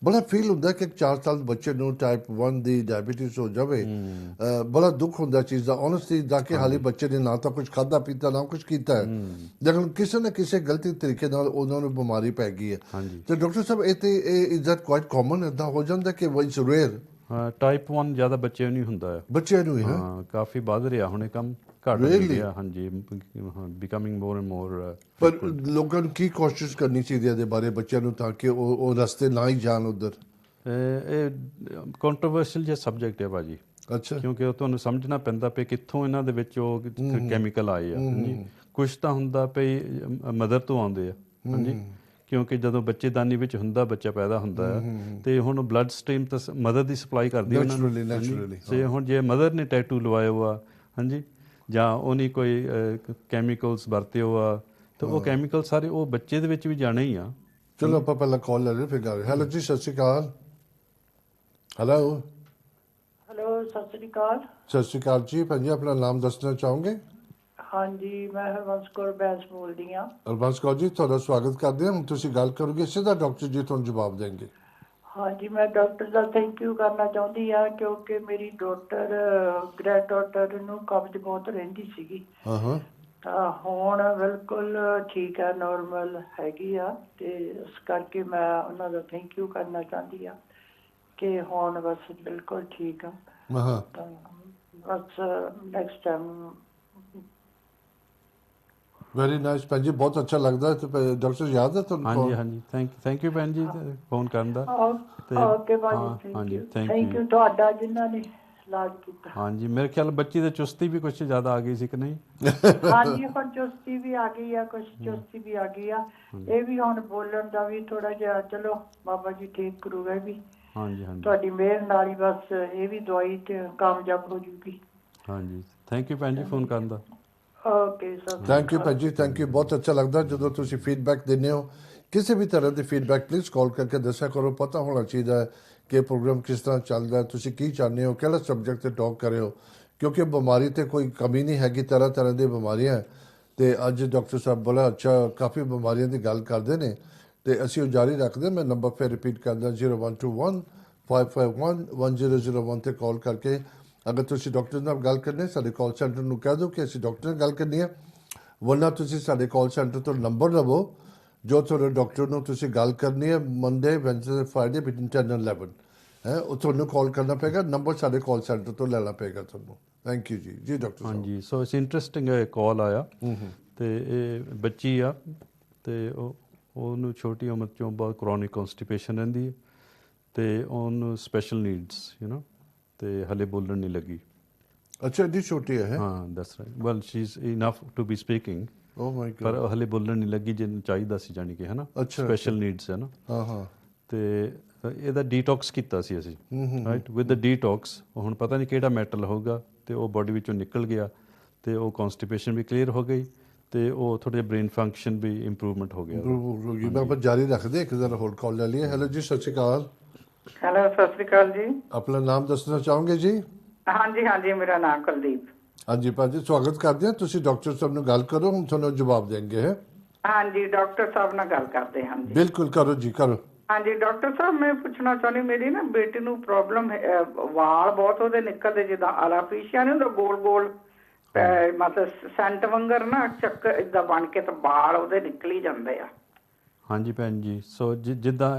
ਬੜਾ ਫੀਲ ਹੁੰਦਾ ਕਿ 4 ਸਾਲ ਬੱਚੇ ਨੂੰ ਟਾਈਪ 1 ਦੀ ਡਾਇਬੀਟੀਜ਼ ਹੋ ਜਾਵੇ, ਬੜਾ ਦੁੱਖ ਹੁੰਦਾ ਚੀਜ਼ ਦਾ ਓਨੈਸਟਲੀ ਦਾ ਕਿ ਹਾਲੇ ਬੱਚੇ ਨੇ ਨਾ ਤਾਂ ਕੁਝ ਖਾਧਾ ਪੀਤਾ ਨਾ ਕੁਝ ਕੀਤਾ ਹੈ, ਲੇਕਿਨ ਕਿਸੇ ਨਾ ਕਿਸੇ ਗਲਤੀ ਤਰੀਕੇ ਨਾਲ ਉਹਨਾਂ ਨੂੰ ਬਿਮਾਰੀ ਪੈ ਗਈ ਹੈ। ਤੇ ਡਾਕਟਰ ਸਾਹਿਬ ਇਹ ਤੇ ਇਜ਼ ਦੈਟ ਕੁਆਇਟ ਕਾਮਨ ਇੱਦਾਂ ਹੋ ਜਾਂਦਾ ਕਿ ਇਟਸ ਰੇਅਰ? ਟਾਈਪ 1 ਜ਼ਿਆਦਾ ਬੱਚਿਆਂ ਨੂੰ ਹੀ ਹੁੰਦਾ ਹੈ। ਬੱਚਿਆਂ ਨੂੰ ਹੀ? ਹਾਂ, ਕਾਫੀ ਵੱਧ ਰਿਹਾ ਹੁਣ ਇਹ ਕੰਮ, ਘੱਟ ਰਿਹਾ। ਹਾਂਜੀ, ਬਿਕਮਿੰਗ ਮੋਰ ਐਂਡ ਮੋਰ। ਪਰ ਲੋਕਾਂ ਨੂੰ ਕੀ ਕੋਸ਼ਿਸ਼ ਕਰਨੀ ਚਾਹੀਦੀ ਹੈ ਇਹਦੇ ਬਾਰੇ ਬੱਚਿਆਂ ਨੂੰ ਤਾਂ ਕਿ ਉਹ ਰਸਤੇ ਨਾ ਹੀ ਜਾਣ ਉੱਧਰ? ਇਹ ਕੰਟਰੋਵਰਸ਼ੀਅਲ ਜਿਹਾ ਸਬਜੈਕਟ ਹੈ ਭਾਜੀ। ਅੱਛਾ। ਕਿਉਂਕਿ ਉਹ ਤੁਹਾਨੂੰ ਸਮਝਣਾ ਪੈਂਦਾ ਪਈ ਕਿੱਥੋਂ ਇਹਨਾਂ ਦੇ ਵਿੱਚ ਉਹ ਕੈਮੀਕਲ ਆਏ ਆ। ਹਾਂਜੀ, ਕੁਛ ਤਾਂ ਹੁੰਦਾ ਪਈ ਮਦਰ ਤੋਂ ਆਉਂਦੇ ਆ। ਹਾਂਜੀ, ਕਿਉਂਕਿ ਜਦੋਂ ਬੱਚੇਦਾਨੀ ਵਿੱਚ ਹੁੰਦਾ ਬੱਚਾ ਪੈਦਾ ਹੁੰਦਾ ਹੈ ਤੇ ਹੁਣ ਬਲੱਡ ਸਟਰੀਮ ਤਾਂ ਮਦਰ ਦੀ ਸਪਲਾਈ ਕਰਦੀ ਉਹਨਾਂ ਨੂੰ। ਤੇ ਹੁਣ ਜੇ ਮਦਰ ਨੇ ਟੈਟੂ ਲਵਾਇਆ ਹੋਆ, ਹਾਂਜੀ, ਜਾਂ ਉਹਨੇ ਕੋਈ ਕੈਮੀਕਲਸ ਵਰਤੇ ਹੋਆ ਤਾਂ ਉਹ ਕੈਮੀਕਲ ਸਾਰੇ ਉਹ ਬੱਚੇ ਦੇ ਵਿੱਚ ਵੀ ਜਾਣੇ ਹੀ ਆ। ਚਲੋ ਆਪਾਂ ਪਹਿਲਾਂ ਕਾਲ ਲੈ ਲਈਏ ਫਿਰ ਗੱਲ। ਹੈਲੋ ਜੀ, ਸਤਿ ਸ਼੍ਰੀ ਅਕਾਲ। ਹੈਲੋ ਸਤਿ ਸ਼੍ਰੀ ਅਕਾਲ। ਸਤਿ ਸ਼੍ਰੀ ਅਕਾਲ ਜੀ। ਭਾਜੀ ਆਪਣਾ ਨਾਮ ਦੱਸਣਾ ਚਾਹੋਗੇ? ਹਾਂਜੀ, ਮੈਂ ਹਰਬੰਸ ਕੌਰ ਬੈਂਸ ਬੋਲਦੀ ਹਾਂ। ਹਰਬੰਸ ਕੌਰ ਜੀ, ਤੁਹਾਡਾ ਸਵਾਗਤ ਕਰਦੇ ਹਾਂ। ਹੁਣ ਤੁਸੀਂ ਗੱਲ ਕਰੋਗੇ, ਸਿੱਧਾ ਡਾਕਟਰ ਜੀ ਤੁਹਾਨੂੰ ਜਵਾਬ ਦੇਣਗੇ। ਹਾਂਜੀ, ਮੈਂ ਡਾਕਟਰ ਦਾ ਥੈਂਕ ਯੂ ਕਰਨਾ ਚਾਹੁੰਦੀ ਹਾਂ ਕਿਉਂਕਿ ਮੇਰੀ ਡਾਟਰ ਗ੍ਰੈਂਡ ਡਾਟਰ ਨੂੰ ਕਬਜ਼ ਬਹੁਤ ਰਹਿੰਦੀ ਸੀਗੀ। ਤਾਂ ਹੁਣ ਬਿਲਕੁਲ ਠੀਕ ਹੈ, ਨਾਰਮਲ ਹੈਗੀ ਆ। ਤੇ ਇਸ ਕਰਕੇ ਮੈਂ ਉਹਨਾਂ ਦਾ ਥੈਂਕ ਯੂ ਕਰਨਾ ਚਾਹੁੰਦੀ ਹਾਂ ਕਿ ਹੁਣ ਬਸ ਬਿਲਕੁਲ ਠੀਕ ਆ। ਤਾਂ ਬਸ ਨੈਕਸਟ ਟਾਈਮ। ਵੈਰੀ ਨਾਈਸ ਭੈਣ ਜੀ, ਬਹੁਤ ਅੱਛਾ ਲੱਗਦਾ। ਡਾਕਟਰ ਯਾਦ ਹੈ ਤੁਹਾਨੂੰ? ਹਾਂਜੀ ਹਾਂਜੀ, ਥੈਂਕ ਯੂ ਭੈਣ ਜੀ ਫੋਨ ਕਰਨ ਦਾ। ਓਕੇ ਭਾਜੀ, ਥੈਂਕ ਯੂ ਤੁਹਾਡਾ ਜਿਨ੍ਹਾਂ ਨੇ ਇਲਾਜ ਕੀਤਾ। ਹਾਂਜੀ, ਮੇਰੇ ਖਿਆਲ ਬੱਚੀ ਦੀ ਚੁਸਤੀ ਵੀ ਕੁਝ ਜ਼ਿਆਦਾ ਆ ਗਈ ਸੀ ਕਿ ਨਹੀਂ? ਹਾਂਜੀ, ਹੁਣ ਚੁਸਤੀ ਵੀ ਆ ਗਈ ਆ, ਕੁਝ ਚੁਸਤੀ ਵੀ ਆ ਗਈ ਆ। ਇਹ ਵੀ ਹੁਣ ਬੋਲਣ ਦਾ ਵੀ ਥੋੜਾ ਜਿਹਾ ਚਲੋ ਬਾਬਾ ਜੀ ਠੀਕ ਕਰੂਗਾ ਵੀ। ਹਾਂਜੀ ਹਾਂਜੀ, ਤੁਹਾਡੀ ਮਿਹਰ ਨਾਲ ਹੀ ਬਸ ਇਹ ਵੀ ਦਵਾਈ ਤੇ ਕਾਮਯਾਬ ਹੋ ਜੂਗੀ। ਹਾਂਜੀ, ਥੈਂਕ ਯੂ ਭੈਣ ਜੀ ਫੋਨ ਕਰਨ ਦਾ। ਓਕੇ ਸਰ, ਥੈਂਕ ਯੂ ਭੈਣ ਜੀ, ਥੈਂਕ ਯੂ। ਬਹੁਤ ਅੱਛਾ ਲੱਗਦਾ ਜਦੋਂ ਤੁਸੀਂ ਫੀਡਬੈਕ ਦਿੰਦੇ ਹੋ। ਕਿਸੇ ਵੀ ਤਰ੍ਹਾਂ ਦੀ ਫੀਡਬੈਕ ਪਲੀਜ਼ ਕਾਲ ਕਰਕੇ ਦੱਸਿਆ ਕਰੋ। ਪਤਾ ਹੋਣਾ ਚਾਹੀਦਾ ਹੈ ਕਿ ਪ੍ਰੋਗਰਾਮ ਕਿਸ ਤਰ੍ਹਾਂ ਚੱਲਦਾ, ਤੁਸੀਂ ਕੀ ਚਾਹੁੰਦੇ ਹੋ, ਕਿਹੜਾ ਸਬਜੈਕਟ 'ਤੇ ਟਾਕ ਕਰ ਰਹੇ ਹੋ, ਕਿਉਂਕਿ ਬਿਮਾਰੀ 'ਤੇ ਕੋਈ ਕਮੀ ਨਹੀਂ ਹੈਗੀ। ਤਰ੍ਹਾਂ ਤਰ੍ਹਾਂ ਦੀਆਂ ਬਿਮਾਰੀਆਂ ਤੇ ਅੱਜ ਡਾਕਟਰ ਸਾਹਿਬ ਬੜਾ ਅੱਛਾ ਕਾਫੀ ਬਿਮਾਰੀਆਂ ਦੀ ਗੱਲ ਕਰਦੇ ਨੇ ਤੇ ਅਸੀਂ ਉਹ ਜਾਰੀ ਰੱਖਦੇ। ਮੈਂ ਨੰਬਰ ਫਿਰ ਰਿਪੀਟ ਕਰਦਾ 0121 551 1001 ਤੇ ਕਾਲ ਕਰਕੇ ਅਗਰ ਤੁਸੀਂ ਡਾਕਟਰ ਨਾਲ ਗੱਲ ਕਰਨੀ ਸਾਡੇ ਕਾਲ ਸੈਂਟਰ ਨੂੰ ਕਹਿ ਦਿਓ ਕਿ ਅਸੀਂ ਡਾਕਟਰ ਨਾਲ ਗੱਲ ਕਰਨੀ ਹੈ। ਵਰਨਾ ਤੁਸੀਂ ਸਾਡੇ ਕਾਲ ਸੈਂਟਰ ਤੋਂ ਨੰਬਰ ਲਵੋ ਜੋ ਤੁਹਾਡੇ ਡਾਕਟਰ ਨੂੰ ਤੁਸੀਂ ਗੱਲ ਕਰਨੀ ਹੈ Monday Wednesday Friday between 10 and 11 ਹੈ ਉਹ ਤੁਹਾਨੂੰ ਕਾਲ ਕਰਨਾ ਪਏਗਾ। ਨੰਬਰ ਸਾਡੇ ਕਾਲ ਸੈਂਟਰ ਤੋਂ ਲੈਣਾ ਪਏਗਾ ਤੁਹਾਨੂੰ। ਥੈਂਕ ਯੂ ਜੀ। ਜੀ ਡਾਕਟਰ ਸਾਹਿਬ। ਹਾਂਜੀ ਸੋ ਇਟਸ ਇੰਟਰਸਟਿੰਗ ਕਾਲ ਆਇਆ ਤੇ ਇਹ ਬੱਚੀ ਆ ਤੇ ਉਹਨੂੰ ਛੋਟੀ ਉਮਰ 'ਚੋਂ ਬਹੁਤ ਕਰੋਨਿਕ ਕੌਨਸਟੀਪੇਸ਼ਨ ਰਹਿੰਦੀ ਹੈ ਤੇ ਉਹਨੂੰ ਸਪੈਸ਼ਲ ਨੀਡਸ ਤੇ ਹਲੇ ਬੋਲਣ ਨਹੀਂ ਲੱਗੀ। ਅੱਛਾ ਏਡੀ ਛੋਟੀ ਹੈ? ਹਾਂ that's right. Well she is enough to be speaking oh my god. ਪਰ ਹਲੇ ਬੋਲਣ ਨਹੀਂ ਲੱਗੀ ਜਿਹਨੂੰ ਚਾਹੀਦਾ ਸੀ ਜਾਣੀ ਕਿ ਹੈ ਨਾ ਸਪੈਸ਼ਲ ਨੀਡਸ ਹੈ ਨਾ। ਹਾਂ ਤੇ ਇਹਦਾ ਡੀਟੌਕਸ ਕੀਤਾ ਸੀ ਅਸੀਂ ਰਾਈਟ ਵਿਦ ਦ ਡੀਟੌਕਸ। ਹੁਣ ਪਤਾ ਨਹੀਂ ਕਿਹੜਾ ਮੈਟਲ ਹੋਊਗਾ ਤੇ ਉਹ ਬੋਡੀ ਵਿੱਚੋਂ ਨਿਕਲ ਗਿਆ ਤੇ ਉਹ ਕੌਨਸਟੀਪੇਸ਼ਨ ਵੀ ਕਲੀਅਰ ਹੋ ਗਈ ਤੇ ਉਹ ਥੋੜ੍ਹਾ ਜਿਹਾ ਬ੍ਰੇਨ ਫੰਕਸ਼ਨ ਵੀ ਇੰਪਰੂਵਮੈਂਟ ਹੋ ਗਿਆ। ਮੈਂ ਆਪਾਂ ਜਾਰੀ ਰੱਖਦੇ ਇੱਕ ਜ਼ਰਾ ਹੋਰ ਕਾਲ ਲੈ ਲਈਏ। ਹੈਲੋ ਜੀ ਸਤਿ ਸ਼੍ਰੀ ਅਕਾਲ। ਹੈਲੋ ਸਤਿ ਸ਼੍ਰੀ ਅਕਾਲ ਜੀ। ਆਪਣਾ ਨਾਮ ਦੱਸਣਾ ਚਾਹੋਗੇ ਜੀ? ਹਾਂਜੀ ਹਾਂਜੀ ਮੇਰਾ ਨਾਮ ਕੁਲਦੀਪ। ਹਾਂਜੀ ਭਾਜੀ ਸਵਾਗਤ ਕਰਦੇ ਹਾਂ। ਤੁਸੀਂ ਡਾਕਟਰ ਸਾਹਿਬ ਨੂੰ ਗੱਲ ਕਰੋ ਹੁਣ ਤੁਹਾਨੂੰ ਜਵਾਬ ਦੇਣਗੇ। ਹਾਂਜੀ ਡਾਕਟਰ ਸਾਹਿਬ ਨਾਲ ਗੱਲ ਕਰਦੇ ਹਾਂ ਜੀ। ਬਿਲਕੁਲ ਕਰੋ ਜੀ ਕਰੋ। ਹਾਂਜੀ ਡਾਕਟਰ ਸਾਹਿਬ ਮੈਂ ਪੁੱਛਣਾ ਚਾਹੁੰਦੀ ਮੇਰੀ ਨਾ ਬੇਟੀ ਨੂੰ ਪ੍ਰੋਬਲਮ ਵਾਲ ਬਹੁਤ ਉਹਦੇ ਨਿਕਲਦੇ ਜਿੱਦਾਂ ਅਲਾਪੀਸ਼ੀਆ ਨਹੀਂ ਹੁੰਦਾ ਗੋਲ ਗੋਲ ਮਤਲਬ ਸੈਂਟ ਵਾਂਗਰ ਨਾ ਚੱਕਰ ਏਦਾਂ ਬਣ ਕੇ ਤੇ ਵਾਲ ਉਹਦੇ ਨਿਕਲੀ ਜਾਂਦੇ ਆ। ਹਾਂਜੀ ਭੈਣ ਜੀ ਸੋ ਜਿੱਦਾਂ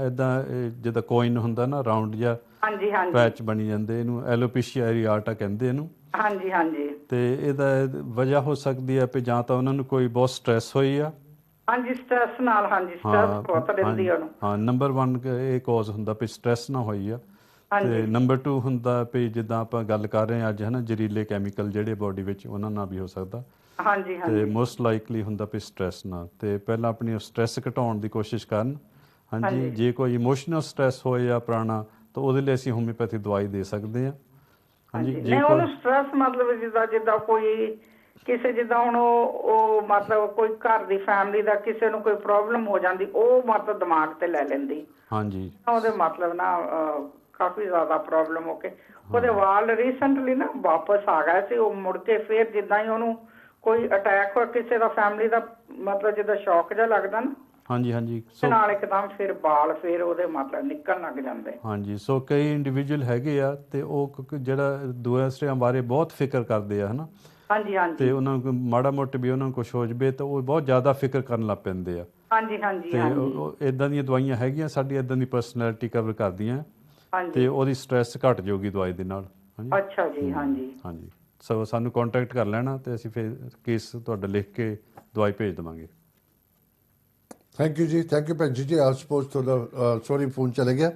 ਜਿੱਦਾਂ ਕੋਇਨ ਹੁੰਦਾ ਨਾ ਰਾਉਂਡ ਜਿਹਾ ਹਾਂਜੀ ਹਾਂਜੀ ਪੈਚ ਬਣੀ ਜਾਂਦੇ ਇਹਨੂੰ ਐਲੋਪੀਸ਼ੀਆ ਐਰੀਆਟਾ ਕਹਿੰਦੇ ਇਹਨੂੰ। ਹਾਂਜੀ ਹਾਂਜੀ ਤੇ ਇਹਦਾ ਵਜ੍ਹਾ ਹੋ ਸਕਦੀ ਹੈ ਵੀ ਜਾਂ ਤਾਂ ਉਹਨਾਂ ਨੂੰ ਕੋਈ ਬਹੁਤ ਸਟ੍ਰੈਸ ਹੋਈ ਆ। ਹਾਂਜੀ ਸਟ੍ਰੈਸ ਨਾਲ। ਹਾਂਜੀ ਸਟ੍ਰੈਸ ਬਹੁਤ ਰਹਿੰਦੀ ਉਹਨੂੰ। ਹਾਂ ਨੰਬਰ 1 ਇਹ ਕਾਜ਼ ਹੁੰਦਾ ਵੀ ਸਟ੍ਰੈਸ ਨਾ ਹੋਈ ਆ ਤੇ ਨੰਬਰ 2 ਹੁੰਦਾ ਵੀ ਜਿੱਦਾਂ ਆਪਾਂ ਗੱਲ ਕਰ ਰਹੇ ਹਾਂ ਅੱਜ ਹੈ ਨਾ ਜ਼ਹਿਰੀਲੇ ਕੈਮੀਕਲ ਜਿਹੜੇ ਬੋਡੀ ਵਿੱਚ ਉਹਨਾਂ ਨਾਲ ਵੀ ਹੋ ਸਕਦਾ। ਹਾਂਜੀ ਤੇ ਮੋਸਟ ਲਾਈਕਲੀ ਹੁੰਦਾ ਵੀ ਸਟ੍ਰੈਸ ਨਾਲ। ਤੇ ਪਹਿਲਾਂ ਆਪਣੀ ਸਟ੍ਰੈਸ ਘਟਾਉਣ ਦੀ ਕੋਸ਼ਿਸ਼ ਕਰਨ। ਹਾਂਜੀ ਜੇ ਕੋਈ ਇਮੋਸ਼ਨਲ ਸਟ੍ਰੈਸ ਹੋਏ ਜਾਂ ਪੁਰਾਣਾ ਤਾਂ ਉਹਦੇ ਲਈ ਅਸੀਂ ਹੋਮਿਓਪੈਥੀ ਦਵਾਈ ਦੇ ਸਕਦੇ ਹਾਂ। ਹਾਂਜੀ ਨਹੀਂ ਉਹਨੂੰ ਸਟ੍ਰੈਸ ਮਤਲਬ ਜਿੱਦਾਂ ਕੋਈ ਕਿਸੇ ਜਿੱਦਾਂ ਹੁਣ ਉਹ ਮਤਲਬ ਕੋਈ ਘਰ ਦੀ ਫੈਮਿਲੀ ਦਾ ਕਿਸੇ ਨੂੰ ਕੋਈ ਪ੍ਰੋਬਲਮ ਹੋ ਜਾਂਦੀ ਉਹ ਮਤਲਬ ਦਿਮਾਗ ਤੇ ਲੈ ਲੈਂਦੀ। ਹਾਂਜੀ ਉਹਦੇ ਮਤਲਬ ਨਾ ਕਾਫੀ ਜ਼ਿਆਦਾ ਪ੍ਰੋਬਲਮ ਹੋ ਕੇ ਉਹਦੇ ਵਾਲ ਰੀਸੈਂਟਲੀ ਨਾ ਵਾਪਸ ਆ ਗਏ ਸੀ। ਉਹ ਮੁੜ ਕੇ ਫੇਰ ਜਿੱਦਾਂ ਹੀ ਉਹਨੂੰ ਕੋਈ ਅਟੈਕ ਹੋਇਆ ਕਿਸੇ ਦਾ ਫੈਮਿਲੀ ਦਾ ਮਤਲਬ ਜਿੱਦਾਂ ਸ਼ੌਕ ਜਿਹਾ ਲੱਗਦਾ ਨਾ। ਹਾਂਜੀ ਹਾਂਜੀ ਨਾਲ ਇੱਕਦਮ ਫਿਰ ਵਾਲ ਫਿਰ ਉਹਦੇ ਮਤਲਬ ਨਿਕਲਣ ਲੱਗ ਜਾਂਦੇ। ਹਾਂਜੀ ਸੋ ਕਈ ਇੰਡੀਵਿਜੂਅਲ ਹੈਗੇ ਆ ਤੇ ਉਹ ਜਿਹੜਾ ਦੂਸਰਿਆਂ ਬਾਰੇ ਬਹੁਤ ਫਿਕਰ ਕਰਦੇ ਆ ਹਨਾ। ਹਾਂਜੀ ਹਾਂਜੀ ਤੇ ਉਹਨਾਂ ਨੂੰ ਮਾੜਾ ਮੋਟਾ ਵੀ ਉਹਨਾਂ ਨੂੰ ਕੁਝ ਹੋ ਜਵੇ ਤਾਂ ਉਹ ਬਹੁਤ ਜ਼ਿਆਦਾ ਫਿਕਰ ਕਰਨ ਲੱਗ ਪੈਂਦੇ ਆ। ਹਾਂਜੀ ਹਾਂਜੀ ਤੇ ਇਦਾਂ ਦੀਆਂ ਦਵਾਈਆਂ ਹੈਗੀਆਂ ਸਾਡੀ ਇਦਾਂ ਦੀ ਪਰਸਨੈਲਿਟੀ ਕਵਰ ਕਰਦੀਆਂ ਹਾਂਜੀ ਤੇ ਉਹਦੀ ਸਟ੍ਰੈਸ ਘਟ ਜਾਊਗੀ ਦਵਾਈ ਦੇ ਨਾਲ। ਅੱਛਾ ਜੀ। ਹਾਂਜੀ ਹਾਂਜੀ ਸੋ ਸਾਨੂੰ ਕੰਟੈਕਟ ਕਰ ਲੈਣਾ ਤੇ ਅਸੀਂ ਫਿਰ ਕੇਸ ਤੁਹਾਡਾ ਲਿਖ ਕੇ ਦਵਾਈ ਭੇਜ ਦੇਵਾਂਗੇ। ਥੈਂਕ ਯੂ ਜੀ। ਥੈਂਕ ਯੂ ਭੈਣ ਜੀ। ਆਪ ਸਪੋਜ਼ ਤੁਹਾਡਾ ਸੌਰੀ ਫੋਨ ਚਲੇ ਗਿਆ।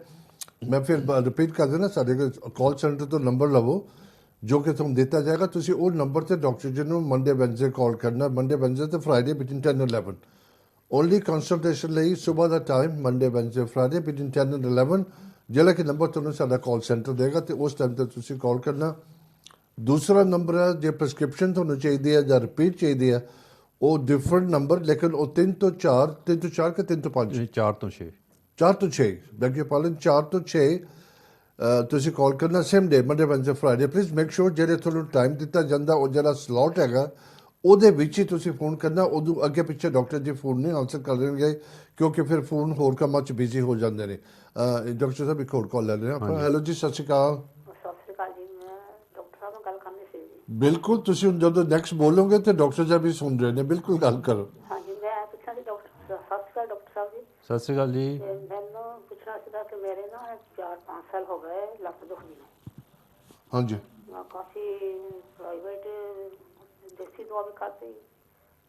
ਮੈਂ ਫਿਰ ਰਿਪੀਟ ਕਰ ਦੇਣਾ ਸਾਡੇ ਕਾਲ ਸੈਂਟਰ ਤੋਂ ਨੰਬਰ ਲਵੋ ਜੋ ਕਿ ਤੁਹਾਨੂੰ ਦਿੱਤਾ ਜਾਏਗਾ। ਤੁਸੀਂ ਉਹ ਨੰਬਰ ਤੇ ਡਾਕਟਰ ਜੀ ਨੂੰ ਮੰਡੇ ਵੈਨਸਡੇ ਕਾਲ ਕਰਨਾ। ਮੰਡੇ ਵੈਨਸਡੇ ਤੇ Friday between 10 and 11 only consultation ਲਈ ਸਵੇਰ ਦਾ time Monday Wednesday Friday between 10 and 11 ਜਿਹੜਾ ਕਿ ਨੰਬਰ ਤੁਹਾਨੂੰ ਸਾਡਾ ਕਾਲ ਸੈਂਟਰ ਦੇਗਾ ਤੇ ਉਸ ਟਾਈਮ ਤੇ ਤੁਸੀਂ ਕਾਲ ਕਰਨਾ। ਦੂਸਰਾ ਨੰਬਰ ਹੈ ਜੇ ਪ੍ਰਸਕ੍ਰਿਪਸ਼ਨ ਤੁਹਾਨੂੰ ਚਾਹੀਦੀ ਹੈ ਜਾਂ ਰਿਪੀਟ ਚਾਹੀਦੀ ਹੈ ਉਹ ਡਿਫਰੈਂਟ ਨੰਬਰ ਲੇਕਿਨ ਉਹ 3 ਤੋਂ 4 ਕਿ 3 ਤੋਂ 5 4 ਤੋਂ 6 4 ਤੋਂ 6 ਬੈਕ ਯੂ ਪਾਲਨ 4 ਤੋਂ 6 ਤੁਸੀਂ ਕਾਲ ਕਰਨਾ same day Monday Wednesday Friday. Please make sure ਜਿਹੜੇ ਤੁਹਾਨੂੰ ਟਾਈਮ ਦਿੱਤਾ ਜਾਂਦਾ ਉਹ ਜਿਹੜਾ ਸਲੋਟ ਹੈਗਾ ਉਹਦੇ ਵਿੱਚ ਹੀ ਤੁਸੀਂ ਫੋਨ ਕਰਨਾ। ਉਦੋਂ ਅੱਗੇ ਪਿੱਛੇ ਡਾਕਟਰ ਜੀ ਫੋਨ ਨਹੀਂ ਆਨਸਰ ਕਰ ਦੇਣਗੇ ਕਿਉਂਕਿ ਫਿਰ ਫੋਨ ਹੋਰ ਕੰਮਾਂ 'ਚ ਬਿਜ਼ੀ ਹੋ ਜਾਂਦੇ ਨੇ। ਡਾਕਟਰ ਸਾਹਿਬ ਇੱਕ ਹੋਰ ਕਾਲ ਲੈ ਰਹੇ ਆਪਾਂ। ਹੈਲੋ ਜੀ ਸਤਿ ਸ਼੍ਰੀ ਅਕਾਲ। ਸਤਿ ਸ਼੍ਰੀ ਅਕਾਲ ਜੀ। ਮੈਂ ਡਾਕਟਰ ਸਾਹਿਬ ਨਾਲ ਗੱਲ ਕਰਨੀ ਸੀ ਜੀ। ਬਿਲਕੁਲ ਤੁਸੀਂ ਹੁਣ ਜਦੋਂ ਨੈਕਸਟ ਬੋਲੋਗੇ ਤੇ ਡਾਕਟਰ ਸਾਹਿਬ ਵੀ ਸੁਣ ਰਹੇ ਨੇ। ਬਿਲਕੁਲ ਗੱਲ ਕਰੋ। ਹਾਂਜੀ ਮੈਂ ਪੁੱਛਣਾ ਸੀ ਡਾਕਟਰ ਸਤਿ ਸ਼੍ਰੀ ਅਕਾਲ ਡਾਕਟਰ ਸਾਹਿਬ ਜੀ। ਸਤਿ ਸ਼੍ਰੀ ਅਕਾਲ ਜੀ। ਮੈਨੂੰ ਪੁੱਛਣਾ ਸੀਗਾ ਕਿ ਮੇਰੇ ਨਾ 4-5 ਸਾਲ ਹੋ ਗਏ ਲੱਤ ਦੁਖਦੀ ਨੂੰ। ਹਾਂਜੀ ਮੈਂ ਕਾਫੀ ਪ੍ਰਾਈਵੇਟ ਦੇਸੀ ਦਵਾ ਵੀ ਖਾਧੀ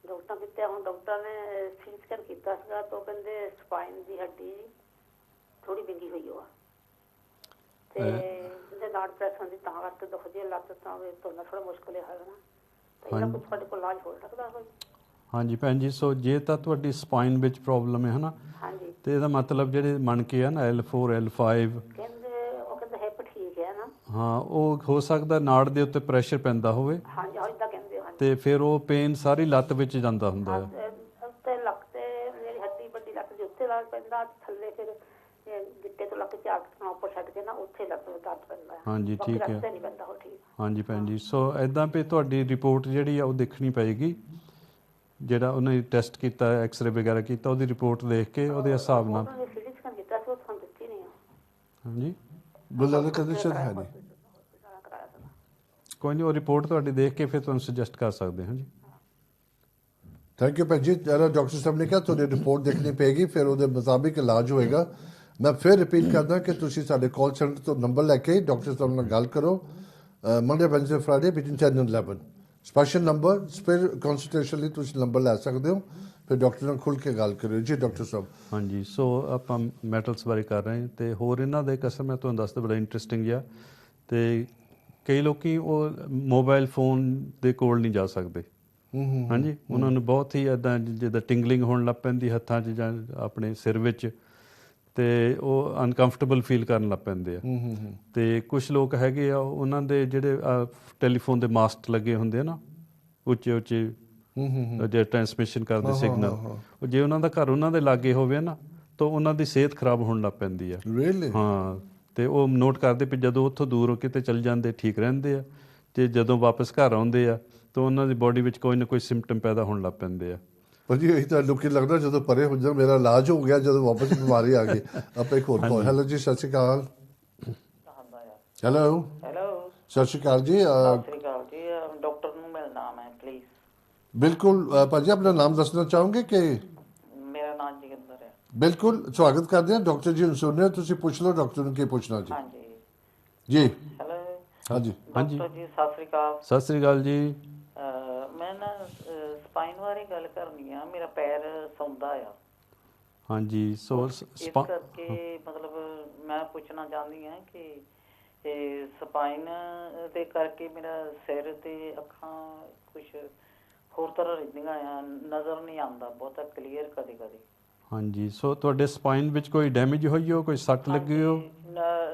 ਡਾਕਟਰ ਕਿਤੇ ਹੁਣ ਡਾਕਟਰ ਨੇ ਸੀਟੀ ਸਕੈਨ ਕੀਤਾ ਸੀਗਾ ਤਾਂ ਕਹਿੰਦੇ ਸਪਾਈਨ ਦੀ ਹੱਡੀ ਥੋੜੀ ਵਿੰਗੀ ਹੋਈ ਹੋਆ ਤੇ ਇਹਦੇ ਨਾੜ ਪ੍ਰੈਸ ਹੁੰਦੀ ਤਾਂ ਕਰਕੇ ਦੁਖਦੀ ਲੱਤ ਤਾਂ ਤੁਰਨਾ ਥੋੜਾ ਮੁਸ਼ਕਿਲ ਹੈ ਨਾ ਤਾਂ ਇਹਨਾਂ ਕੋਲ ਤੁਹਾਡੇ ਕੋਲ ਇਲਾਜ ਹੋ ਸਕਦਾ ਕੋਈ? ਹਾਂਜੀ ਭੈਣ ਜੀ ਸੋ ਜੇ ਤਾਂ ਤੁਹਾਡੀ ਸਪਾਈਨ ਵਿੱਚ ਪ੍ਰੋਬਲਮ ਹੈ ਹਨਾ ਹਾਂਜੀ ਤੇ ਇਹਦਾ ਮਤਲਬ ਜਿਹੜੇ ਮਣਕੇ ਆ ਨਾ L4 L5 ਕਹਿੰਦੇ ਉਹ ਕਹਿੰਦੇ ਹਿੱਪ ਠੀਕ ਹੈ ਨਾ। ਹਾਂ ਉਹ ਹੋ ਸਕਦਾ ਨਾੜ ਦੇ ਉੱਤੇ ਪ੍ਰੈਸ਼ਰ ਪੈਂਦਾ ਹੋਵੇ। ਹਾਂਜੀ ਇਦਾਂ ਕਹਿੰਦੇ ਹਾਂਜੀ। ਤੇ ਫਿਰ ਉਹ ਪੇਨ ਸਾਰੀ ਲੱਤ ਵਿੱਚ ਜਾਂਦਾ ਹੁੰਦਾ ਹੈ। ਉੱਤੇ ਲੱਕ ਤੇ ਮੇਰੀ ਹੱਡੀ ਵੱਡੀ ਲੱਕ ਦੇ ਉੱਤੇ ਲੱਗ ਪੈਂਦਾ ਥੱਲੇ ਫਿਰ ਗਿੱਟੇ ਤੋਂ ਲੱਕ ਝਾਕ ਤੋਂ ਉੱਪਰ ਛੱਡ ਕੇ ਨਾ ਉੱਥੇ ਲੱਤ ਵਿੱਚ ਦਰਦ ਪੈਂਦਾ ਹੈ। ਹਾਂਜੀ ਠੀਕ ਹੈ। ਨਹੀਂ ਪੈਂਦਾ ਉਹ ਠੀਕ। ਹਾਂਜੀ ਭੈਣ ਜੀ ਸੋ ਇਦਾਂ ਵੀ ਤੁਹਾਡੀ ਰਿਪੋਰਟ ਜਿਹੜੀ ਆ ਉਹ ਦੇਖਣੀ ਪਏਗੀ ਜਿਹੜਾ ਉਹਨੇ ਟੈਸਟ ਕੀਤਾ, ਐਕਸ-ਰੇ ਵਗੈਰਾ ਕੀਤਾ, ਉਹਦੀ ਰਿਪੋਰਟ ਦੇਖ ਕੇ ਉਹਦੇ ਹਿਸਾਬ ਨਾਲ। ਉਹਨਾਂ ਨੇ ਸਿਟੀ ਸਕੈਨ ਕੀਤਾ ਸੀ, ਉਹ ਤੁਹਾਨੂੰ ਦਿੱਤੀ ਨਹੀਂ ਆ। ਹਾਂਜੀ, ਬਲੱਡ ਕੰਡੀਸ਼ਨ ਹੈ ਨਹੀਂ, ਕਰਾਇਆ ਸੀ। ਕੋਈ ਨਹੀਂ, ਉਹ ਰਿਪੋਰਟ ਤੁਹਾਡੀ ਦੇਖ ਕੇ ਫਿਰ ਤੁਹਾਨੂੰ ਸੁਜੈਸਟ ਕਰ ਸਕਦੇ ਹਾਂ ਜੀ। ਥੈਂਕ ਯੂ ਭੈਣ ਜੀ। ਜਿਹੜਾ ਡਾਕਟਰ ਸਾਹਿਬ ਨੇ ਕਿਹਾ ਤੁਹਾਡੀ ਰਿਪੋਰਟ ਦੇਖਣੀ ਪਏਗੀ, ਫਿਰ ਉਹਦੇ ਮੁਤਾਬਿਕ ਇਲਾਜ ਹੋਏਗਾ। ਮੈਂ ਫਿਰ ਰਿਪੀਟ ਕਰਦਾ ਕਿ ਤੁਸੀਂ ਸਾਡੇ ਕਾਲ ਸੈਂਟਰ ਤੋਂ ਨੰਬਰ ਲੈ ਕੇ ਡਾਕਟਰ ਸਾਹਿਬ ਨਾਲ ਗੱਲ ਕਰੋ। Monday, Wednesday, Friday between 10 and 11 special number, ਫਿਰ ਕੰਸਲਟੇਸ਼ਨ ਲਈ ਤੁਸੀਂ ਨੰਬਰ ਲੈ ਸਕਦੇ ਹੋ। ਫਿਰ ਡਾਕਟਰ ਨਾਲ ਖੁੱਲ੍ਹ ਕੇ ਗੱਲ ਕਰਿਓ ਜੀ ਡਾਕਟਰ ਸਾਹਿਬ। ਹਾਂਜੀ, ਸੋ ਆਪਾਂ ਮੈਟਲਸ ਬਾਰੇ ਕਰ ਰਹੇ ਹਾਂ, ਅਤੇ ਹੋਰ ਇਹਨਾਂ ਦਾ ਇੱਕ ਅਸਰ ਮੈਂ ਤੁਹਾਨੂੰ ਦੱਸਦਾ ਬੜਾ ਇੰਟਰਸਟਿੰਗ ਜਿਹਾ। ਅਤੇ ਕਈ ਲੋਕੀ ਉਹ ਮੋਬਾਈਲ ਫੋਨ ਦੇ ਕੋਲ ਨਹੀਂ ਜਾ ਸਕਦੇ। ਹਾਂਜੀ, ਉਹਨਾਂ ਨੂੰ ਬਹੁਤ ਹੀ ਇੱਦਾਂ ਜਿੱਦਾਂ ਟਿੰਗਲਿੰਗ ਹੋਣ ਲੱਗ ਪੈਂਦੀ ਹੱਥਾਂ 'ਚ ਜਾਂ ਆਪਣੇ ਸਿਰ ਵਿੱਚ, ਅਤੇ ਉਹ ਅਨਕੰਫਰਟੇਬਲ ਫੀਲ ਕਰਨ ਲੱਗ ਪੈਂਦੇ ਆ। ਅਤੇ ਕੁਛ ਲੋਕ ਹੈਗੇ ਆ, ਉਹਨਾਂ ਦੇ ਜਿਹੜੇ ਟੈਲੀਫੋਨ ਦੇ ਮਾਸਟ ਲੱਗੇ ਹੁੰਦੇ ਆ ਨਾ, ਉੱਚੇ ਉੱਚੇ ਜੇ ਟਰਾਂਸਮਿਸ਼ਨ ਕਰਦੇ ਸਿਗਨਲ, ਉਹ ਜੇ ਉਹਨਾਂ ਦਾ ਘਰ ਉਹਨਾਂ ਦੇ ਲਾਗੇ ਹੋਵੇ ਨਾ, ਤਾਂ ਉਹਨਾਂ ਦੀ ਸਿਹਤ ਖਰਾਬ ਹੋਣ ਲੱਗ ਪੈਂਦੀ ਆ। ਹਾਂ, ਅਤੇ ਉਹ ਨੋਟ ਕਰਦੇ ਵੀ ਜਦੋਂ ਉੱਥੋਂ ਦੂਰ ਹੋ ਕੇ ਤੇ ਚੱਲ ਜਾਂਦੇ ਠੀਕ ਰਹਿੰਦੇ ਆ, ਅਤੇ ਜਦੋਂ ਵਾਪਸ ਘਰ ਆਉਂਦੇ ਆ ਤਾਂ ਉਹਨਾਂ ਦੀ ਬੋਡੀ ਵਿੱਚ ਕੋਈ ਨਾ ਕੋਈ ਸਿੰਪਟਮ ਪੈਦਾ ਹੋਣ ਲੱਗ ਪੈਂਦੇ ਆ। ਭਾਜੀ ਇਹੀ ਤਾਂ ਲੋਕੀ ਲੱਗਦਾ ਜਦੋਂ ਪਰੇ ਹੋ ਜਾਣ ਮੇਰਾ ਇਲਾਜ ਹੋ ਗਿਆ, ਜਦੋਂ ਵਾਪਸ ਬਿਮਾਰੀ ਆ ਗਈ। ਆਪਾਂ ਇੱਕ ਹੋਰ ਕਾਲ। ਹੈਲੋ ਜੀ, ਸਤਿ ਸ਼੍ਰੀ ਅਕਾਲ। ਹੈਲੋ ਹੈਲੋ, ਸਤਿ ਸ਼੍ਰੀ ਅਕਾਲ ਜੀ। ਸਤਿ ਸ਼੍ਰੀ ਅਕਾਲ ਜੀ, ਡਾਕਟਰ ਨੂੰ ਮਿਲਣਾ ਮੈਂ ਪਲੀਜ਼। ਬਿਲਕੁਲ ਭਾਜੀ, ਆਪਣਾ ਨਾਮ ਦੱਸਣਾ ਚਾਹੋਗੇ ਕਿ? ਮੇਰਾ ਨਾਮ ਜੋਗਿੰਦਰ ਹੈ। ਬਿਲਕੁਲ, ਸਵਾਗਤ ਕਰਦੇ ਹਾਂ। ਡਾਕਟਰ ਜੀ ਨੂੰ ਸੁਣਿਆ, ਤੁਸੀਂ ਪੁੱਛ ਲਓ ਡਾਕਟਰ ਨੂੰ ਕੀ ਪੁੱਛਣਾ ਜੀ। ਹਾਂਜੀ ਜੀ ਹੈਲੋ। ਹਾਂਜੀ ਡਾਕਟਰ ਜੀ ਸਤਿ ਸ਼੍ਰੀ ਅਕਾਲ। ਸਤਿ ਸ਼੍ਰੀ ਅਕਾਲ ਜੀ। ਮੈਂ ਨਾ ਸਪਾਈਨ ਬਾਰੇ ਗੱਲ ਕਰਨੀ ਆ। ਮੇਰਾ ਪੈਰ ਸੌਂਦਾ ਆ। ਹਾਂਜੀ, ਸੋ ਇਸ ਕਰਕੇ ਮਤਲਬ ਮੈਂ ਪੁੱਛਣਾ ਚਾਹੁੰਦੀ ਹਾਂ ਕਿ ਸਪਾਈਨ ਦੇ ਕਰਕੇ ਮੇਰਾ ਸਿਰ ਤੇ ਅੱਖਾਂ ਕੁਛ ਹੋਰ ਤਰ੍ਹਾਂ ਰਹਿੰਦੀਆਂ ਆ, ਨਜ਼ਰ ਨਹੀਂ ਆਉਂਦਾ ਬਹੁਤਾ ਕਲੀਅਰ ਕਦੇ ਕਦੇ। ਹਾਂਜੀ, ਸੋ ਤੁਹਾਡੇ ਸਪਾਈਨ ਵਿੱਚ ਕੋਈ ਡੈਮੇਜ ਹੋਈ ਹੋ, ਕੋਈ ਸੱਟ ਲੱਗੀ ਹੋ?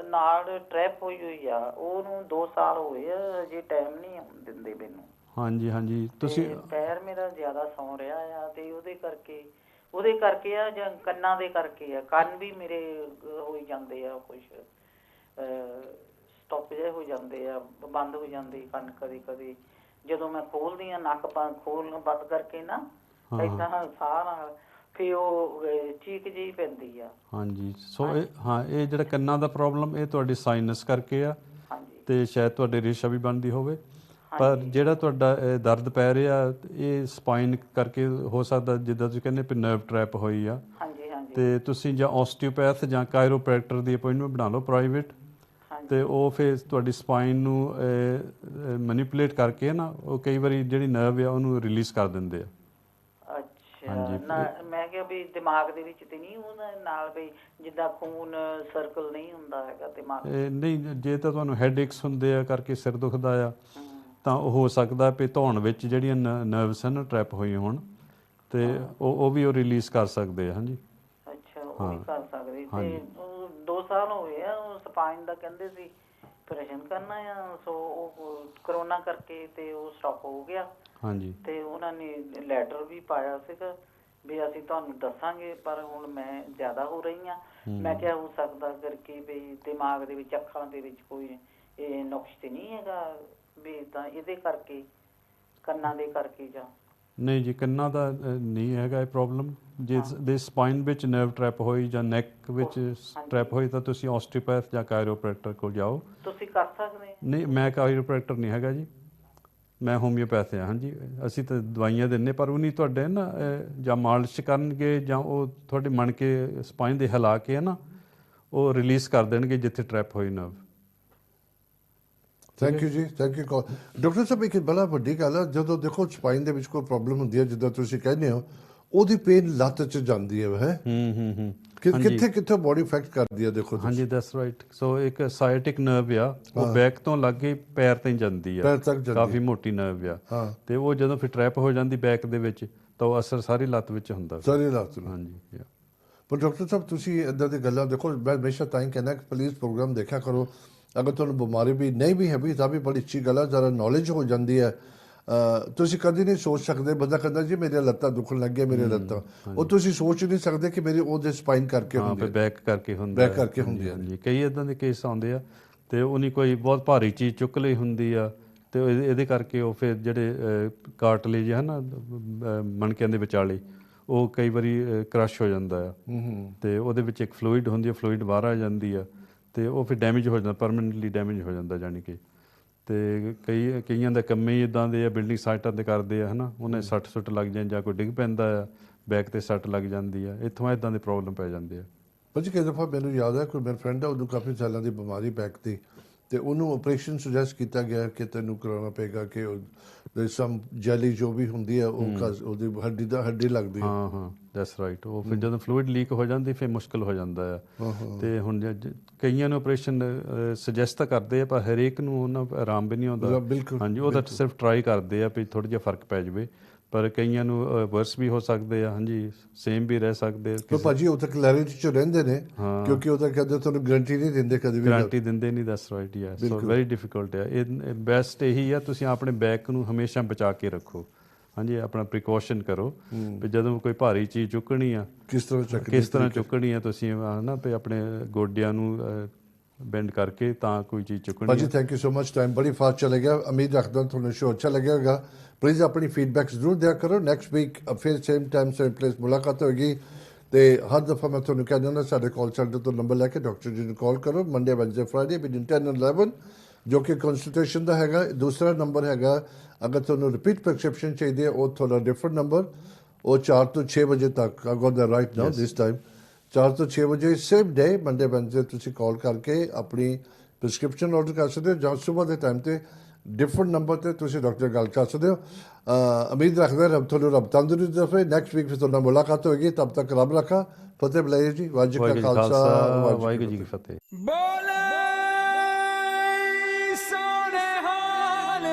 ਨਾਲ ਟ੍ਰੈਪ ਹੋਈ ਹੋਈ ਆ, ਉਹਨੂੰ 2 ਸਾਲ ਹੋਏ ਆ, ਅਜੇ ਟਾਈਮ ਨਹੀਂ ਆਉਣ ਦਿੰਦੇ ਮੈਨੂੰ। ਹਾਂਜੀ ਹਾਂਜੀ, ਤੁਸੀਂ ਪੈਰ ਮੇਰਾ ਜ਼ਿਆਦਾ ਸੌਂ ਰਿਹਾ ਆ, ਤੇ ਉਹਦੇ ਕਰਕੇ ਆ ਜਾਂ ਕੰਨਾਂ ਦੇ ਕਰਕੇ ਆ। ਕੰਨ ਵੀ ਮੇਰੇ ਹੋਈ ਜਾਂਦੇ ਆ, ਕੁਛ ਸਟਾਪ ਜਿਹੇ ਹੋ ਜਾਂਦੇ ਆ, ਬੰਦ ਹੋ ਜਾਂਦੇ ਕੰਨ ਕਦੇ ਕਦੇ। ਜਦੋਂ ਮੈਂ ਖੋਲਦੀ ਆ ਨੱਕ ਖੋਲ੍ਹਣ ਬੰਦ ਕਰਕੇ ਨਾ, ਏਦਾਂ ਸਾਹ ਨਾਲ ਫਿਰ ਉਹ ਚੀਕ ਜਿਹੀ ਪੈਂਦੀ ਆ। ਹਾਂਜੀ, ਸੋ ਇਹ ਜਿਹੜਾ ਕੰਨਾਂ ਦਾ ਪ੍ਰੋਬਲਮ, ਇਹ ਤੁਹਾਡੀ ਸਾਈਨਸ ਕਰਕੇ ਆ, ਅਤੇ ਸ਼ਾਇਦ ਤੁਹਾਡੇ ਰੇਸ਼ਾ ਵੀ ਬਣਦੀ ਹੋਵੇ। ਪਰ ਜਿਹੜਾ ਤੁਹਾਡਾ ਦਰਦ ਪੈ ਰਿਹਾ, ਇਹ ਸਪਾਈਨ ਕਰਕੇ ਹੋ ਸਕਦਾ, ਜਿੱਦਾਂ ਤੁਸੀਂ ਕਹਿੰਦੇ ਵੀ ਨਰਵ ਟਰੈਪ ਹੋਈ ਆ। ਅਤੇ ਤੁਸੀਂ ਜਾਂ ਆਸਟੀਓਪੈਥ ਜਾਂ ਕਾਇਰੋਪ੍ਰੈਕਟਰ ਦੀ ਅਪੋਇੰਟਮੈਂਟ ਬਣਾ ਲਓ ਪ੍ਰਾਈਵੇਟ, ਅਤੇ ਉਹ ਫਿਰ ਤੁਹਾਡੀ ਸਪਾਈਨ ਨੂੰ ਮੈਨੀਪੂਲੇਟ ਕਰਕੇ ਨਾ, ਉਹ ਕਈ ਵਾਰੀ ਜਿਹੜੀ ਨਰਵ ਆ ਉਹਨੂੰ ਰਿਲੀਜ਼ ਕਰ ਦਿੰਦੇ ਆ। ਮੈਂ ਕਿਹਾ ਵੀ ਦਿਮਾਗ ਦੇ ਵਿੱਚ ਤੇ ਨਹੀਂ ਉਹਦਾ ਨਾਲ ਵੀ ਜਿੱਦਾਂ ਖੂਨ ਸਰਕਲ ਨਹੀਂ ਹੁੰਦਾ ਹੈਗਾ ਦਿਮਾਗ? ਨਹੀਂ, ਜੇ ਤਾਂ ਤੁਹਾਨੂੰ ਹੈਡਏਕਸ ਹੁੰਦੇ ਆ ਕਰਕੇ ਸਿਰ ਦੁਖਦਾ ਆ, ਤਾਂ ਉਹ ਹੋ ਸਕਦਾ ਵੀ ਧੌਣ ਵਿੱਚ ਜਿਹੜੀਆਂ ਨਰਵਸ ਹਨ ਟਰੈਪ ਹੋਈਆਂ ਹੋਣ, ਅਤੇ ਉਹ ਵੀ ਉਹ ਰਿਲੀਜ਼ ਕਰ ਸਕਦੇ ਆ। ਹਾਂਜੀ, ਅੱਛਾ, ਉਹ ਵੀ ਕਰ ਸਕਦੇ। ਤੇ 2 ਸਾਲ ਹੋਏ ਆ, ਉਹ ਸਪਾਈਨ ਦਾ ਕਹਿੰਦੇ ਸੀ ਆਪਰੇਸ਼ਨ ਕਰਨਾ ਆ, ਸੋ ਉਹ ਕਰੋਨਾ ਕਰਕੇ ਤੇ ਉਹ ਸਟਾਪ ਹੋ ਗਿਆ। ਹਾਂਜੀ, ਤੇ ਉਹਨਾਂ ਨੇ ਲੈਟਰ ਵੀ ਪਾਇਆ ਸੀਗਾ ਵੀ ਅਸੀਂ ਤੁਹਾਨੂੰ ਦੱਸਾਂਗੇ, ਪਰ ਹੁਣ ਮੈਂ ਜ਼ਿਆਦਾ ਹੋ ਰਹੀ ਹਾਂ। ਮੈਂ ਕਿਹਾ ਹੋ ਸਕਦਾ ਕਰਕੇ ਵੀ ਦਿਮਾਗ ਦੇ ਵਿੱਚ, ਅੱਖਾਂ ਦੇ ਵਿੱਚ ਕੋਈ ਇਹ ਨੁਕਸ ਤੇ ਨਹੀਂ ਹੈਗਾ ਵੀ ਤਾਂ ਇਹਦੇ ਕਰਕੇ, ਕੰਨਾਂ ਦੇ ਕਰਕੇ? ਜਾਂ ਨਹੀਂ ਜੀ, ਕੰਨਾਂ ਦਾ ਨਹੀਂ ਹੈਗਾ ਇਹ ਪ੍ਰੋਬਲਮ। ਜੇ ਦੇ ਸਪਾਈਨ ਵਿੱਚ ਨਰਵ ਟਰੈਪ ਹੋਈ ਜਾਂ ਨੈਕ ਵਿੱਚ ਟਰੈਪ ਹੋਈ, ਤਾਂ ਤੁਸੀਂ ਆਸਟੀਓਪੈਥ ਜਾਂ ਕਾਇਰੋਪ੍ਰੈਕਟਰ ਕੋਲ ਜਾਓ। ਤੁਸੀਂ ਕਰ ਸਕਦੇ? ਨਹੀਂ, ਮੈਂ ਕਾਇਰੋਪ੍ਰੈਕਟਰ ਨਹੀਂ ਹੈਗਾ ਜੀ, ਮੈਂ ਹੋਮਿਓਪੈਥ ਹਾਂ। ਹਾਂਜੀ, ਅਸੀਂ ਤਾਂ ਦਵਾਈਆਂ ਦਿੰਦੇ, ਪਰ ਉਹ ਨਹੀਂ ਤੁਹਾਡੇ ਨਾ ਜਾਂ ਮਾਲਿਸ਼ ਕਰਨਗੇ ਜਾਂ ਉਹ ਤੁਹਾਡੇ ਮਣ ਕੇ ਸਪਾਈਨ ਦੇ ਹਿਲਾ ਕੇ ਨਾ ਉਹ ਰਿਲੀਜ਼ ਕਰ ਦੇਣਗੇ ਜਿੱਥੇ ਟਰੈਪ ਹੋਈ ਨਰਵ। ਥੈਂਕ ਯੂ ਜੀ, ਥੈਂਕ ਯੂ। ਡਾਕਟਰ ਸਾਹਿਬ, ਇੱਕ ਬੜਾ ਵੱਡੀ ਗੱਲ ਹੈ, ਜਦੋਂ ਦੇਖੋ ਸਪਾਈਨ ਦੇ ਵਿੱਚ ਕੋਈ ਪ੍ਰੋਬਲਮ ਹੁੰਦੀ ਹੈ, ਜਿੱਦਾਂ ਤੁਸੀਂ ਕਹਿੰਦੇ ਹੋ, ਉਹਦੀ ਪੇਨ ਲੱਤ 'ਚ ਜਾਂਦੀ ਹੈ। ਕਿੱਥੇ ਕਿੱਥੇ ਬੋਡੀ ਇਫੈਕਟ ਕਰਦੀ ਹੈ? ਦੇਖੋ ਹਾਂਜੀ, ਦੈਟਸ ਰਾਈਟ। ਸੋ ਇੱਕ ਸਾਇਟਿਕ ਨਰਵ ਆ, ਉਹ ਬੈਕ ਤੋਂ ਲੱਗ ਕੇ ਪੈਰ ਤਾਈਂ ਜਾਂਦੀ ਆ, ਪੈਰ ਤੱਕ ਜਾਂਦੀ, ਕਾਫੀ ਮੋਟੀ ਨਰਵ ਆ, ਅਤੇ ਉਹ ਜਦੋਂ ਫਿਰ ਟਰੈਪ ਹੋ ਜਾਂਦੀ ਬੈਕ ਦੇ ਵਿੱਚ, ਤਾਂ ਉਹ ਅਸਰ ਸਾਰੀ ਲੱਤ ਵਿੱਚ ਹੁੰਦਾ, ਸਾਰੀ ਲੱਤ ਨੂੰ। ਹਾਂਜੀ। ਪਰ ਡਾਕਟਰ ਸਾਹਿਬ, ਤੁਸੀਂ ਇੱਦਾਂ ਦੀ ਗੱਲਾਂ ਦੇਖੋ, ਮੈਂ ਹਮੇਸ਼ਾ ਤਾਂ ਹੀ ਕਹਿੰਦਾ ਕਿ ਪਲੀਜ਼ ਪ੍ਰੋਗਰਾਮ ਦੇਖਿਆ ਕਰੋ। ਅਗਰ ਤੁਹਾਨੂੰ ਬਿਮਾਰੀ ਵੀ ਨਹੀਂ ਵੀ ਹੈ ਵੀ ਤਾਂ ਵੀ ਬੜੀ ਅੱਛੀ ਗੱਲ ਹੈ, ਜ਼ਰਾ ਨੌਲੇਜ ਹੋ ਜਾਂਦੀ ਹੈ। ਤੁਸੀਂ ਕਦੇ ਨਹੀਂ ਸੋਚ ਸਕਦੇ, ਬੰਦਾ ਕਹਿੰਦਾ ਜੀ ਮੇਰੀਆਂ ਲੱਤਾਂ ਦੁਖਣ ਲੱਗ ਗਈਆਂ, ਮੇਰੀਆਂ ਲੱਤਾਂ, ਉਹ ਤੁਸੀਂ ਸੋਚ ਨਹੀਂ ਸਕਦੇ ਕਿ ਮੇਰੇ ਉਹਦੇ ਸਪਾਈਨ ਕਰਕੇ ਹੁੰਦੀ ਹੈ, ਬੈਕ ਕਰਕੇ ਹੁੰਦਾ, ਬੈਕ ਕਰਕੇ ਹੁੰਦੀ ਹੈ। ਹਾਂਜੀ, ਕਈ ਇੱਦਾਂ ਦੇ ਕੇਸ ਆਉਂਦੇ ਆ, ਅਤੇ ਉਹਨੀ ਕੋਈ ਬਹੁਤ ਭਾਰੀ ਚੀਜ਼ ਚੁੱਕ ਲਈ ਹੁੰਦੀ ਆ, ਤੇ ਇਹਦੇ ਕਰਕੇ ਉਹ ਫਿਰ ਜਿਹੜੇ ਕਾਰਟਲੇਜ ਹੈ ਨਾ ਮਣਕਿਆਂ ਦੇ ਵਿਚਾਲੇ, ਉਹ ਕਈ ਵਾਰੀ ਕ੍ਰਸ਼ ਹੋ ਜਾਂਦਾ ਆ ਤੇ ਉਹਦੇ ਵਿੱਚ ਇੱਕ ਫਲੂਇਡ ਹੁੰਦੀ ਹੈ, ਫਲੂਇਡ ਬਾਹਰ ਆ ਜਾਂਦੀ ਆ ਤੇ ਉਹ ਫਿਰ ਡੈਮੇਜ ਹੋ ਜਾਂਦਾ, ਪਰਮਾਨੈਂਟਲੀ ਡੈਮੇਜ ਹੋ ਜਾਂਦਾ ਜਾਣੀ ਕਿ। ਤੇ ਕਈਆਂ ਦਾ ਕੰਮ ਹੀ ਇੱਦਾਂ ਦੇ ਆ, ਬਿਲਡਿੰਗ ਸਾਈਟਾਂ 'ਤੇ ਕਰਦੇ ਆ ਹੈ ਨਾ, ਉਹਨੇ ਸੱਟ ਸੁੱਟ ਲੱਗ ਜਾਏ ਜਾਂ ਕੋਈ ਡਿੱਗ ਪੈਂਦਾ ਆ, ਬੈਕ 'ਤੇ ਸੱਟ ਲੱਗ ਜਾਂਦੀ ਆ, ਇੱਥੋਂ ਇੱਦਾਂ ਦੇ ਪ੍ਰੋਬਲਮ ਪੈ ਜਾਂਦੇ ਆ। ਭਾਜੀ ਕਈ ਦਫਾ ਮੈਨੂੰ ਯਾਦ ਹੈ ਕੋਈ ਮੇਰਾ ਫਰੈਂਡ ਹੈ, ਉਹਨੂੰ ਕਾਫੀ ਸਾਲਾਂ ਦੀ ਬਿਮਾਰੀ ਬੈਕ ਦੀ, ਤੇ ਉਹਨੂੰ ਆਪਰੇਸ਼ਨ ਸੁਜੈਸਟ ਕੀਤਾ ਗਿਆ ਕਿ ਤੈਨੂੰ ਕਰਾਉਣਾ ਪਏਗਾ ਕਿ ਸਮ ਜੈਲੀ ਜੋ ਵੀ ਹੁੰਦੀ ਹੈ ਉਹ ਉਹਦੀ ਹੱਡੀ ਲੱਗਦੀ ਹੈ। ਹਾਂ ਦੈਟਸ ਰਾਈਟ। ਉਹ ਫਿਰ ਜਦੋਂ ਫਲੂਇਡ ਲੀਕ ਹੋ ਜਾਂਦੀ ਫਿਰ ਮੁਸ਼ਕਿਲ ਹੋ ਜਾਂਦਾ ਆ। ਤੇ ਹੁਣ ਕਈਆਂ ਨੂੰ ਆਪਰੇਸ਼ਨ ਸੁਜੈਸਟ ਤਾਂ ਕਰਦੇ ਆ, ਪਰ ਹਰੇਕ ਨੂੰ ਉਹਨਾਂ ਆਰਾਮ ਵੀ ਨਹੀਂ ਆਉਂਦਾ। ਹਾਂਜੀ, ਉਹ ਤਾਂ ਸਿਰਫ ਟਰਾਈ ਕਰਦੇ ਆ ਵੀ ਥੋੜ੍ਹਾ ਜਿਹਾ ਫਰਕ ਪੈ ਜਾਵੇ, ਪਰ ਕਈਆਂ ਨੂੰ ਵਰਸ ਵੀ ਹੋ ਸਕਦੇ ਆ। ਹਾਂਜੀ, ਸੇਮ ਵੀ ਰਹਿ ਸਕਦੇ ਆ। ਪਰ ਭਾਜੀ ਉਹ ਤਾਂ ਕਲੈਰਿਟੀ 'ਚ ਰਹਿੰਦੇ ਨੇ, ਕਿਉਂਕਿ ਉਹ ਤਾਂ ਕਹਿੰਦੇ ਤੁਹਾਨੂੰ ਗਰੰਟੀ ਨਹੀਂ ਦਿੰਦੇ, ਕਦੇ ਵੀ ਗਰੰਟੀ ਦਿੰਦੇ ਨਹੀਂ। That's right, yes. So very difficult ਆ। ਇਹ ਬੈਸਟ ਇਹੀ ਆ, ਤੁਸੀਂ ਆਪਣੇ ਬੈਕ ਨੂੰ ਹਮੇਸ਼ਾ ਬਚਾ ਕੇ ਰੱਖੋ। ਹਾਂਜੀ, ਆਪਣਾ ਪ੍ਰੀਕਾਸ਼ਨ ਕਰੋ ਵੀ ਜਦੋਂ ਕੋਈ ਭਾਰੀ ਚੀਜ਼ ਚੁੱਕਣੀ ਆ ਕਿਸ ਤਰ੍ਹਾਂ ਚੁੱਕਣੀ ਆ ਤੁਸੀਂ, ਹੈ ਨਾ, ਵੀ ਆਪਣੇ ਗੋਡਿਆਂ ਨੂੰ ਬੈਂਡ ਕਰਕੇ ਤਾਂ ਕੋਈ ਚੀਜ਼ ਚੁੱਕਣੀ। ਭਾਜੀ thank you so much, time ਬੜੀ ਫਾਸਟ ਚਲੇ ਗਿਆ। ਉਮੀਦ ਰੱਖਦਾ ਤੁਹਾਨੂੰ ਸ਼ੋ ਅੱਛਾ ਲੱਗਿਆ ਹੋਗਾ। ਪਲੀਜ਼ ਆਪਣੀ ਫੀਡਬੈਕ ਜ਼ਰੂਰ ਦਿਆ ਕਰੋ। ਨੈਕਸਟ ਵੀਕ ਫਿਰ ਸੇਮ ਟਾਈਮ ਸੇਮ ਪਲੇਸ ਮੁਲਾਕਾਤ ਹੋਏਗੀ। ਤੇ ਹਰ ਦਫਾ ਮੈਂ ਤੁਹਾਨੂੰ ਕਹਿ ਦਿੰਦਾ, ਸਾਡੇ ਕਾਲ ਸੈਂਟਰ ਤੋਂ ਨੰਬਰ ਲੈ ਕੇ ਡਾਕਟਰ ਜੀ ਨੂੰ ਕਾਲ ਕਰੋ, Monday Wednesday Friday between 10 and 11, ਜੋ ਕਿ ਕੰਸਲਟੇਸ਼ਨ ਦਾ ਹੈਗਾ। ਦੂਸਰਾ ਨੰਬਰ ਹੈਗਾ, ਅਗਰ ਤੁਹਾਨੂੰ ਰਿਪੀਟ ਪ੍ਰੈਸਕ੍ਰਿਪਸ਼ਨ ਚਾਹੀਦੀ ਹੈ, ਉਹ ਥੋੜਾ ਡਿਫਰੈਂਟ ਨੰਬਰ, ਉਹ 4 ਤੋਂ 6 ਵਜੇ ਤੱਕ। I got the right now this time 4 ਤੋਂ 6 ਵਜੇ ਸੇਮ ਡੇ ਮੰਡੇ ਵੈਨਸਡੇ ਤੁਸੀਂ ਕਾਲ ਕਰਕੇ ਆਪਣੀ ਪ੍ਰੈਸਕ੍ਰਿਪਸ਼ਨ ਆਰਡਰ ਕਰ ਸਕਦੇ ਹੋ, ਜਾਂ ਸਵੇਰ ਦੇ ਟਾਈਮ ਤੇ ਡਿਫਰੈਂਟ ਨੰਬਰ ਤੇ ਤੁਸੀਂ ਡਾਕਟਰ ਗੱਲ ਕਰ ਸਕਦੇ ਹੋ। ਉਮੀਦ ਰੱਖਦਾ ਰੱਬ ਤੁਹਾਨੂੰ ਰੱਬ ਤੰਦਰੁਸਤੀ ਦੇਵੇ। ਨੈਕਸਟ ਵੀਕ ਫਿਰ ਤੁਹਾਡਾ ਮੁਲਾਕਾਤ ਹੋਏਗੀ। ਤਬ ਤੱਕ ਰੱਬ ਰੱਖਾ। ਫਤਿਹ ਬੁਲਾਈਏ ਜੀ। ਵਾਹਿਗੁਰੂ ਜੀ ਕਾ ਖਾਲਸਾ, ਵਾਹਿਗੁਰੂ ਜੀ ਕੀ ਫਤਿਹ। ਬੋਲੇ ਸੋਹਣੇ ਹਾਲ